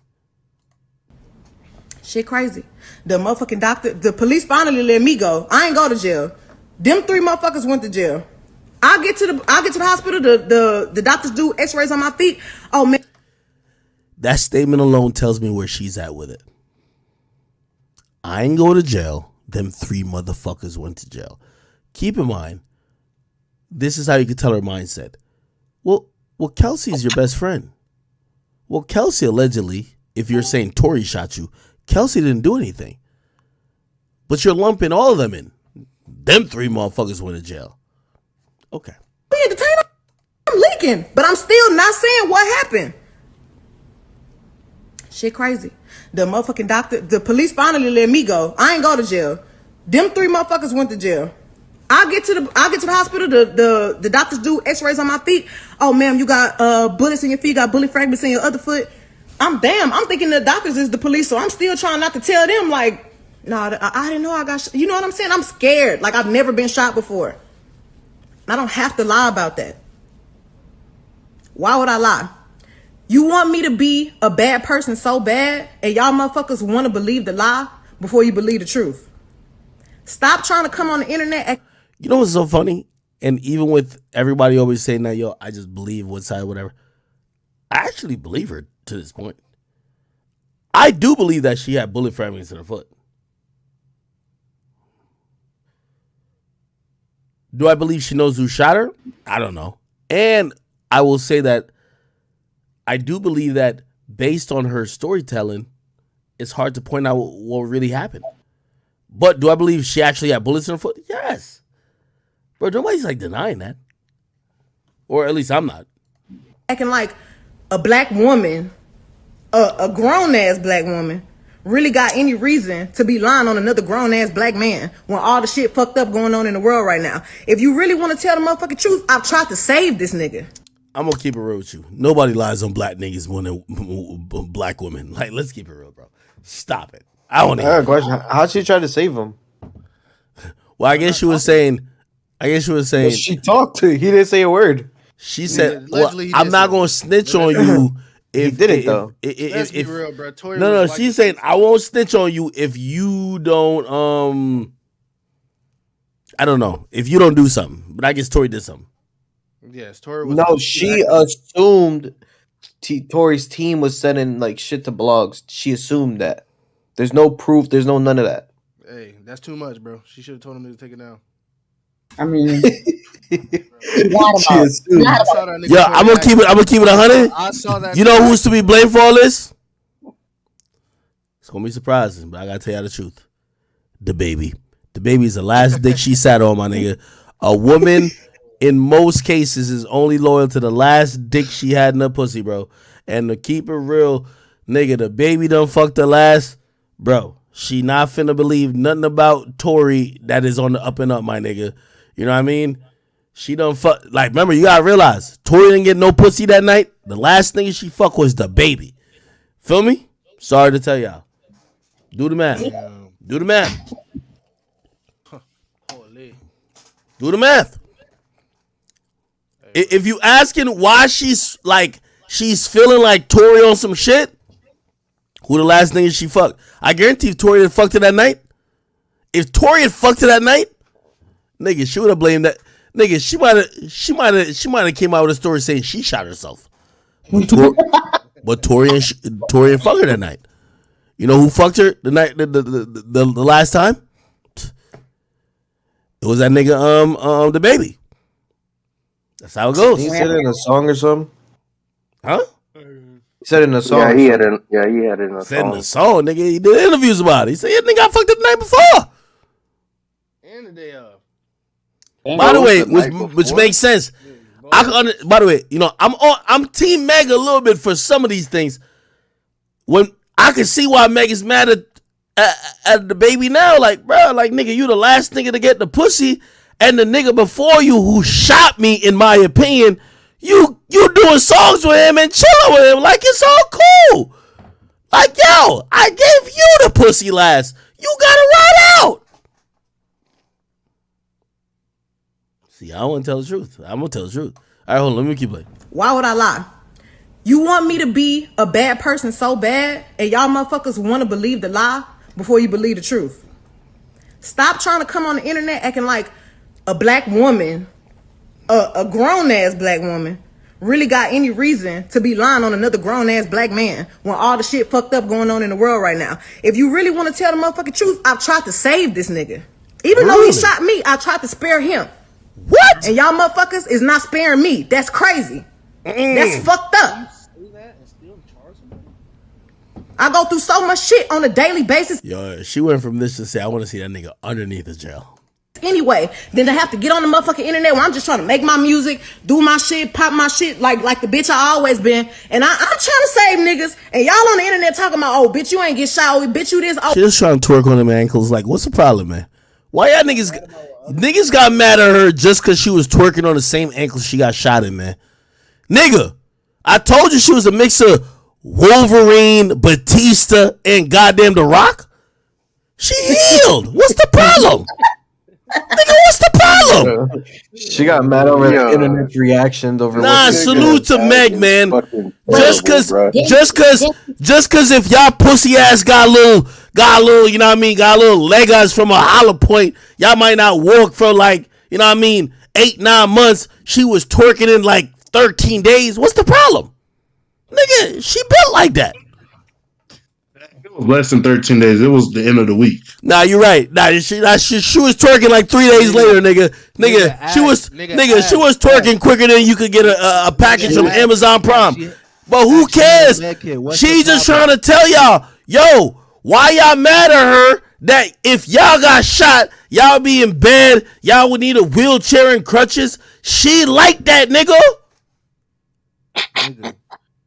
Shit crazy. The motherfucking doctor, the police finally let me go. I ain't go to jail. Them 3 motherfuckers went to jail. I get to the hospital. The doctors do x-rays on my feet. Oh man. That statement alone tells me where she's at with it. I ain't go to jail. Them 3 motherfuckers went to jail. Keep in mind, this is how you can tell her mindset. Well, Kelsey is your best friend. Well, Kelsey allegedly, if you're saying Tory shot you, Kelsey didn't do anything. But you're lumping all of them in. Them 3 motherfuckers went to jail. Okay. speaking, but I'm still not saying what happened. Shit crazy. The motherfucking doctor, the police finally let me go. I ain't go to jail. Them 3 motherfuckers went to jail. I get to the hospital. The doctors do x-rays on my feet. Oh, ma'am, you got bullets in your feet, you got bullet fragments in your other foot. I'm thinking the doctors is the police, so I'm still trying not to tell them, like, no, I didn't know I got you know what I'm saying? I'm scared. Like, I've never been shot before. I don't have to lie about that. Why would I lie? You want me to be a bad person so bad, and y'all motherfuckers want to believe the lie before you believe the truth. Stop trying to come on the internet. You know what's so funny? And even with everybody always saying that, yo, I just believe one side, whatever. I actually believe her to this point. I do believe that she had bullet fragments in her foot. Do I believe she knows who shot her? I don't know. And I will say that I do believe that based on her storytelling, it's hard to point out what really happened. But do I believe she actually had bullets in her foot? Yes. Bro, nobody's like denying that. Or at least I'm not. Acting like a black woman, a grown-ass black woman, really got any reason to be lying on another grown-ass black man when all the shit fucked up going on in the world right now. If you really want to tell the motherfucking truth, I've tried to save this nigga. I'm going to keep it real with you. Nobody lies on black niggas more than black women. Like, let's keep it real, bro. Stop it. I want to hear a question. How'd she try to save him? Well, I guess she was saying. Well, she talked to. He didn't say a word. She said, well, I'm not going to snitch on you. If, he didn't, though. Let's be real, bro. Tory no, like, she's saying, I won't snitch on you if you don't, I don't know, if you don't do something. But I guess Tory did something. Yes, Tory was. No, she assumed Tory's team was sending like shit to blogs. She assumed that. There's no proof. There's none of that. Hey, that's too much, bro. She should have told him to take it down. I mean, yeah, I'm gonna keep it 100. I saw that. You know who's to be blamed for all this? It's gonna be surprising, but I gotta tell you the truth. The baby is the last dick she sat on, my nigga. A woman, in most cases, is only loyal to the last dick she had in her pussy, bro. And to keep it real, nigga, the baby done fucked the last, bro. She not finna believe nothing about Tory that is on the up and up, my nigga. You know what I mean? She done fuck. Like, remember, you gotta realize, Tory didn't get no pussy that night. The last nigga she fucked was the baby. Feel me? Sorry to tell y'all. Do the math. Do the math. Do the math. If you asking why she's feeling like Tory on some shit, who the last nigga she fucked? I guarantee if Tory had fucked her that night, if Tory had fucked her that night, nigga, she would have blamed that. Nigga, she might have came out with a story saying she shot herself. But Tory ain't fucked her that night. You know who fucked her the night the last time? It was that nigga the baby. That's how it goes. He said it in a song or something. Huh? He said it in a song. Yeah, he had it in a said song. in a song, nigga. He did interviews about it. He said, yeah, nigga, I fucked up the night before. And the day of. By the way, which makes sense. By the way, you know, I'm Team Meg a little bit for some of these things. When I can see why Meg is mad at the baby now, like, bro, like, nigga, you the last nigga to get the pussy, and the nigga before you who shot me, in my opinion, you doing songs with him and chilling with him, like it's all cool. Like, yo, I gave you the pussy last. You gotta ride out. See, I want to tell the truth. I'm gonna tell the truth. All right, hold on. Let me keep playing. Why would I lie? You want me to be a bad person so bad, and y'all motherfuckers want to believe the lie before you believe the truth. Stop trying to come on the internet acting like a black woman, a grown-ass black woman, really got any reason to be lying on another grown-ass black man when all the shit fucked up going on in the world right now. If you really want to tell the motherfucking truth, I've tried to save this nigga. Even though he shot me, I tried to spare him. What? And y'all motherfuckers is not sparing me. That's crazy. That's fucked up. I go through so much shit on a daily basis. Yo, she went from this to say, I want to see that nigga underneath the jail. anyway than to have to get on the motherfucking internet where I'm just trying to make my music, do my shit, pop my shit like the bitch I always been. And I'm trying to save niggas, and y'all on the internet talking about, oh, bitch, you ain't get shot, oh, bitch, you this. Oh. She just trying to twerk on them ankles. Like, what's the problem, man? Why y'all niggas got mad at her just because she was twerking on the same ankle she got shot in, man? Nigga, I told you she was a mix of Wolverine, Batista, and goddamn The Rock. She healed. What's the problem? Nigga, what's the problem? She got mad over the internet's reactions over. Nah, salute to Meg, man. Just cause if y'all pussy ass got a little, you know what I mean, got a little Legos from a hollow point, y'all might not walk for like, you know what I mean, 8-9 months. She was twerking in like 13 days. What's the problem? Nigga, she built like that. It was less than 13 days. It was the end of the week. Nah, you're right. She was twerking like 3 days later, nigga. She was twerking quicker than you could get a package from Amazon Prime. But who cares? She just trying to tell y'all, yo, why y'all mad at her that if y'all got shot, y'all be in bed, y'all would need a wheelchair and crutches? She like that, nigga.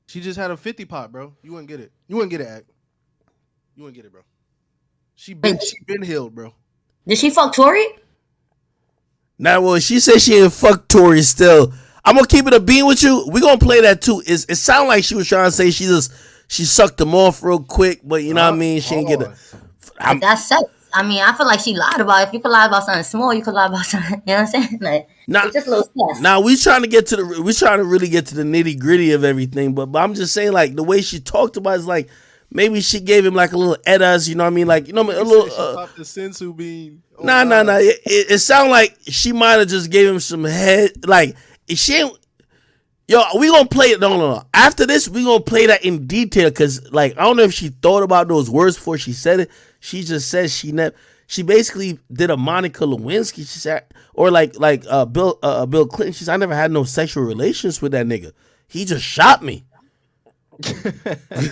She just had a 50 pop, bro. You wouldn't get it. You wouldn't get it, Act. You wouldn't get it, bro. She been healed, bro. Did she fuck Tory? Nah, well, she said she didn't fuck Tory still. I'm gonna keep it a bean with you. We gonna play that too. It sounded like she was trying to say she sucked him off real quick, but you know what I mean? She didn't get it. That's sex. I mean, I feel like she lied about it. If you could lie about something small, you could lie about something. You know what I'm saying? Like, it's just a little stress. Now we trying to really get to the nitty gritty of everything, but I'm just saying, like, the way she talked about it is like maybe she gave him like a little Eddas, you know what I mean? Like, you know, a little. She popped the sensu bean. Oh, nah. It sounded like she might have just gave him some head. Like, she ain't. Yo, we gonna play it. No. After this, we gonna play that in detail because, like, I don't know if she thought about those words before she said it. She just says she basically did a Monica Lewinsky. She said, or like Bill Clinton. She said, I never had no sexual relations with that nigga. He just shot me.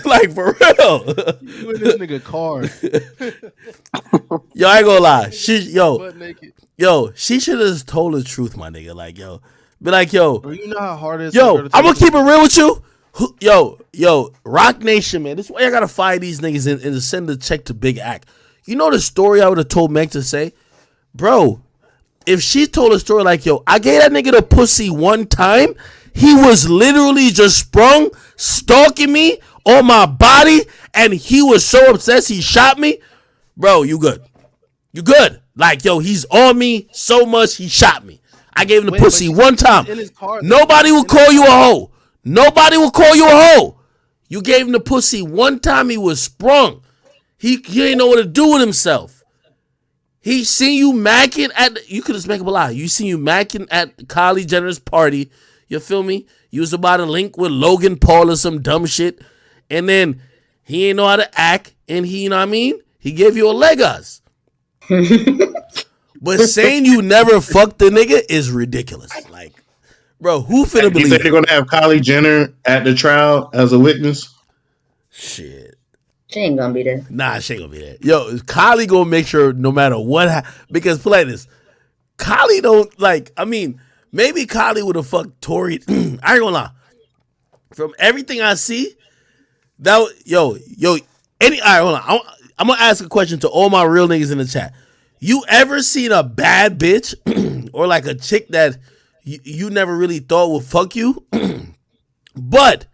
Like, for real. You in this nigga car. Yo, I ain't gonna lie. She should have just told the truth, my nigga. Like, yo, be like, yo. Bro, you know how hard it is. Yo, I'm gonna keep it real with you. Yo, Rock Nation, man. This is why I gotta fire these niggas and send the check to Big Act. You know the story I would have told Meg to say? Bro, if she told a story like, yo, I gave that nigga the pussy one time, he was literally just sprung, stalking me on my body, and he was so obsessed he shot me. Bro, you good. You good. Like, yo, he's on me so much he shot me. I gave him the pussy one time. Nobody will call you a hoe. Nobody will call you a hoe. You gave him the pussy one time, he was sprung. He didn't know what to do with himself. He seen you macking you could just make up a lie. You seen you macking at Kylie Jenner's party. You feel me? You was about to link with Logan Paul or some dumb shit. And then he ain't know how to act. And he, you know what I mean? He gave you a Legos. But saying you never fucked the nigga is ridiculous. Like, bro, who finna believe you think they're gonna have Kylie Jenner at the trial as a witness? Shit. She ain't gonna be there. Nah, she ain't gonna be there. Yo, Kylie gonna make sure no matter what because play this. Kylie don't like, I mean, maybe Kylie would have fucked Tory. I ain't gonna lie. From everything I see, all right, hold on. I'm gonna ask a question to all my real niggas in the chat. You ever seen a bad bitch or like a chick that you never really thought would fuck you? But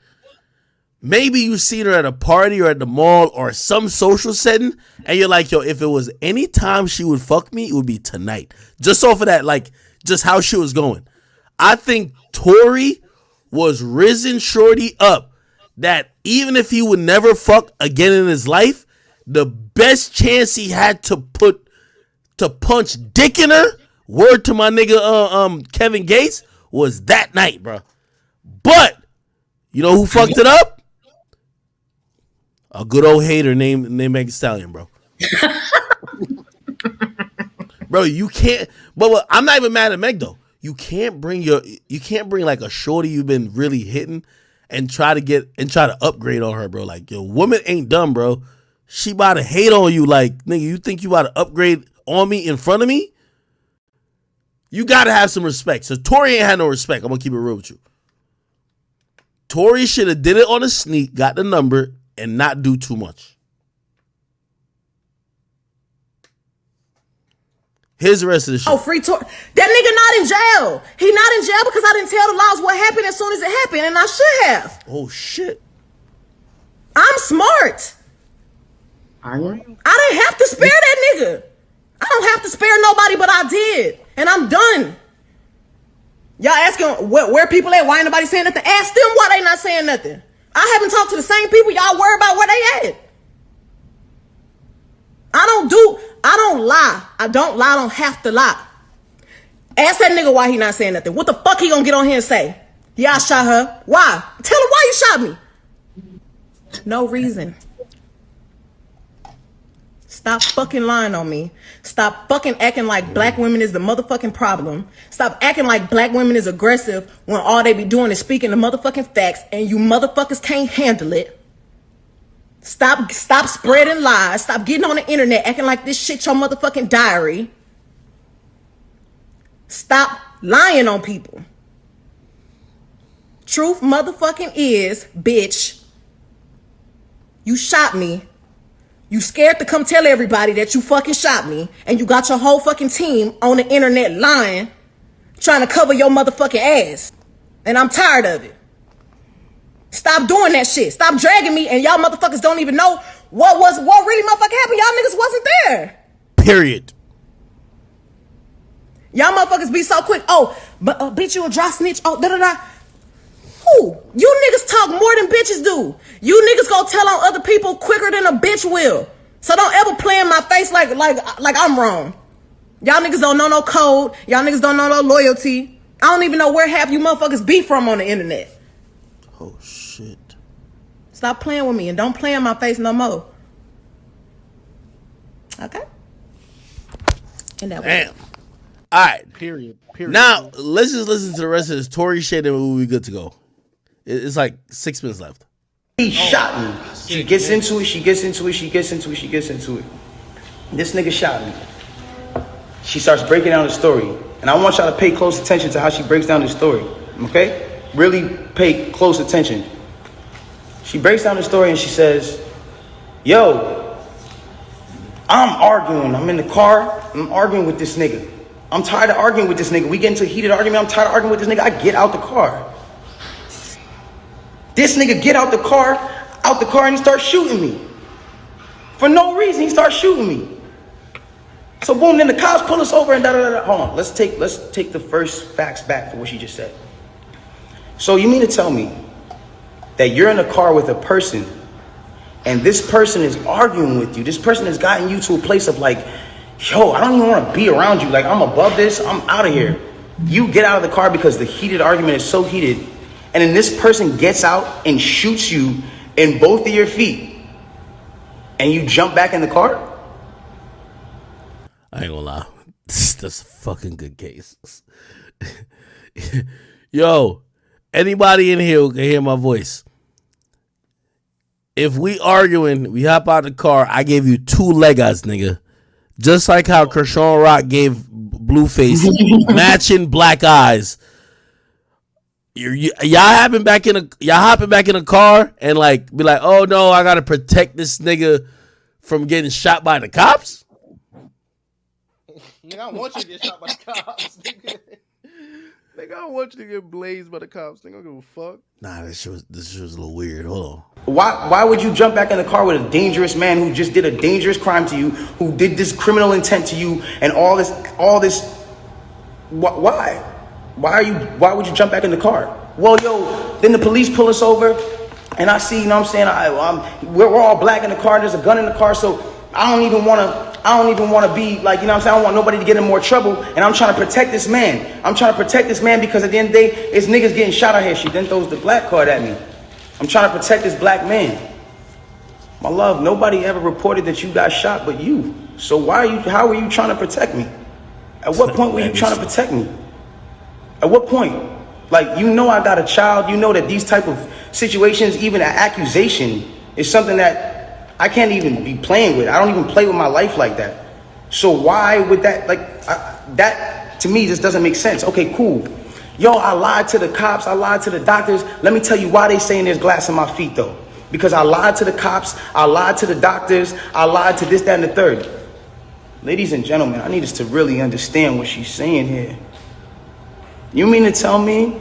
maybe you seen her at a party or at the mall or some social setting, and you're like, yo, if it was any time she would fuck me, it would be tonight. Just off of that, like, just how she was going. I think Tory was risen shorty up that even if he would never fuck again in his life, the best chance he had to punch dick in her, word to my nigga Kevin Gates, was that night, bro. But you know who fucked it up? A good old hater named Meg Stallion, bro. Bro, you can't. But I'm not even mad at Meg though. You can't bring like a shorty you've been really hitting and try to upgrade on her, bro. Like, yo, woman ain't dumb, bro. She about to hate on you, like, nigga. You think you about to upgrade on me in front of me? You gotta have some respect. So Tory ain't had no respect. I'm gonna keep it real with you. Tory should have did it on a sneak, got the number, and not do too much. Here's the rest of the shit. Oh, free Tory. That nigga not in jail. He not in jail because I didn't tell the laws what happened as soon as it happened, and I should have. Oh shit. I'm smart. Are you? I didn't have to spare that nigga. I don't have to spare nobody, but I did. And I'm done. Y'all asking where people at? Why ain't nobody saying nothing? Ask them why they not saying nothing. I haven't talked to the same people. Y'all worry about where they at. I don't lie. I don't lie. I don't have to lie. Ask that nigga why he not saying nothing. What the fuck he gonna get on here and say? Yeah, I shot her. Why? Tell him why you shot me. No reason. Stop fucking lying on me. Stop fucking acting like black women is the motherfucking problem. Stop acting like black women is aggressive when all they be doing is speaking the motherfucking facts and you motherfuckers can't handle it. Stop spreading lies. Stop getting on the internet acting like this shit your motherfucking diary. Stop lying on people. Truth motherfucking is, bitch, you shot me. You scared to come tell everybody that you fucking shot me, and you got your whole fucking team on the internet lying, trying to cover your motherfucking ass. And I'm tired of it. Stop doing that shit. Stop dragging me, and y'all motherfuckers don't even know what really motherfucking happened. Y'all niggas wasn't there. Period. Y'all motherfuckers be so quick. Oh, but bitch, you a dry snitch. Oh, da-da-da. Who? You niggas talk more than bitches do. You niggas go tell on other people quicker than a bitch will. So don't ever play in my face like I'm wrong. Y'all niggas don't know no code. Y'all niggas don't know no loyalty. I don't even know where half you motherfuckers be from on the internet. Oh shit. Stop playing with me and don't play in my face no more. Okay? And that Damn. All right. Period. Now let's just listen to the rest of this Tory shit and we'll be good to go. It's like 6 minutes left. He shot me. She gets into it. This nigga shot me. She starts breaking down the story. And I want y'all to pay close attention to how she breaks down the story. Okay? Really pay close attention. She breaks down the story and she says, yo, I'm arguing. I'm in the car. I'm arguing with this nigga. I'm tired of arguing with this nigga. We get into a heated argument. I'm tired of arguing with this nigga. I get out the car. This nigga get out the car, and he starts shooting me. For no reason, he starts shooting me. So boom, then the cops pull us over and da-da-da-da. Hold on, let's take the first facts back for what she just said. So you mean to tell me that you're in a car with a person and this person is arguing with you? This person has gotten you to a place of like, yo, I don't even want to be around you. Like, I'm above this. I'm out of here. You get out of the car because the heated argument is so heated. And then this person gets out and shoots you in both of your feet. And you jump back in the car? I ain't gonna lie. That's a fucking good case. Yo, anybody in here who can hear my voice. If we arguing, we hop out the car, I gave you 2 Legos, nigga. Just like how Kershawn Rock gave Blueface matching black eyes. Y'all hopping back in a car and like be like, oh no, I gotta protect this nigga from getting shot by the cops. Nigga, I want you to get shot by the cops. Nigga, I want you to get blazed by the cops. Nigga, I don't give a fuck. Nah, this shit was a little weird. Hold on. Why would you jump back in the car with a dangerous man who just did a dangerous crime to you, who did this criminal intent to you, and all this? Why? Why would you jump back in the car? Well, yo, then the police pull us over, and I see, you know what I'm saying? We're all black in the car. There's a gun in the car, so I don't even want to be like, you know what I'm saying? I don't want nobody to get in more trouble, and I'm trying to protect this man. I'm trying to protect this man because at the end of the day, it's niggas getting shot out here. She then throws the black card at me. I'm trying to protect this black man. My love, nobody ever reported that you got shot but you. So how are you trying to protect me? At what point were you trying to protect me? At what point? Like, you know I got a child. You know that these type of situations, even an accusation, is something that I can't even be playing with. I don't even play with my life like that. So why would that, like, to me just doesn't make sense. Okay, cool. Yo, I lied to the cops, I lied to the doctors. Let me tell you why they saying there's glass in my feet though. Because I lied to the cops, I lied to the doctors, I lied to this, that, and the third. Ladies and gentlemen, I need us to really understand what she's saying here. You mean to tell me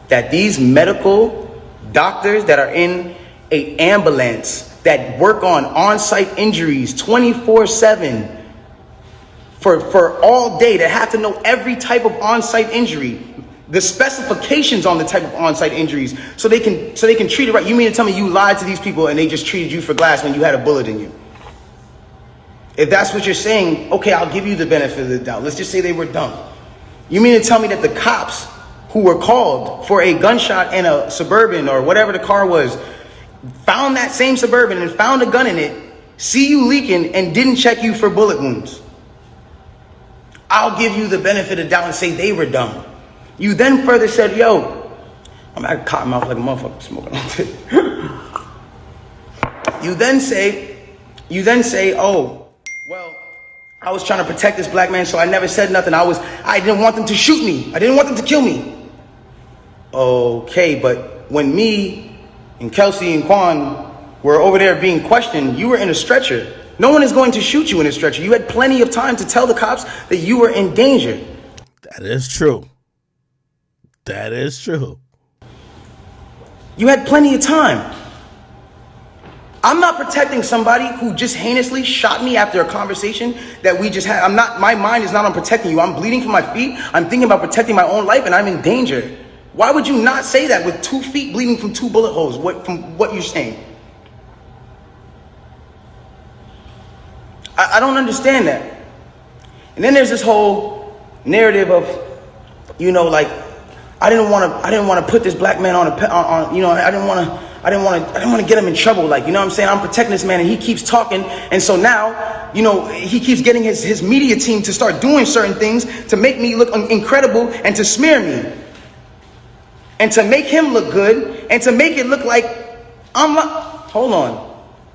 that these medical doctors that are in an ambulance that work on-site injuries 24/7 for all day, that have to know every type of on-site injury, the specifications on the type of on-site injuries, so they can treat it right. You mean to tell me you lied to these people and they just treated you for glass when you had a bullet in you? If that's what you're saying, okay, I'll give you the benefit of the doubt. Let's just say they were dumb. You mean to tell me that the cops who were called for a gunshot in a Suburban or whatever the car was, found that same Suburban and found a gun in it, see you leaking, and didn't check you for bullet wounds? I'll give you the benefit of the doubt and say they were dumb. You then further said, yo, I'm at cotton mouth like a motherfucker smoking all day. You then say, oh, well, I was trying to protect this black man, so I never said nothing. I didn't want them to shoot me. I didn't want them to kill me. Okay, but when me and Kelsey and Quan were over there being questioned, you were in a stretcher. No one is going to shoot you in a stretcher. You had plenty of time to tell the cops that you were in danger. That is true. That is true. You had plenty of time. I'm not protecting somebody who just heinously shot me after a conversation that we just had. My mind is not on protecting you. I'm bleeding from my feet. I'm thinking about protecting my own life and I'm in danger. Why would you not say that with 2 feet bleeding from 2 bullet holes, from what you're saying? I don't understand that. And then there's this whole narrative of, you know, like, I didn't want to put this black man on you know, I didn't want to get him in trouble. Like, you know what I'm saying? I'm protecting this man and he keeps talking. And so now, you know, he keeps getting his media team to start doing certain things to make me look incredible and to smear me. And to make him look good and to make it look like I'm not. Hold on.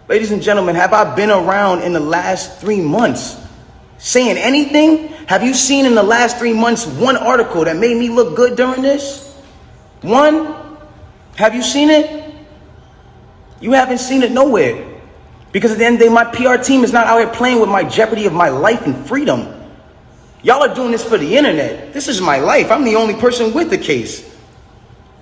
Ladies and gentlemen, have I been around in the last 3 months saying anything? Have you seen in the last 3 months one article that made me look good during this? One? Have you seen it? You haven't seen it nowhere. Because at the end of the day, my PR team is not out here playing with my jeopardy of my life and freedom. Y'all are doing this for the internet. This is my life. I'm the only person with the case.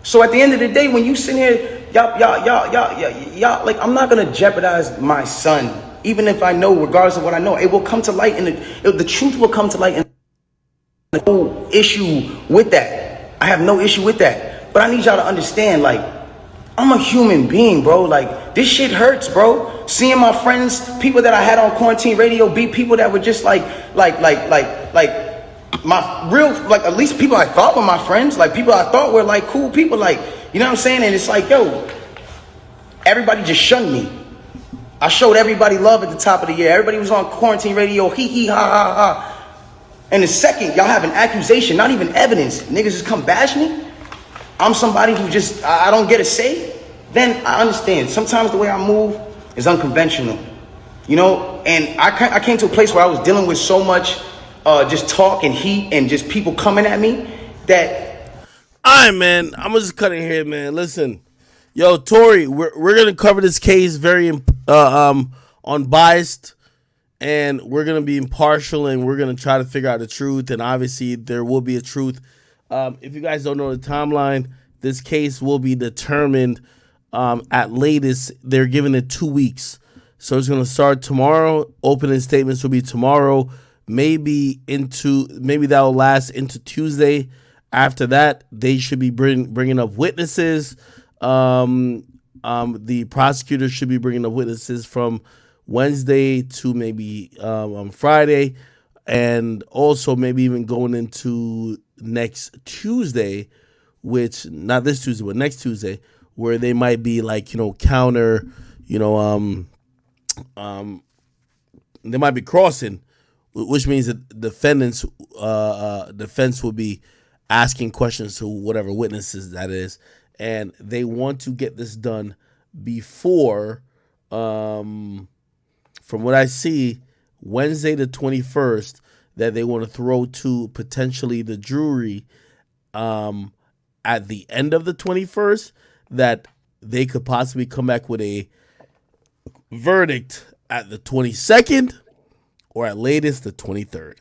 So at the end of the day, when you sit here, y'all, like, I'm not gonna jeopardize my son, even if I know, regardless of what I know, it will come to light, and the truth will come to light. And no issue with that. I have no issue with that. But I need y'all to understand, like, I'm a human being, bro. Like, this shit hurts, bro. Seeing my friends, people that I had on quarantine radio, be people that were just like my real, like, at least people I thought were my friends, like people I thought were like cool people, like, you know what I'm saying? And it's like, yo, everybody just shunned me. I showed everybody love at the top of the year. Everybody was on quarantine radio, hee hee ha ha ha. And the second y'all have an accusation, not even evidence, niggas just come bash me, I'm somebody who just, I don't get a say, then I understand. Sometimes the way I move is unconventional, you know? And I came to a place where I was dealing with so much just talk and heat and just people coming at me that... All right, man, I'm gonna just cut it here, man. Listen, yo, Tory, we're gonna cover this case very unbiased, and we're gonna be impartial, and we're gonna try to figure out the truth. And obviously, there will be a truth. If you guys don't know the timeline, this case will be determined at latest. They're giving it 2 weeks, so it's gonna start tomorrow. Opening statements will be tomorrow. Maybe that will last into Tuesday. After that, they should be bringing up witnesses. The prosecutor should be bringing up witnesses from Wednesday to maybe Friday, and also maybe even going into next Tuesday, which not this Tuesday, but next Tuesday, where they might be like, you know, counter, you know, they might be crossing, which means that defense will be asking questions to whatever witnesses that is, and they want to get this done before, from what I see, Wednesday the 21st that they want to throw to potentially the jury at the end of the 21st, that they could possibly come back with a verdict at the 22nd or at latest the 23rd.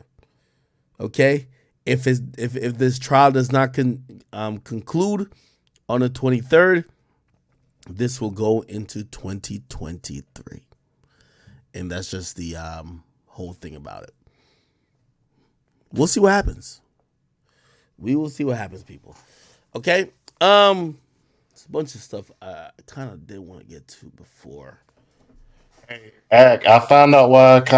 Okay? If this trial does not conclude on the 23rd, this will go into 2023. And that's just the whole thing about it. We'll see what happens. We will see what happens, people. Okay? It's a bunch of stuff I kind of did want to get to before. I found out why Kanye